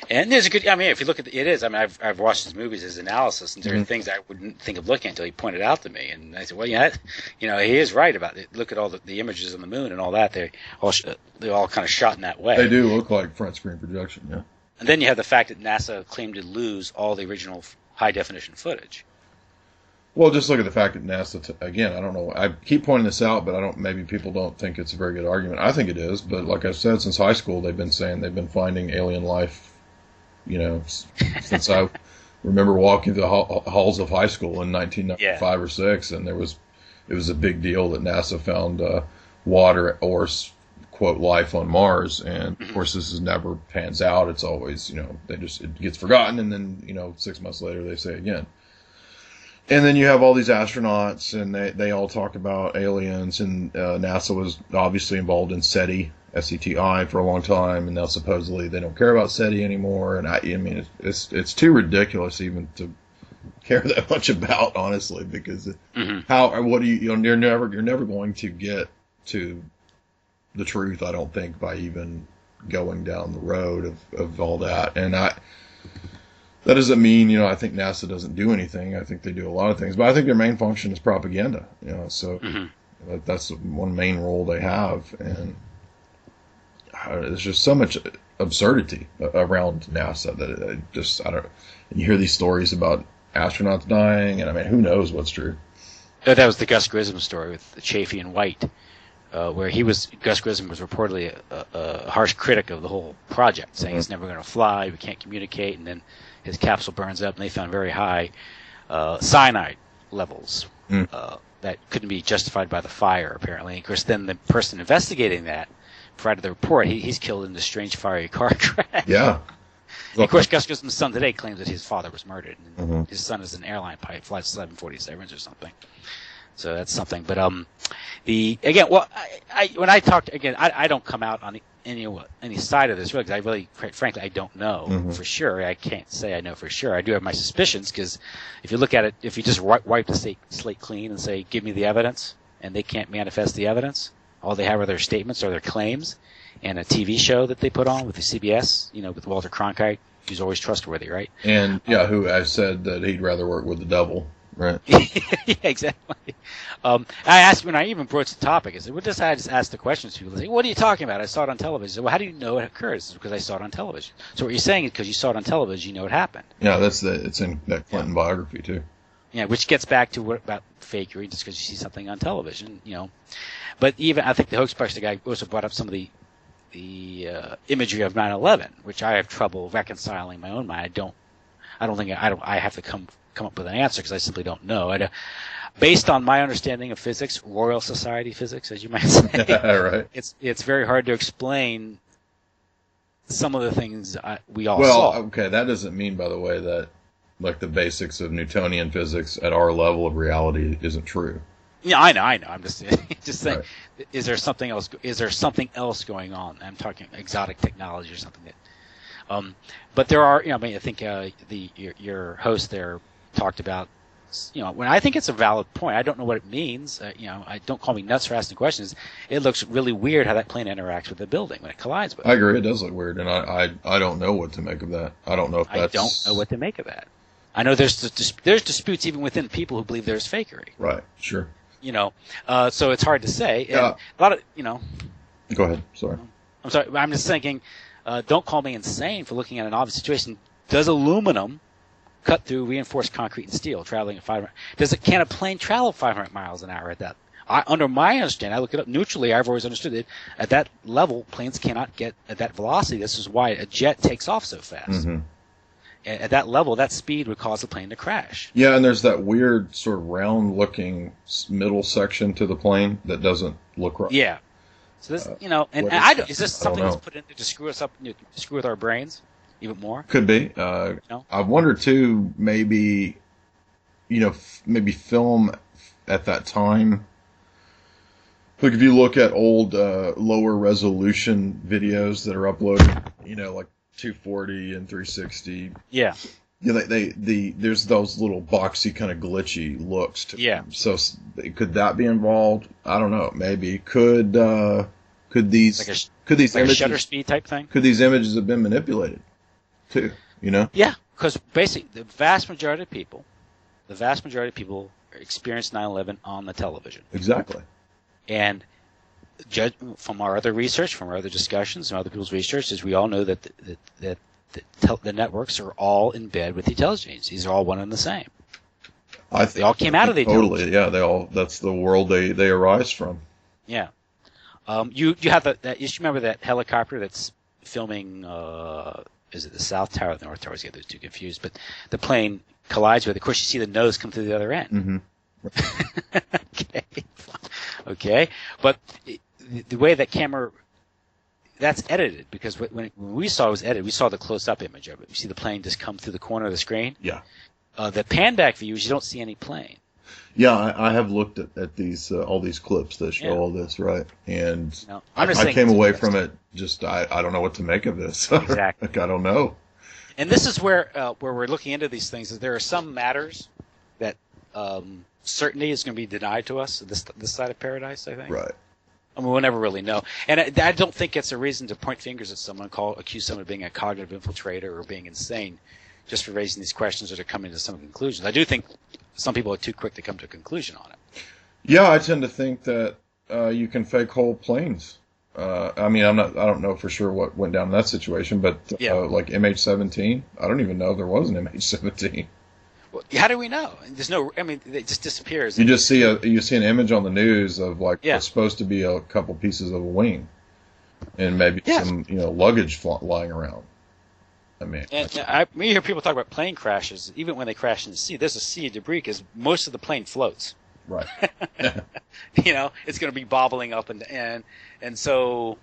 And there's a good, if you look at I've watched his movies, his analysis, and there are things I wouldn't think of looking at until he pointed out to me. And I said, well, he is right about it. Look at all the images on the moon and all that. They're all kind of shot in that way. They do look like front screen projection, yeah. And then you have the fact that NASA claimed to lose all the original high definition footage. Well, just look at the fact that NASA, again, I don't know, I keep pointing this out, but maybe people don't think it's a very good argument. I think it is, but like I said, since high school, they've been saying they've been finding alien life, since I remember walking the halls of high school in 1995 or 6, and it was a big deal that NASA found water or, quote, life on Mars, and of course this never pans out. It's always, it gets forgotten, and then, 6 months later they say again. And then you have all these astronauts, and they all talk about aliens, and NASA was obviously involved in SETI, S-E-T-I, for a long time, and now supposedly they don't care about SETI anymore. And I mean, it's too ridiculous even to care that much about, honestly, because you're never going to get to the truth, I don't think, by even going down the road of all that. And that doesn't mean, I think NASA doesn't do anything. I think they do a lot of things, but I think their main function is propaganda, so that's one main role they have. And there's just so much absurdity around NASA that I don't, and you hear these stories about astronauts dying, and I mean, who knows what's true. That was the Gus Grissom story with Chafee and White, where Gus Grissom was reportedly a harsh critic of the whole project, saying it's never going to fly, we can't communicate, and then his capsule burns up, and they found very high cyanide levels that couldn't be justified by the fire, apparently. And of course, then the person investigating that, prior to the report, he's killed in this strange fiery car crash. Yeah. And of course, Gus Grissom's son today claims that his father was murdered, and his son is an airline pilot, flies 747s or something. So that's something. But when I talk I don't come out on any side of this, really, because I really, quite frankly, I don't know for sure. I can't say I know for sure. I do have my suspicions, because if you look at it, if you just wipe the slate clean and say, give me the evidence, and they can't manifest the evidence, all they have are their statements or their claims, and a TV show that they put on with the CBS, with Walter Cronkite, who's always trustworthy, right? And, who has said that he'd rather work with the devil right? Yeah, exactly. I asked when I even broached the topic. I said, "Well, I just asked the questions to people. Say, what are you talking about? I saw it on television." I said, "Well, how do you know it occurred?" It's because I saw it on television. So what you're saying is because you saw it on television, you know it happened. Yeah, it's in that Clinton biography too. Yeah, which gets back to what about fakery, just because you see something on television, But even I think the hoaxbuster guy also brought up some of the imagery of 9/11, which I have trouble reconciling in my own mind. I have to come up with an answer because I simply don't know. Based on my understanding of physics, Royal Society physics, as you might say, right? It's very hard to explain some of the things we all saw. Well, okay, that doesn't mean, by the way, that like the basics of Newtonian physics at our level of reality isn't true. Yeah, I know. I'm just saying. Right. Is there something else? Is there something else going on? I'm talking exotic technology or something that. But there are. I think your host there talked about. When I think it's a valid point. I don't know what it means. I don't call me nuts for asking questions. It looks really weird how that plane interacts with the building when it collides with it. I agree. It does look weird, and I don't know what to make of that. I don't know if that's. I don't know what to make of that. I know there's disputes even within people who believe there's fakery. Right. Sure. So it's hard to say. And Yeah. a lot of, Go ahead. Sorry. I'm sorry. I'm just thinking, don't call me insane for looking at an obvious situation. Does aluminum cut through reinforced concrete and steel traveling at 500? Can a plane travel 500 miles an hour at that? Under my understanding, I look it up neutrally. I've always understood it. At that level, planes cannot get at that velocity. This is why a jet takes off so fast. Mm-hmm. At that level, that speed would cause the plane to crash. Yeah, and there's that weird sort of round-looking middle section to the plane that doesn't look right. Yeah. So this, is this something that's put in to screw us up, to screw with our brains even more? Could be. I've wondered too. Maybe, maybe film at that time. Like if you look at old lower resolution videos that are uploaded, like 240 and 360. Yeah. Yeah, there's those little boxy kind of glitchy looks to them. So could that be involved? I don't know. Maybe could these images, shutter speed type thing? Could these images have been manipulated too? Yeah, because basically the vast majority of people experienced 9/11 on the television. Exactly. And judge from our other research, from our other discussions, and other people's research, is we all know that the networks are all in bed with the intelligence agencies. They're all one and the same. They all came out of the totally. Yeah, that's the world they arise from. Yeah. You have that. You remember that helicopter that's filming? Is it the South Tower or the North Tower? I get those two confused. But the plane collides with it. Of course, you see the nose come through the other end. Mm-hmm. Okay. But the way that camera, that's edited, because when we saw it was edited, we saw the close-up image of it. You see the plane just come through the corner of the screen. Yeah. The pan-back views, you don't see any plane. Yeah, I have looked at these all these clips that show all this, right? And I came away from it just I don't know what to make of this. Exactly. Like, I don't know. And this is where we're looking into these things. Is there are some matters that certainty is going to be denied to us this side of paradise, I think. Right. I mean, we'll never really know. And I don't think it's a reason to point fingers at someone, accuse someone of being a cognitive infiltrator or being insane just for raising these questions or to coming to some conclusions. I do think some people are too quick to come to a conclusion on it. Yeah, I tend to think that you can fake whole planes. I mean, I don't know for sure what went down in that situation, but like MH17, I don't even know if there was an MH17. Well, how do we know? There's no. I mean, it just disappears. You just see an image on the news of what's supposed to be a couple pieces of a wing, and maybe some luggage lying around. I mean, we hear people talk about plane crashes. Even when they crash in the sea, there's a sea of debris because most of the plane floats. Right. It's going to be bobbling up and so,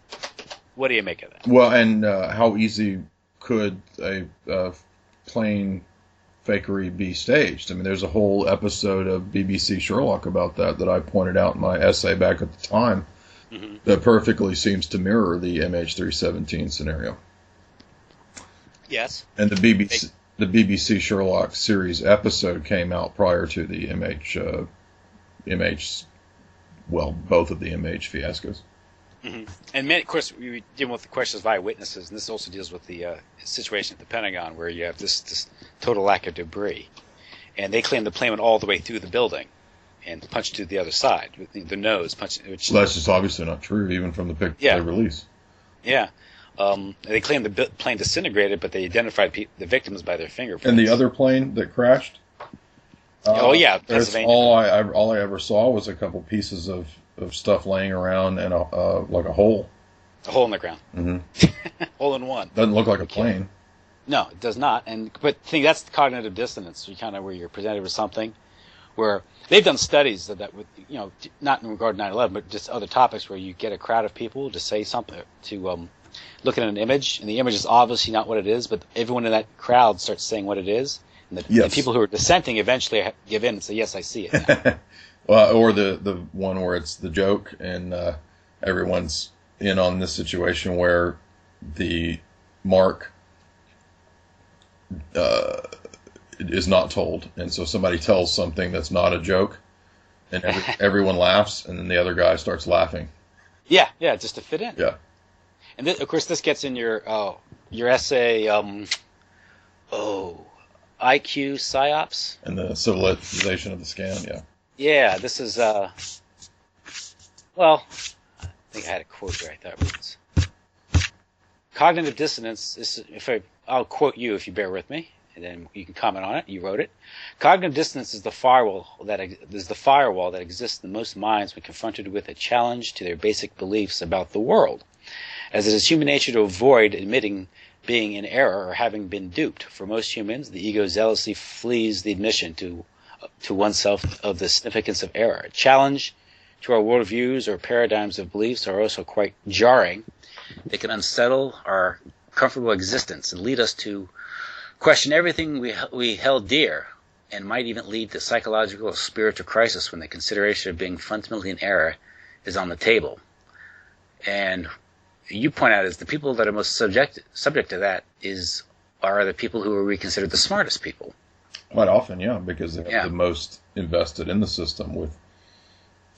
what do you make of that? Well, and how easy could a plane fakery be staged? I mean, there's a whole episode of BBC Sherlock about that I pointed out in my essay back at the time that perfectly seems to mirror the MH317 scenario. Yes. And the BBC Sherlock series episode came out prior to the both of the MH fiascos. Mm-hmm. And of course, we deal with the questions of eyewitnesses, and this also deals with the situation at the Pentagon, where you have this total lack of debris. and they claim the plane went all the way through the building and punched to the other side with the nose punched. Well, that's just obviously not true, even from the picture they release. Yeah. They claim the plane disintegrated, but they identified the victims by their fingerprints. And the other plane that crashed? Pennsylvania. All I ever saw was a couple pieces of stuff laying around and like a hole. A hole in the ground. Mm-hmm. Hole in one. Doesn't look like a plane. No, it does not. But that's the cognitive dissonance. Where you're presented with something where they've done studies that with, not in regard to 9/11, but just other topics where you get a crowd of people to say something, to look at an image, and the image is obviously not what it is, but everyone in that crowd starts saying what it is. And the people who are dissenting eventually give in and say, yes, I see it now. Well, or the one where it's the joke and everyone's in on this situation where the mark is not told. And so somebody tells something that's not a joke, and everyone laughs, and then the other guy starts laughing. Yeah, just to fit in. Yeah. And of course, this gets in your essay, IQ psyops, and the civilization of the scan. Yeah, this is well, I think I had a quote here. I thought it was cognitive dissonance. I'll quote you if you bear with me, and then you can comment on it. You wrote it. Cognitive dissonance is the firewall that exists in most minds when confronted with a challenge to their basic beliefs about the world, as it is human nature to avoid admitting being in error or having been duped. For most humans, the ego zealously flees the admission to oneself of the significance of error. A challenge to our worldviews or paradigms of beliefs are also quite jarring. They can unsettle our comfortable existence and lead us to question everything we held dear, and might even lead to psychological or spiritual crisis when the consideration of being fundamentally in error is on the table. And you point out is the people that are most subject to that are the people who are reconsidered the smartest people. Quite often, yeah, because they have the most invested in the system with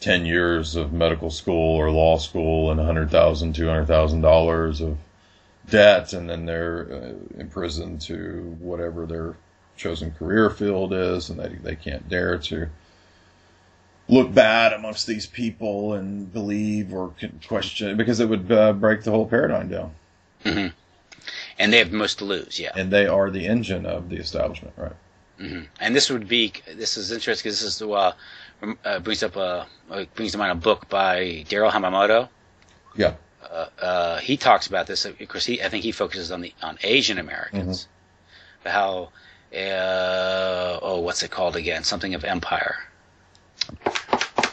10 years of medical school or law school and $100,000, $200,000 of debt, and then they're imprisoned to whatever their chosen career field is, and they can't dare to look bad amongst these people and believe or question, because it would break the whole paradigm down. Mm-hmm. And they have the most to lose, yeah. And they are the engine of the establishment, right? Mm-hmm. And this is interesting because this is brings to mind a book by Daryl Hamamoto. Yeah. He talks about this. Of course, I think he focuses on Asian Americans. Mm-hmm. How what's it called again? Something of Empire.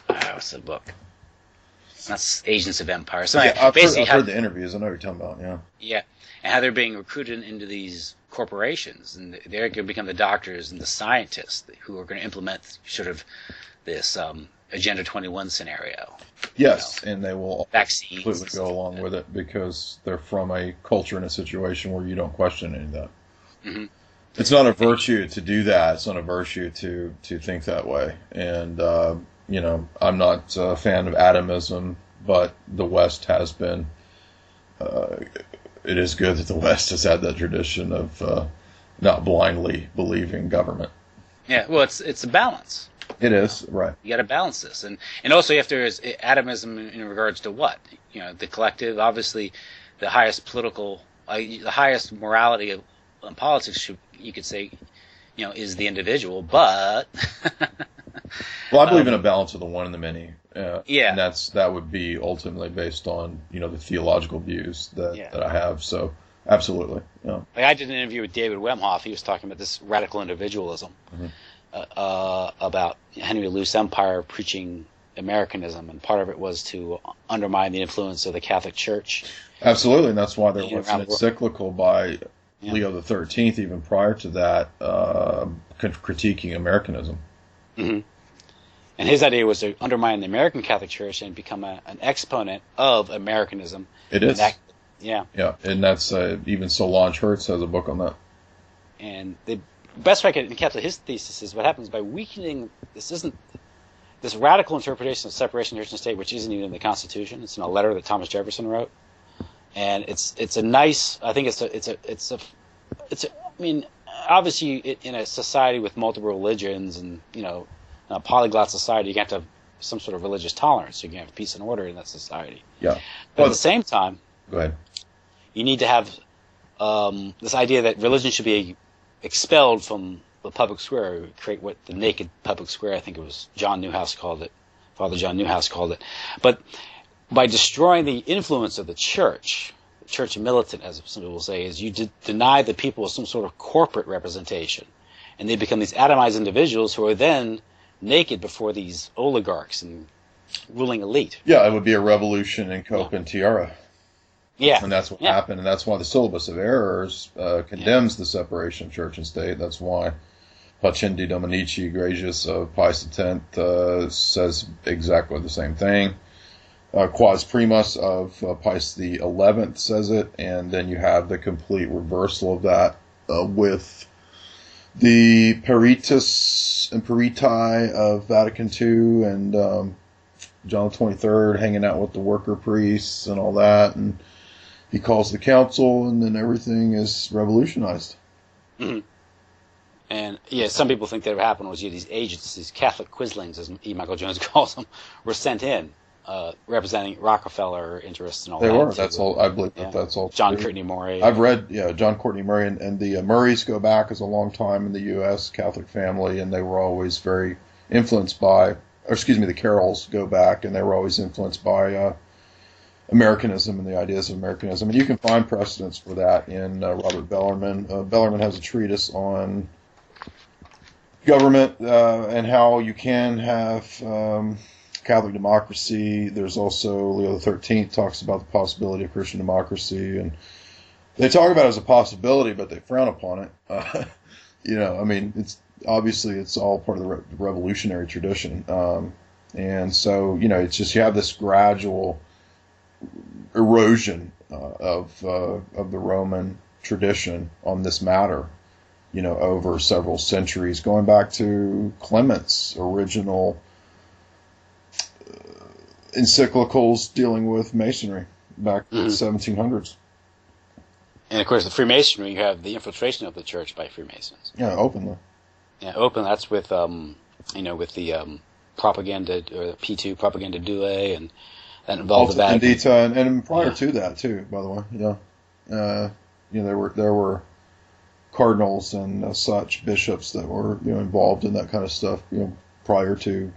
What's the book? That's Agents of Empire. So I've heard the interviews. I know what you're talking about. Yeah. Yeah, and how they're being recruited into these corporations, and they're going to become the doctors and the scientists who are going to implement sort of this Agenda 21 scenario. Yes, and they will vaccines completely go along with it because they're from a culture and a situation where you don't question any of that. Mm-hmm. It's not a virtue to do that. It's not a virtue to think that way. And, I'm not a fan of atomism, but the West has been. It is good that the West has had that tradition of not blindly believing government. Yeah, well, it's a balance. It is, right. You got to balance this. And also you have to, is atomism in regards to what? The collective, obviously the highest the highest morality of politics, you could say, is the individual, but... Well, I believe in a balance of the one and the many. Yeah. And that would be ultimately based on, the theological views that I have. So, absolutely. Yeah. Like I did an interview with David Wemhoff. He was talking about this radical individualism, about Henry Luce Empire preaching Americanism, and part of it was to undermine the influence of the Catholic Church. Absolutely, and that's why there was an encyclical by Leo XIII, even prior to that, critiquing Americanism. Mm-hmm. And his idea was to undermine the American Catholic Church and become an exponent of Americanism. It is. Yeah, and that's even Solange Hertz has a book on that. And the best way I can encapsulate his thesis is what happens by weakening this radical interpretation of separation of church and state, which isn't even in the Constitution. It's in a letter that Thomas Jefferson wrote, and it's a nice. I think obviously, in a society with multiple religions and, a polyglot society, you have to have some sort of religious tolerance. You can have peace and order in that society. Yeah. But at the same time, go ahead. You need to have this idea that religion should be expelled from the public square, create what the naked public square, I think it was Father John Newhouse called it. But by destroying the influence of the church militant, as some people will say, is you deny the people some sort of corporate representation. And they become these atomized individuals who are then naked before these oligarchs and ruling elite. Yeah, it would be a revolution in cope and tiara. Yeah. And that's what happened, and that's why the Syllabus of Errors condemns the separation of church and state. That's why Facendi Dominici Gracious of Pius X says exactly the same thing. Quas Primas of Pius XI says it, and then you have the complete reversal of that with the Peritus and Peritae of Vatican II and John XXIII hanging out with the worker priests and all that, and he calls the council, and then everything is revolutionized. Mm-hmm. And some people think that what happened was these agents, these Catholic quislings, as E. Michael Jones calls them, were sent in, representing Rockefeller interests and all that. They were. That's all. I believe that's all. John Courtney Murray. I've read, John Courtney Murray, and the Murrays go back as a long time in the U.S. Catholic family, and they were always very influenced by, the Carrolls go back, and they were always influenced by Americanism and the ideas of Americanism. And you can find precedents for that in Robert Bellarmine. Bellarmine has a treatise on government and how you can have Catholic democracy. There's also Leo XIII talks about the possibility of Christian democracy, and they talk about it as a possibility, but they frown upon it. It's obviously it's all part of the revolutionary tradition, and so it's just you have this gradual erosion of the Roman tradition on this matter, over several centuries, going back to Clement's original encyclicals dealing with Masonry back in the 1700s. And of course, the Freemasonry, you have the infiltration of the church by Freemasons. Yeah, openly. Yeah, openly. That's with with the propaganda, or the P2 propaganda due, and that involved the Vatican. And prior to that too, by the way, there were cardinals and such bishops that were involved in that kind of stuff prior to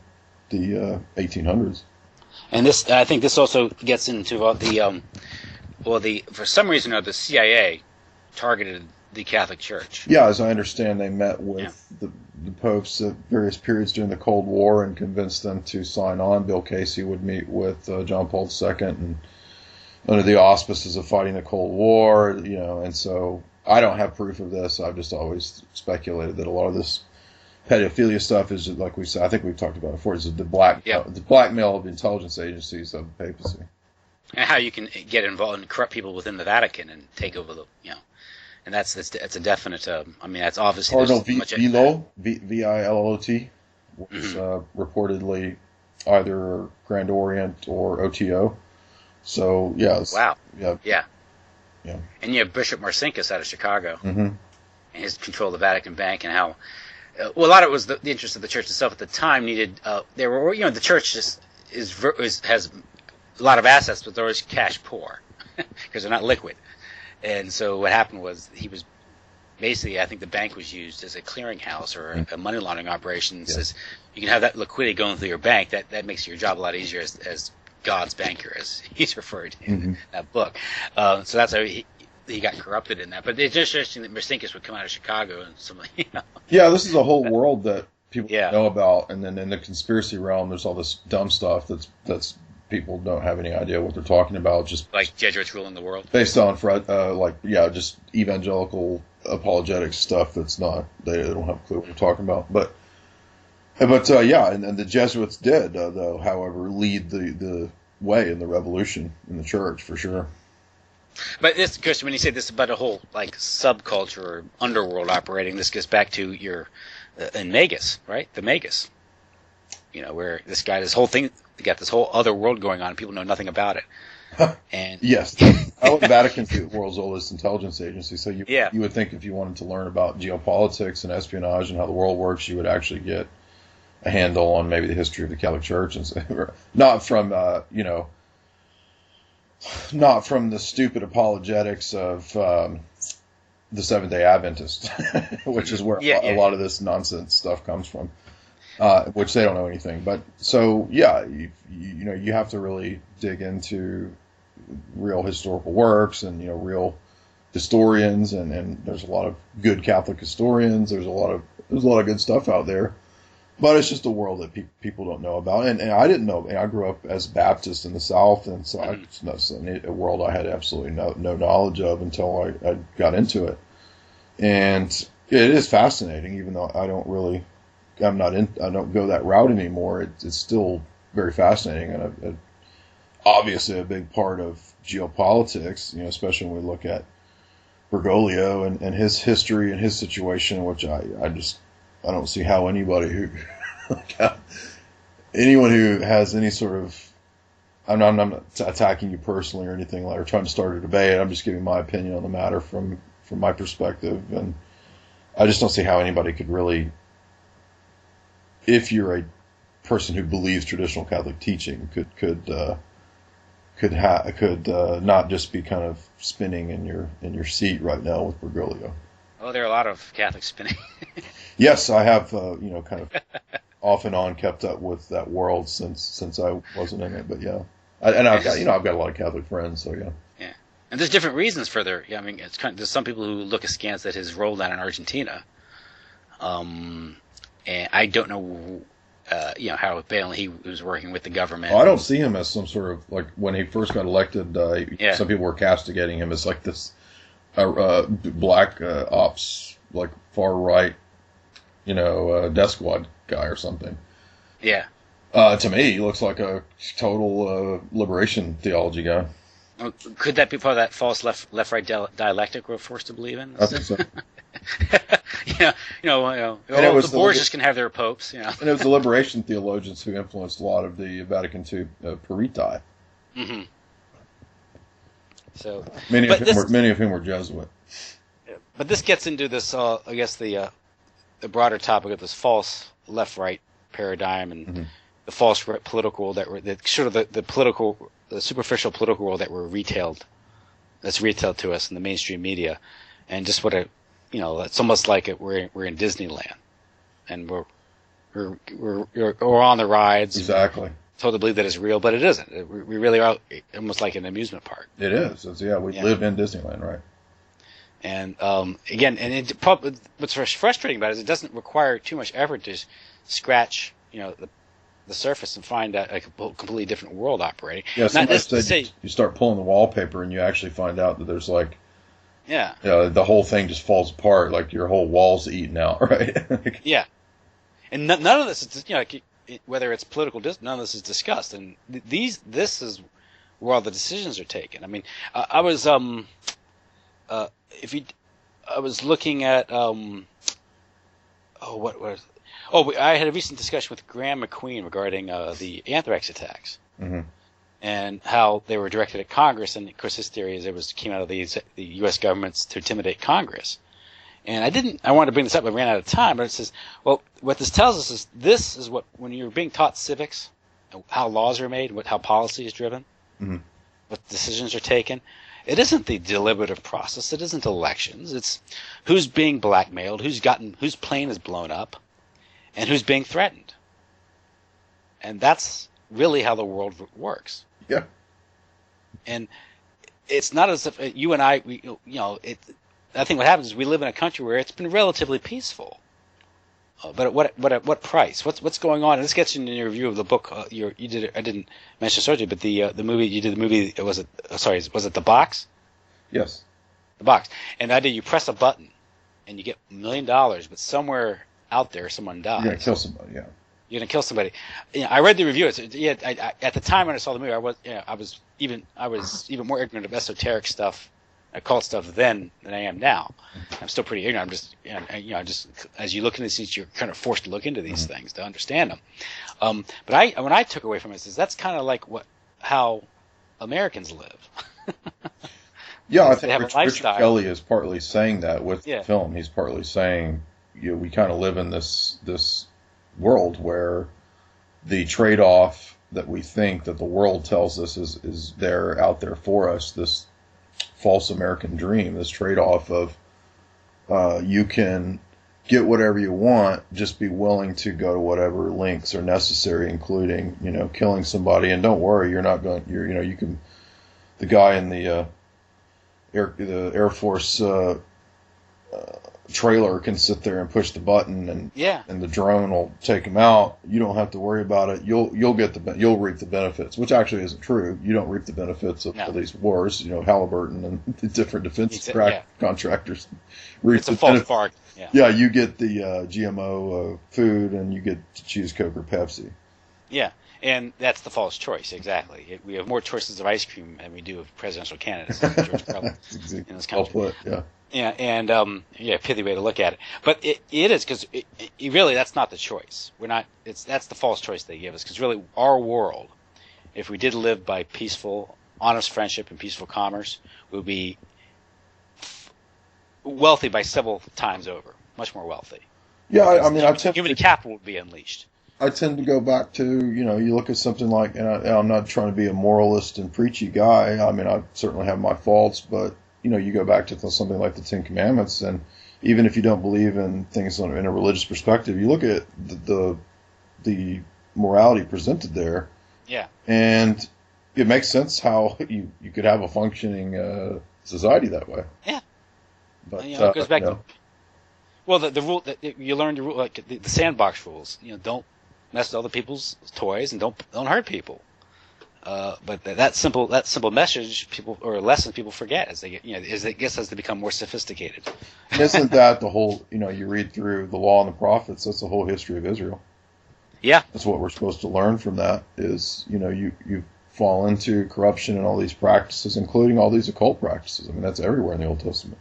the 1800s. And I think this also gets into for some reason or the CIA targeted the Catholic Church. Yeah, as I understand, they met with the popes at various periods during the Cold War and convinced them to sign on. Bill Casey would meet with John Paul II and under the auspices of fighting the Cold War, and so I don't have proof of this. I've just always speculated that a lot of this pedophilia stuff is, like we said, I think we've talked about it before, is the blackmail of intelligence agencies of the papacy. And how you can get involved and corrupt people within the Vatican and take over and that's a definite. That's obviously Cardinal Villot, Villot, was reportedly either Grand Orient or OTO. So wow, yeah. And you have Bishop Marcinkus out of Chicago, and his control of the Vatican Bank, and how a lot of it was the interest of the church itself at the time. Needed the church has a lot of assets, but they're always cash poor because they're not liquid. And so what happened was he was basically, I think the bank was used as a clearinghouse or a money laundering operation. It says you can have that liquidity going through your bank. That makes your job a lot easier as God's banker, as he's referred in that book. So that's how he got corrupted in that. But it's just interesting that Marcinkus would come out of Chicago and something. Yeah, this is a whole world that people know about, and then in the conspiracy realm, there's all this dumb stuff that's people don't have any idea what they're talking about. Just like Jesuits ruling the world, based on just evangelical apologetic stuff that's not they don't have a clue what they're talking about. But and the Jesuits did though, however, lead the way in the revolution in the church for sure. But this, Christian, when you say this about a whole subculture or underworld operating, this gets back to your in Magus, right? The Magus, where this whole thing, they got this whole other world going on, and people know nothing about it. And yes, the Vatican's the world's oldest intelligence agency, so you Yeah. you would think if you wanted to learn about geopolitics and espionage and how the world works, you would actually get a handle on maybe the history of the Catholic Church, and not from not from the stupid apologetics of the Seventh-day Adventists, which is where a lot of this nonsense stuff comes from, which they don't know anything. But so yeah, you have to really dig into real historical works and real historians, and there's a lot of good Catholic historians. There's a lot of good stuff out there. But it's just a world that people don't know about, and I didn't know. I grew up as Baptist in the South, and so it's a world I had absolutely no knowledge of until I got into it. And it is fascinating, even though I don't go that route anymore. It's still very fascinating, and obviously a big part of geopolitics. Especially when we look at Bergoglio and his history and his situation, which I don't see how anyone who has any sort of, I'm not attacking you personally or anything like, or trying to start a debate. I'm just giving my opinion on the matter from my perspective, and I just don't see how anybody could really, if you're a person who believes traditional Catholic teaching, could not just be kind of spinning in your seat right now with Bergoglio. Oh, there are a lot of Catholics spinning. Yes, I have, kind of off and on kept up with that world since I wasn't in it. But yeah, I've got a lot of Catholic friends, so yeah. Yeah, and there's different reasons for their. Yeah, I mean, there's some people who look askance at his role down in Argentina. And I don't know, how apparently he was working with the government. I don't see him as some sort of, like, when he first got elected. Some people were castigating him as like this black ops, like far right, death squad guy or something. Yeah. To me, he looks like a total liberation theology guy. Could that be part of that false left-right dialectic we're forced to believe in? I think so. The Borgias can have their popes. And it was the liberation theologians who influenced a lot of the Vatican II peritae. Mm-hmm. So many of whom were Jesuit. But this gets into this, I guess, the broader topic of this false left-right paradigm and the false political world the superficial political world that that's retailed to us in the mainstream media, and just what it's almost like we're in Disneyland, and we're on the rides. Exactly. Told to believe that it's real, but it isn't. We really are almost like an amusement park. It is. We live in Disneyland, right? And what's frustrating about it is it doesn't require too much effort to scratch, the surface and find a completely different world operating. Yeah, you start pulling the wallpaper and you actually find out that there's the whole thing just falls apart, like your whole wall's eaten out, right? Yeah, and none of this is whether it's political, none of this is discussed, and this is where all the decisions are taken. I mean, I was looking at I had a recent discussion with Graham McQueen regarding the anthrax attacks and how they were directed at Congress, and of course his theory is it came out of the U.S. governments to intimidate Congress. And I wanted to bring this up, but I ran out of time. But it says, well, what this tells us is this is what, when you're being taught civics, how laws are made, how policy is driven, what decisions are taken, it isn't the deliberative process. It isn't elections. It's who's being blackmailed, whose plane is blown up, and who's being threatened. And that's really how the world works. Yeah. And it's not as if you and I, I think what happens is we live in a country where it's been relatively peaceful, but at what price? What's going on? And this gets into your review of the book. You did it. I didn't mention surgery, but the movie you did. The movie was it The Box? Yes. The Box. And the idea you press a button and you get $1 million, but somewhere out there someone dies. You're gonna kill somebody. Yeah. You're gonna kill somebody. I read the review. At the time when I saw the movie, I was even more ignorant of esoteric stuff, occult stuff then than I am now. I'm still pretty ignorant. I'm just as you look into these, you're kind of forced to look into these things to understand them. But when I took away from it is that's kind of like how Americans live. Yeah, I They think have a Richard lifestyle. Kelly is partly saying that with Yeah. the film. He's partly saying, we kind of live in this world where the trade-off that we think that the world tells us is there out there for us, this false American dream, this trade-off of you can get whatever you want, just be willing to go to whatever lengths are necessary, including, killing somebody. And don't worry, you're not going, you can, the guy in the Air Force trailer can sit there and push the button, and the drone will take him out. You don't have to worry about it. You'll reap the benefits, which actually isn't true. You don't reap the benefits of these wars. Halliburton and the different defense contractors reap it's a false bargain. Yeah, you get the GMO food, and you get to choose Coke or Pepsi. Yeah, and that's the false choice, exactly. We have more choices of ice cream than we do of presidential candidates in George Carlin in this country. Well put, yeah. Yeah, and pithy way to look at it. But it is, because really that's not the choice. That's the false choice they give us, because really our world, if we did live by peaceful, honest friendship and peaceful commerce, we would be wealthy by several times over, much more wealthy. Yeah, I mean, human capital would be unleashed. I tend to go back to, you look at something like, and I'm not trying to be a moralist and preachy guy. I mean, I certainly have my faults, but, you go back to something like the Ten Commandments, and even if you don't believe in things in a religious perspective, you look at the morality presented there. Yeah. And it makes sense how you could have a functioning society that way. Yeah. But, it goes back to, well, the rule that you learn, the rule, like the sandbox rules. Don't mess with other people's toys, and don't hurt people. But that simple message, lessons people forget as they get, as it gets as they become more sophisticated. Isn't that the whole? You read through the Law and the Prophets. That's the whole history of Israel. Yeah, that's what we're supposed to learn from that. Is you fall into corruption and all these practices, including all these occult practices. I mean, that's everywhere in the Old Testament.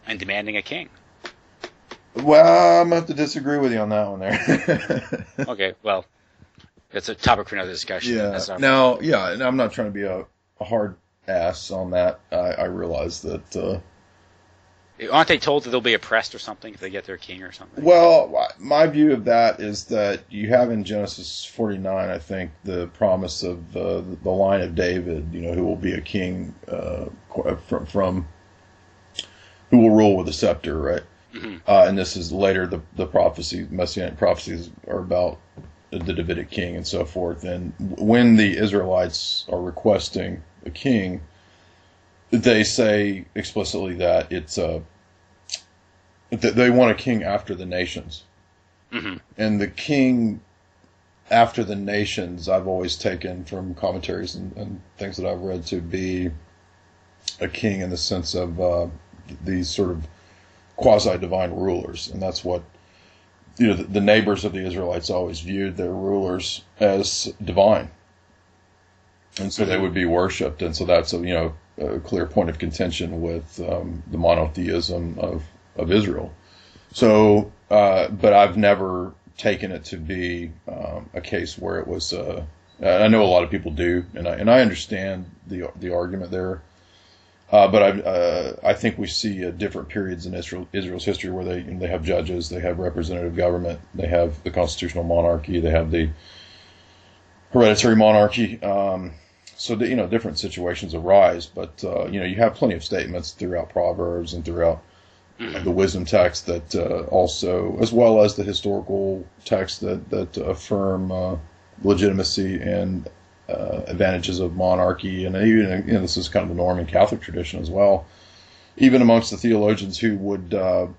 And demanding a king. Well, I'm going to have to disagree with you on that one there. Okay, well, it's a topic for another discussion. Yeah. Now, and I'm not trying to be a hard ass on that. I realize that... aren't they told that they'll be oppressed or something if they get their king or something? Well, my view of that is that you have in Genesis 49, I think, the promise of the line of David, who will be a king from who will rule with a scepter, right? Mm-hmm. And this is later the prophecy, messianic prophecies are about the Davidic king and so forth. And when the Israelites are requesting a king, they say explicitly that that they want a king after the nations. Mm-hmm. And the king after the nations, I've always taken from commentaries and things that I've read to be a king in the sense of these sort of quasi-divine rulers. And that's what the neighbors of the Israelites always viewed their rulers as divine. And so they would be worshipped. And so that's a clear point of contention with the monotheism of Israel. So, but I've never taken it to be a case where it was. I know a lot of people do, and I understand the argument there. But I think we see different periods in Israel's history where they have judges, they have representative government, they have the constitutional monarchy, they have the hereditary monarchy. So different situations arise, but you have plenty of statements throughout Proverbs and throughout the wisdom text that also, as well as the historical texts that affirm legitimacy and advantages of monarchy, and even this is kind of the norm in Catholic tradition as well. Even amongst the theologians who would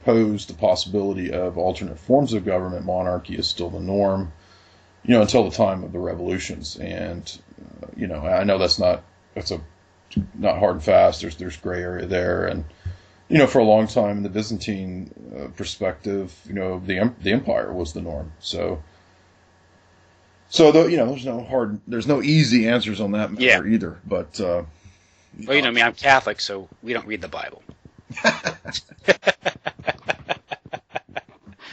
pose the possibility of alternate forms of government, monarchy is still the norm, until the time of the revolutions. And I know that's not hard and fast. There's gray area there, and for a long time in the Byzantine perspective, the empire was the norm. So there's no easy answers on that matter either. But I'm Catholic, so we don't read the Bible.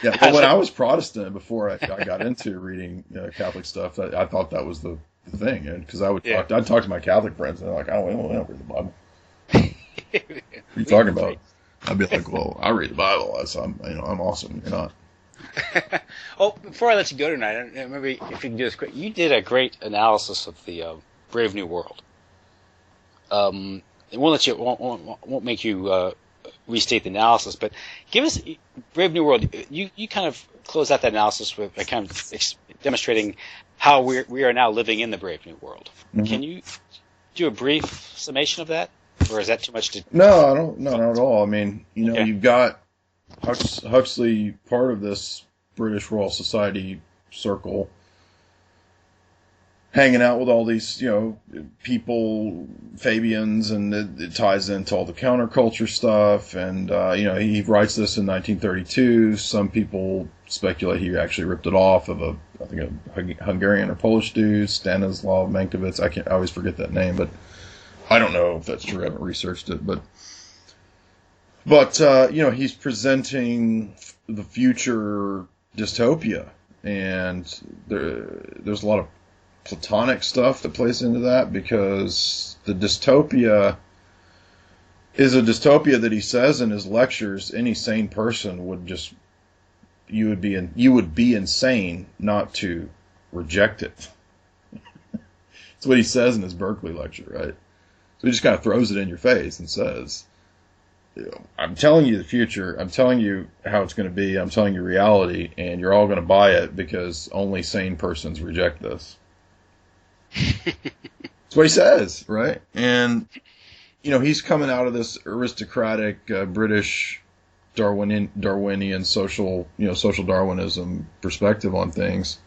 Yeah, but when I was Protestant, before I got into reading Catholic stuff, I thought that was the thing, and because I'd talk to my Catholic friends, and they're like, "Oh, we don't read the Bible." are you talking about? I'd be like, well, I read the Bible. I'm awesome. You're not. Oh, before I let you go tonight, maybe if you can do this quick, you did a great analysis of the Brave New World. It won't make you restate the analysis, but give us Brave New World. You kind of close out that analysis with kind of demonstrating how we are now living in the Brave New World. Mm-hmm. Can you do a brief summation of that, or is that too much to? No, I don't. No, not at all. I mean, You've got Huxley, part of this British Royal Society circle, hanging out with all these, people, Fabians, and it ties into all the counterculture stuff. And, he writes this in 1932. Some people speculate he actually ripped it off of a Hungarian or Polish dude, Stanislaw Mankiewicz. I always forget that name, but I don't know if that's true. I haven't researched it, but he's presenting the future dystopia, and there's a lot of Platonic stuff that plays into that, because the dystopia is a dystopia that he says in his lectures any sane person you would be insane not to reject it. That's what he says in his Berkeley lecture, right? So he just kind of throws it in your face and says, I'm telling you the future, I'm telling you how it's going to be, I'm telling you reality, and you're all going to buy it because only sane persons reject this. That's what he says, right? And, he's coming out of this aristocratic British Darwinian social Darwinism perspective on things.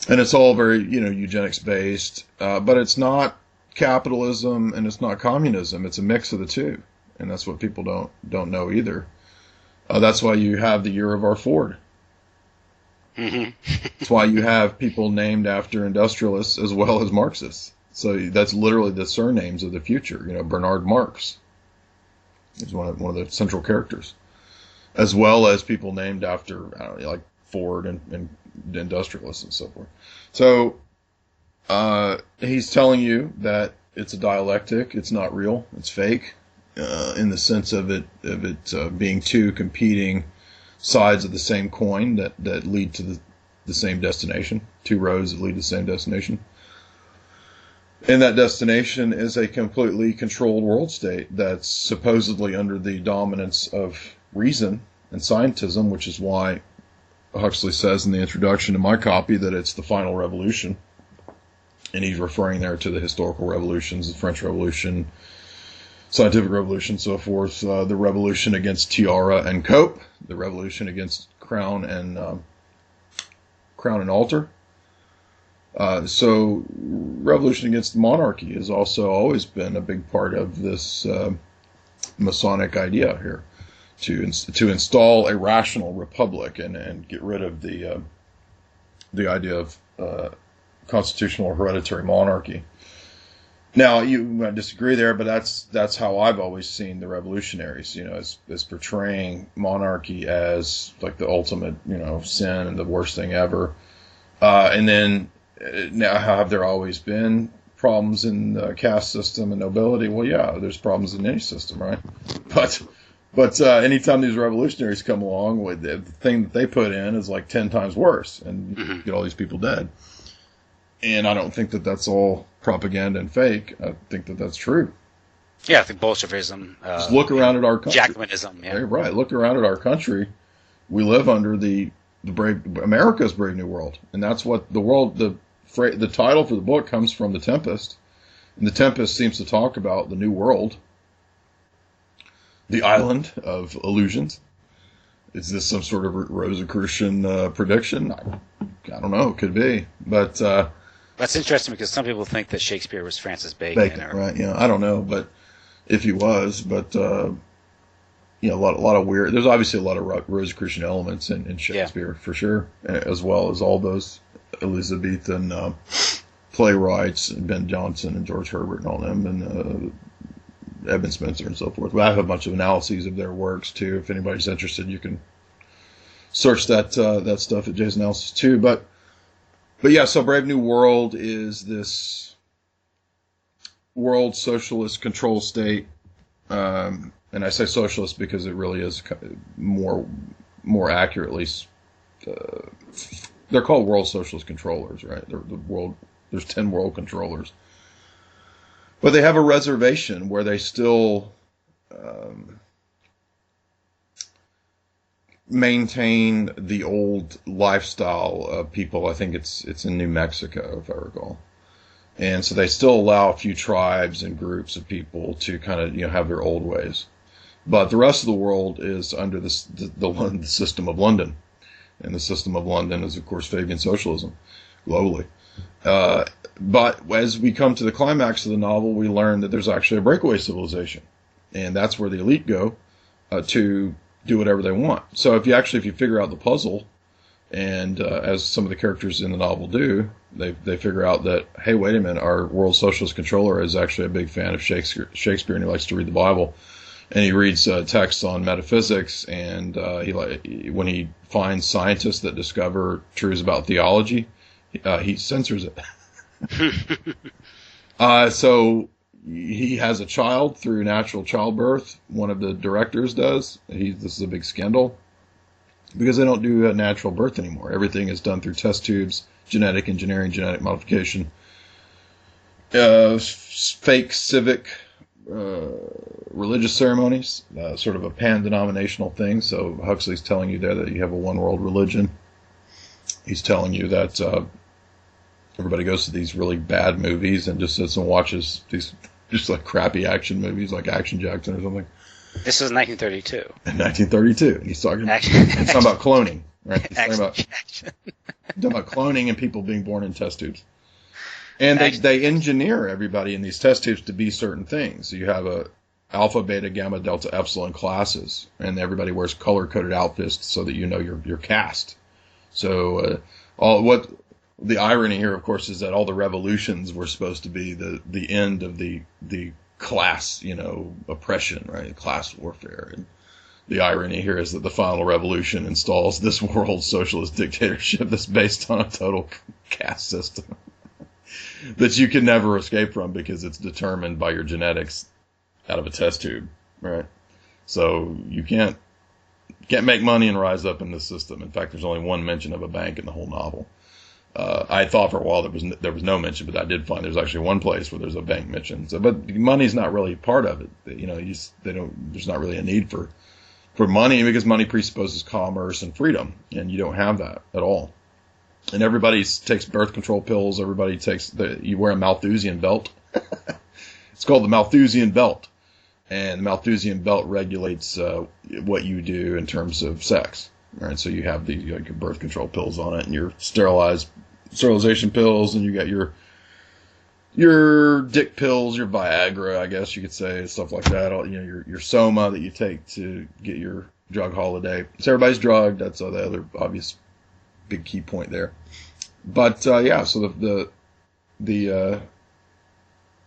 And it's all very, eugenics based, but it's not capitalism and it's not communism. It's a mix of the two. And that's what people don't know either. That's why you have the year of our Ford. Mm-hmm. That's why you have people named after industrialists as well as Marxists. So that's literally the surnames of the future. Bernard Marx is one of the central characters, as well as people named after like Ford and industrialists and so forth. So he's telling you that it's a dialectic. It's not real. It's fake, in the sense of it being two competing sides of the same coin that lead to the same destination, two roads that lead to the same destination. And that destination is a completely controlled world state that's supposedly under the dominance of reason and scientism, which is why Huxley says in the introduction to my copy that it's the final revolution. And he's referring there to the historical revolutions, the French Revolution, scientific revolution, so forth, the revolution against tiara and cope, the revolution against crown and altar. So revolution against monarchy has also always been a big part of this Masonic idea here, to install a rational republic and get rid of the idea of constitutional hereditary monarchy. Now, you might disagree there, but that's how I've always seen the revolutionaries, as portraying monarchy as like the ultimate, sin and the worst thing ever. And then now, have there always been problems in the caste system and nobility? Well, yeah, there's problems in any system, right? But anytime these revolutionaries come along, with the thing that they put in is like 10 times worse, and you get all these people dead. And I don't think that that's all propaganda and fake. I think that that's true. Yeah, I think Bolshevism. Just look around at our country. Jacobinism, yeah. Right. Look around at our country. We live under the America's Brave New World, and that's what the title for the book comes from The Tempest, and The Tempest seems to talk about the New World, the island of illusions. Is this some sort of Rosicrucian prediction? I don't know. It could be, but that's interesting because some people think that Shakespeare was Francis Bacon. Right? Yeah, I don't know, but if he was, but a lot of weird. There's obviously a lot of Rosicrucian elements in Shakespeare, for sure, as well as all those Elizabethan playwrights, Ben Jonson and George Herbert and all them, and Edmund Spencer and so forth. But I have a bunch of analyses of their works too. If anybody's interested, you can search that stuff at Jay's Analysis too. But yeah, so Brave New World is this world socialist control state, and And I say socialist because it really is more accurately, they're called world socialist controllers, right? There's 10 world controllers. But they have a reservation where they still maintain the old lifestyle of people. I think it's in New Mexico, if I recall. And so they still allow a few tribes and groups of people to kind of, have their old ways. But the rest of the world is under the system of London. And the system of London is, of course, Fabian socialism globally. But as we come to the climax of the novel, we learn that there's actually a breakaway civilization. And that's where the elite go to do whatever they want. So if you figure out the puzzle, and as some of the characters in the novel do, they figure out that, hey, wait a minute, our world socialist controller is actually a big fan of Shakespeare, and he likes to read the Bible. And he reads texts on metaphysics, and when he finds scientists that discover truths about theology, he censors it. So he has a child through natural childbirth. One of the directors does. This is a big scandal because they don't do natural birth anymore. Everything is done through test tubes, genetic engineering, genetic modification, fake civic religious ceremonies, sort of a pan-denominational thing. So Huxley's telling you there that you have a one-world religion. He's telling you that everybody goes to these really bad movies and just sits and watches these just like crappy action movies like Action Jackson or something. This was 1932. In 1932. And he's talking about cloning, right? He's talking about cloning and people being born in test tubes. And they engineer everybody in these test tubes to be certain things. So you have a alpha, beta, gamma, delta, epsilon classes, and everybody wears color-coded outfits so that you know your caste. So what the irony here, of course, is that all the revolutions were supposed to be the end of the class, oppression, right? Class warfare. And the irony here is that the final revolution installs this world socialist dictatorship that's based on a total caste system that you can never escape from because it's determined by your genetics out of a test tube, right? So you can't make money and rise up in this system. In fact, there's only one mention of a bank in the whole novel. I thought for a while there was no mention, but I did find there's actually one place where there's a bank mention. So, but money's not really part of it. There's not really a need for money because money presupposes commerce and freedom, and you don't have that at all. And everybody takes birth control pills. Everybody you wear a Malthusian belt. It's called the Malthusian belt. And the Malthusian belt regulates what you do in terms of sex. Right? So you have your birth control pills on it and your sterilization pills, and you got your dick pills, your Viagra, I guess you could say, stuff like that. Your Soma that you take to get your drug holiday. So everybody's drugged. That's the other obvious big key point there. But so the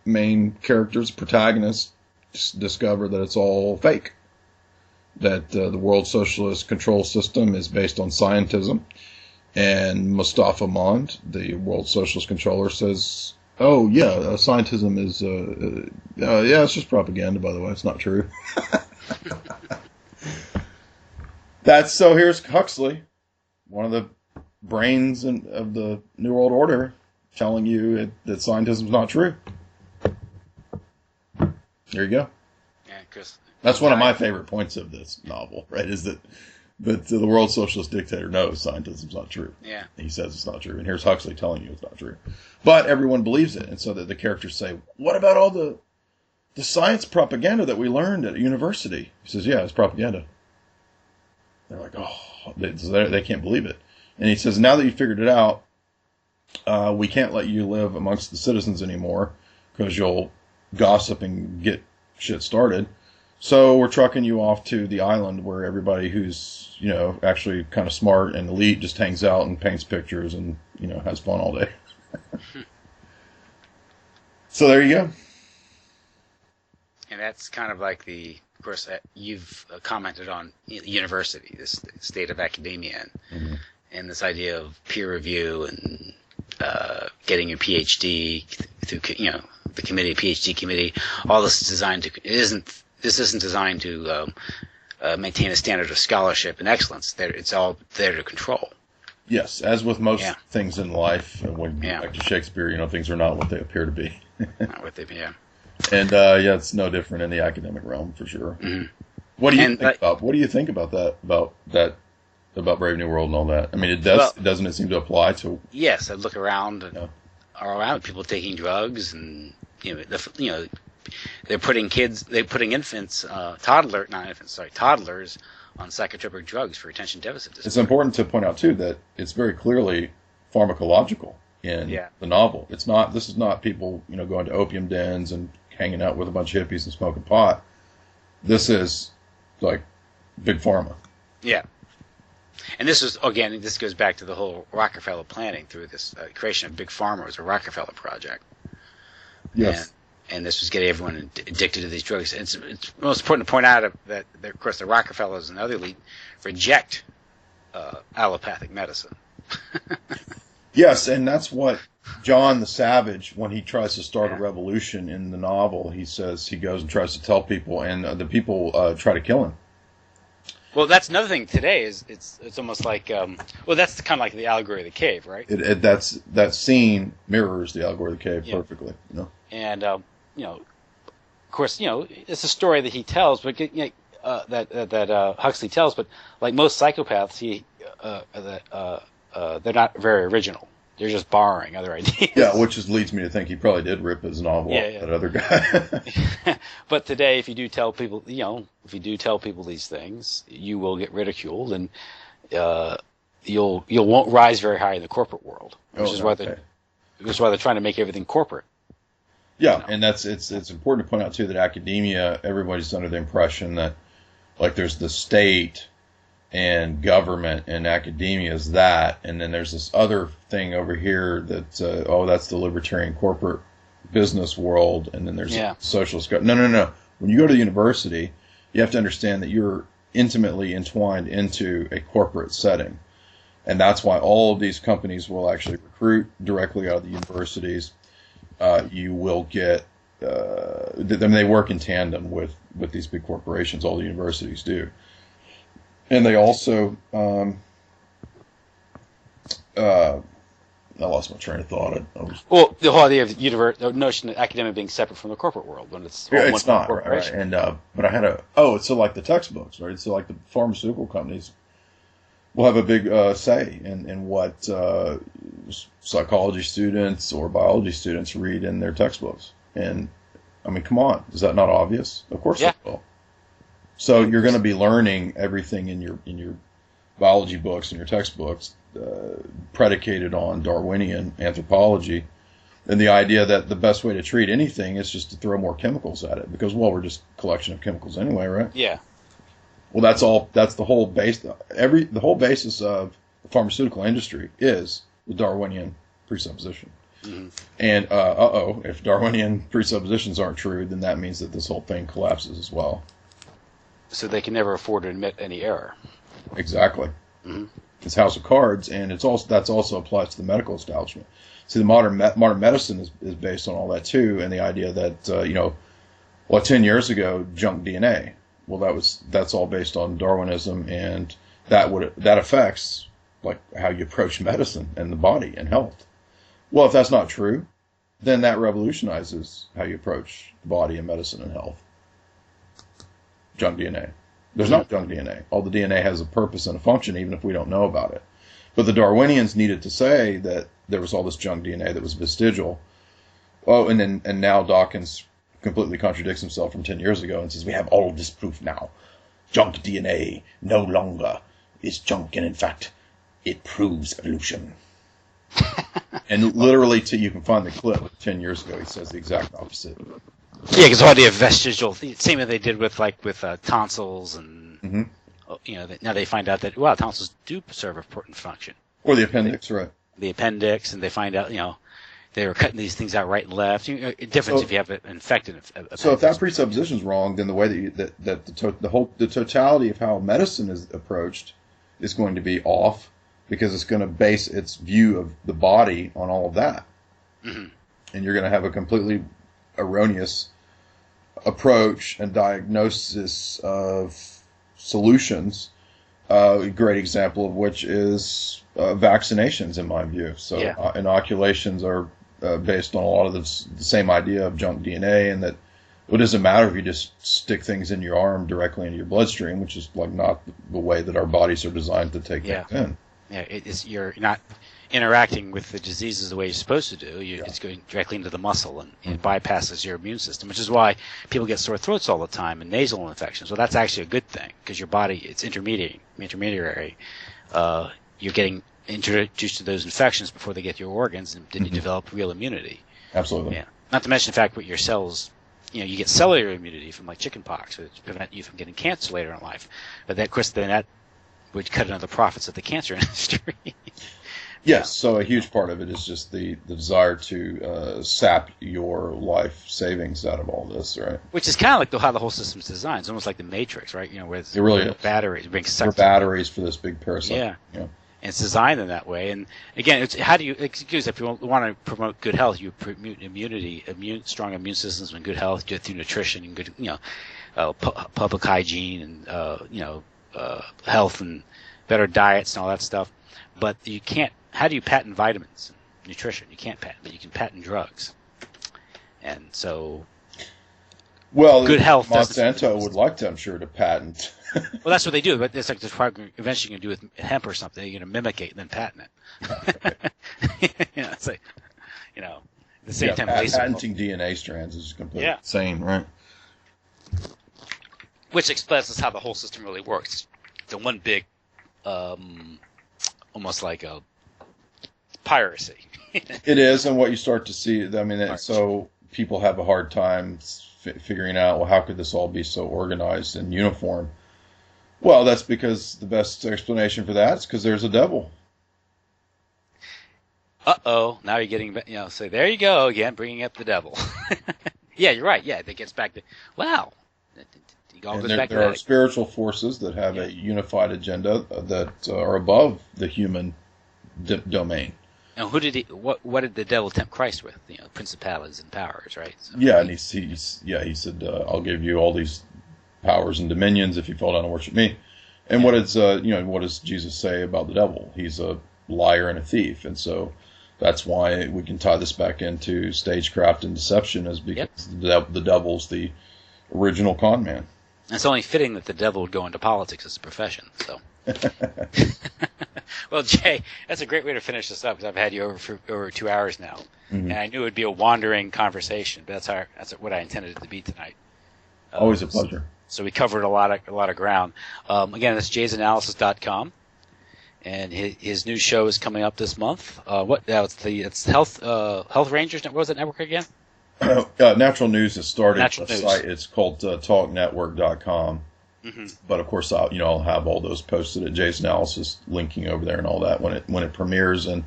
main characters, protagonists, discover that it's all fake. That the world socialist control system is based on scientism. And Mustafa Mond, the world socialist controller, says, oh, yeah, scientism is, it's just propaganda, by the way. It's not true. So here's Huxley, one of the brains of the New World Order, telling you that scientism is not true. There you go. Yeah, because that's one of my favorite points of this novel, right? Is that the world socialist dictator knows scientism's not true. Yeah. He says it's not true, and here's Huxley telling you it's not true. But everyone believes it, and so that the characters say, "What about all the science propaganda that we learned at university?" He says, "Yeah, it's propaganda." They're like, "Oh," they can't believe it. And he says, now that you figured it out, we can't let you live amongst the citizens anymore because you'll gossip and get shit started. So we're trucking you off to the island where everybody who's, actually kind of smart and elite just hangs out and paints pictures and, has fun all day. So there you go. And that's kind of like of course, you've commented on university, this state of academia, and this idea of peer review and getting your PhD through, the PhD committee. All this is designed to. It isn't this isn't designed to maintain a standard of scholarship and excellence. It's all there to control. Yes, as with most things in life, when back to Shakespeare, things are not what they appear to be. Not what they be. Yeah. And it's no different in the academic realm for sure. Mm-hmm. What do you think about? What do you think about that? About Brave New World and all that? I mean, doesn't it seem to apply to? Yes, I look around around people taking drugs, and they're putting infants, toddlers on psychotropic drugs for attention deficit disorder. It's important to point out too that it's very clearly pharmacological in the novel. It's not. This is not people going to opium dens and hanging out with a bunch of hippies and smoking pot. This is like big pharma. Yeah. And this goes back to the whole Rockefeller planning through this creation of Big Pharma as a Rockefeller project. Yes. And this was getting everyone addicted to these drugs. It's most important to point out that, of course, the Rockefellers and the other elite reject allopathic medicine. Yes, and that's what John the Savage, when he tries to start a revolution in the novel, he says he goes and tries to tell people, and the people try to kill him. Well, that's another thing today. It's almost like that's kind of like the allegory of the cave, right? That scene mirrors the allegory of the cave perfectly. And of course, it's a story that he tells, but that Huxley tells. But like most psychopaths, they're not very original. They're just borrowing other ideas. Yeah, which leads me to think he probably did rip his novel off that other guy. But today, if you do tell people, these things, you will get ridiculed, and you won't rise very high in the corporate world, which is why they're trying to make everything corporate. Yeah, and it's important to point out too that academia, everybody's under the impression that like there's the state and government and academia is that, and then there's this other thing over here that that's the libertarian corporate business world, and then there's socialist. No. When you go to the university, you have to understand that you're intimately entwined into a corporate setting, and that's why all of these companies will actually recruit directly out of the universities. You will get they work in tandem with these big corporations. All the universities do. And they also, I lost my train of thought. Well, the whole idea of the notion of academia being separate from the corporate world, when it's not right. And but I had so like the textbooks, right? So like the pharmaceutical companies will have a big say in what psychology students or biology students read in their textbooks. And I mean, come on, is that not obvious? Of course it will. So you're going to be learning everything in your biology books and your textbooks predicated on Darwinian anthropology and the idea that the best way to treat anything is just to throw more chemicals at it because, we're just a collection of chemicals anyway, right? Yeah. Well, that's the whole base. The whole basis of the pharmaceutical industry is the Darwinian presupposition. Mm-hmm. And if Darwinian presuppositions aren't true, then that means that this whole thing collapses as well. So they can never afford to admit any error. Exactly. Mm-hmm. It's House of Cards, and that's also applies to the medical establishment. See, the modern medicine is based on all that too, and the idea that 10 years ago, junk DNA. Well, that's all based on Darwinism, and that affects like how you approach medicine and the body and health. Well, if that's not true, then that revolutionizes how you approach the body and medicine and health. Junk DNA. There's not junk DNA. All the DNA has a purpose and a function, even if we don't know about it. But the Darwinians needed to say that there was all this junk DNA that was vestigial. Oh, and now Dawkins completely contradicts himself from 10 years ago and says, we have all this proof now. Junk DNA no longer is junk, and in fact, it proves evolution. And literally, you can find the clip 10 years ago, he says the exact opposite. Yeah, because the idea of vestigial, same as they did with tonsils, and now they find out that tonsils do serve an important function. Or the appendix, right? The appendix, and they find out they were cutting these things out right and left. Difference if you have an infected appendix. So if that presupposition is wrong, then the way that the totality of how medicine is approached is going to be off, because it's going to base its view of the body on all of that, and you're going to have a completely erroneous approach and diagnosis of solutions. A great example of which is vaccinations, in my view. So inoculations are based on a lot of the same idea of junk DNA, and that it doesn't matter if you just stick things in your arm directly into your bloodstream, which is like not the way that our bodies are designed to take things in. Yeah, you're not interacting with the diseases the way you're supposed to do. It's going directly into the muscle, and it bypasses your immune system, which is why people get sore throats all the time and nasal infections. Well, that's actually a good thing, because your body, it's intermediary. You're getting introduced to those infections before they get to your organs, and then you develop real immunity. Absolutely. Yeah. Not to mention the fact that your cells, you get cellular immunity from like chicken pox, which prevent you from getting cancer later in life. But that, of course, then that would cut into the profits of the cancer industry. Yes, so a huge part of it is just the desire to sap your life savings out of all this, right? Which is kind of like how the whole system's designed. It's almost like the Matrix, right? Where it's it really is. Batteries being sucked. For batteries for this big parasite. Yeah. And it's designed in that way. And again, it's how do you excuse if you want to promote good health, you promote immunity, strong immune systems, and good health do it through nutrition and good, public hygiene and health and better diets and all that stuff. But you can't. How do you patent vitamins and nutrition? You can't patent, but you can patent drugs. And so, good health. Monsanto would like to, I'm sure, to patent. Well, that's what they do. But it's like eventually you're going to do with hemp or something. You're going to mimic it and then patent it. It's like, at the same time. Patenting DNA strands is completely insane, right? Which explains how the whole system really works. It's one big, almost like a piracy. It is, and what you start to see, so people have a hard time figuring out, well, how could this all be so organized and uniform? Well, that's because the best explanation for that is because there's a devil. Uh-oh, now you're getting, so there you go again, bringing up the devil. Yeah, you're right. Yeah, that gets back to, wow. There are spiritual forces that have a unified agenda that are above the human domain. And what did the devil tempt Christ with? Principalities and powers, right? So, and he said, I'll give you all these powers and dominions if you fall down and worship me. And what does Jesus say about the devil? He's a liar and a thief. And so that's why we can tie this back into stagecraft and deception, is because the devil's the original con man. It's only fitting that the devil would go into politics as a profession. So, well, Jay, that's a great way to finish this up, because I've had you over for over 2 hours now, and I knew it would be a wandering conversation, but that's what I intended it to be tonight. Always a pleasure. So we covered a lot of ground. Again, that's jaysanalysis.com, and his new show is coming up this month. It's Health Rangers. What was that network again? Natural News has started a site. It's called talknetwork.com. But of course, I'll have all those posted at Jay's Analysis, linking over there and all that when it premieres. And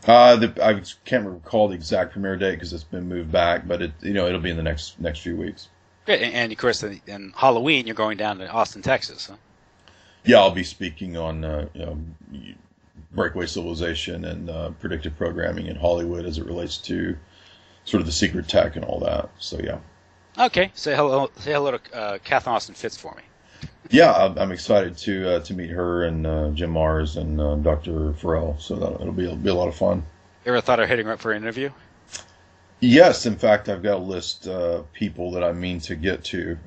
I can't recall the exact premiere date because it's been moved back, but it'll be in the next few weeks. Great, and of course, in Halloween, you're going down to Austin, Texas, huh? Yeah, I'll be speaking on breakaway civilization and predictive programming in Hollywood as it relates to sort of the secret tech and all that. So yeah. Okay, say hello to Catherine Austin Fitz for me. Yeah, I'm excited to meet her and Jim Mars and Dr. Farrell. So it'll be a lot of fun. You ever thought of hitting her up for an interview? Yes, in fact, I've got a list of people that I mean to get to.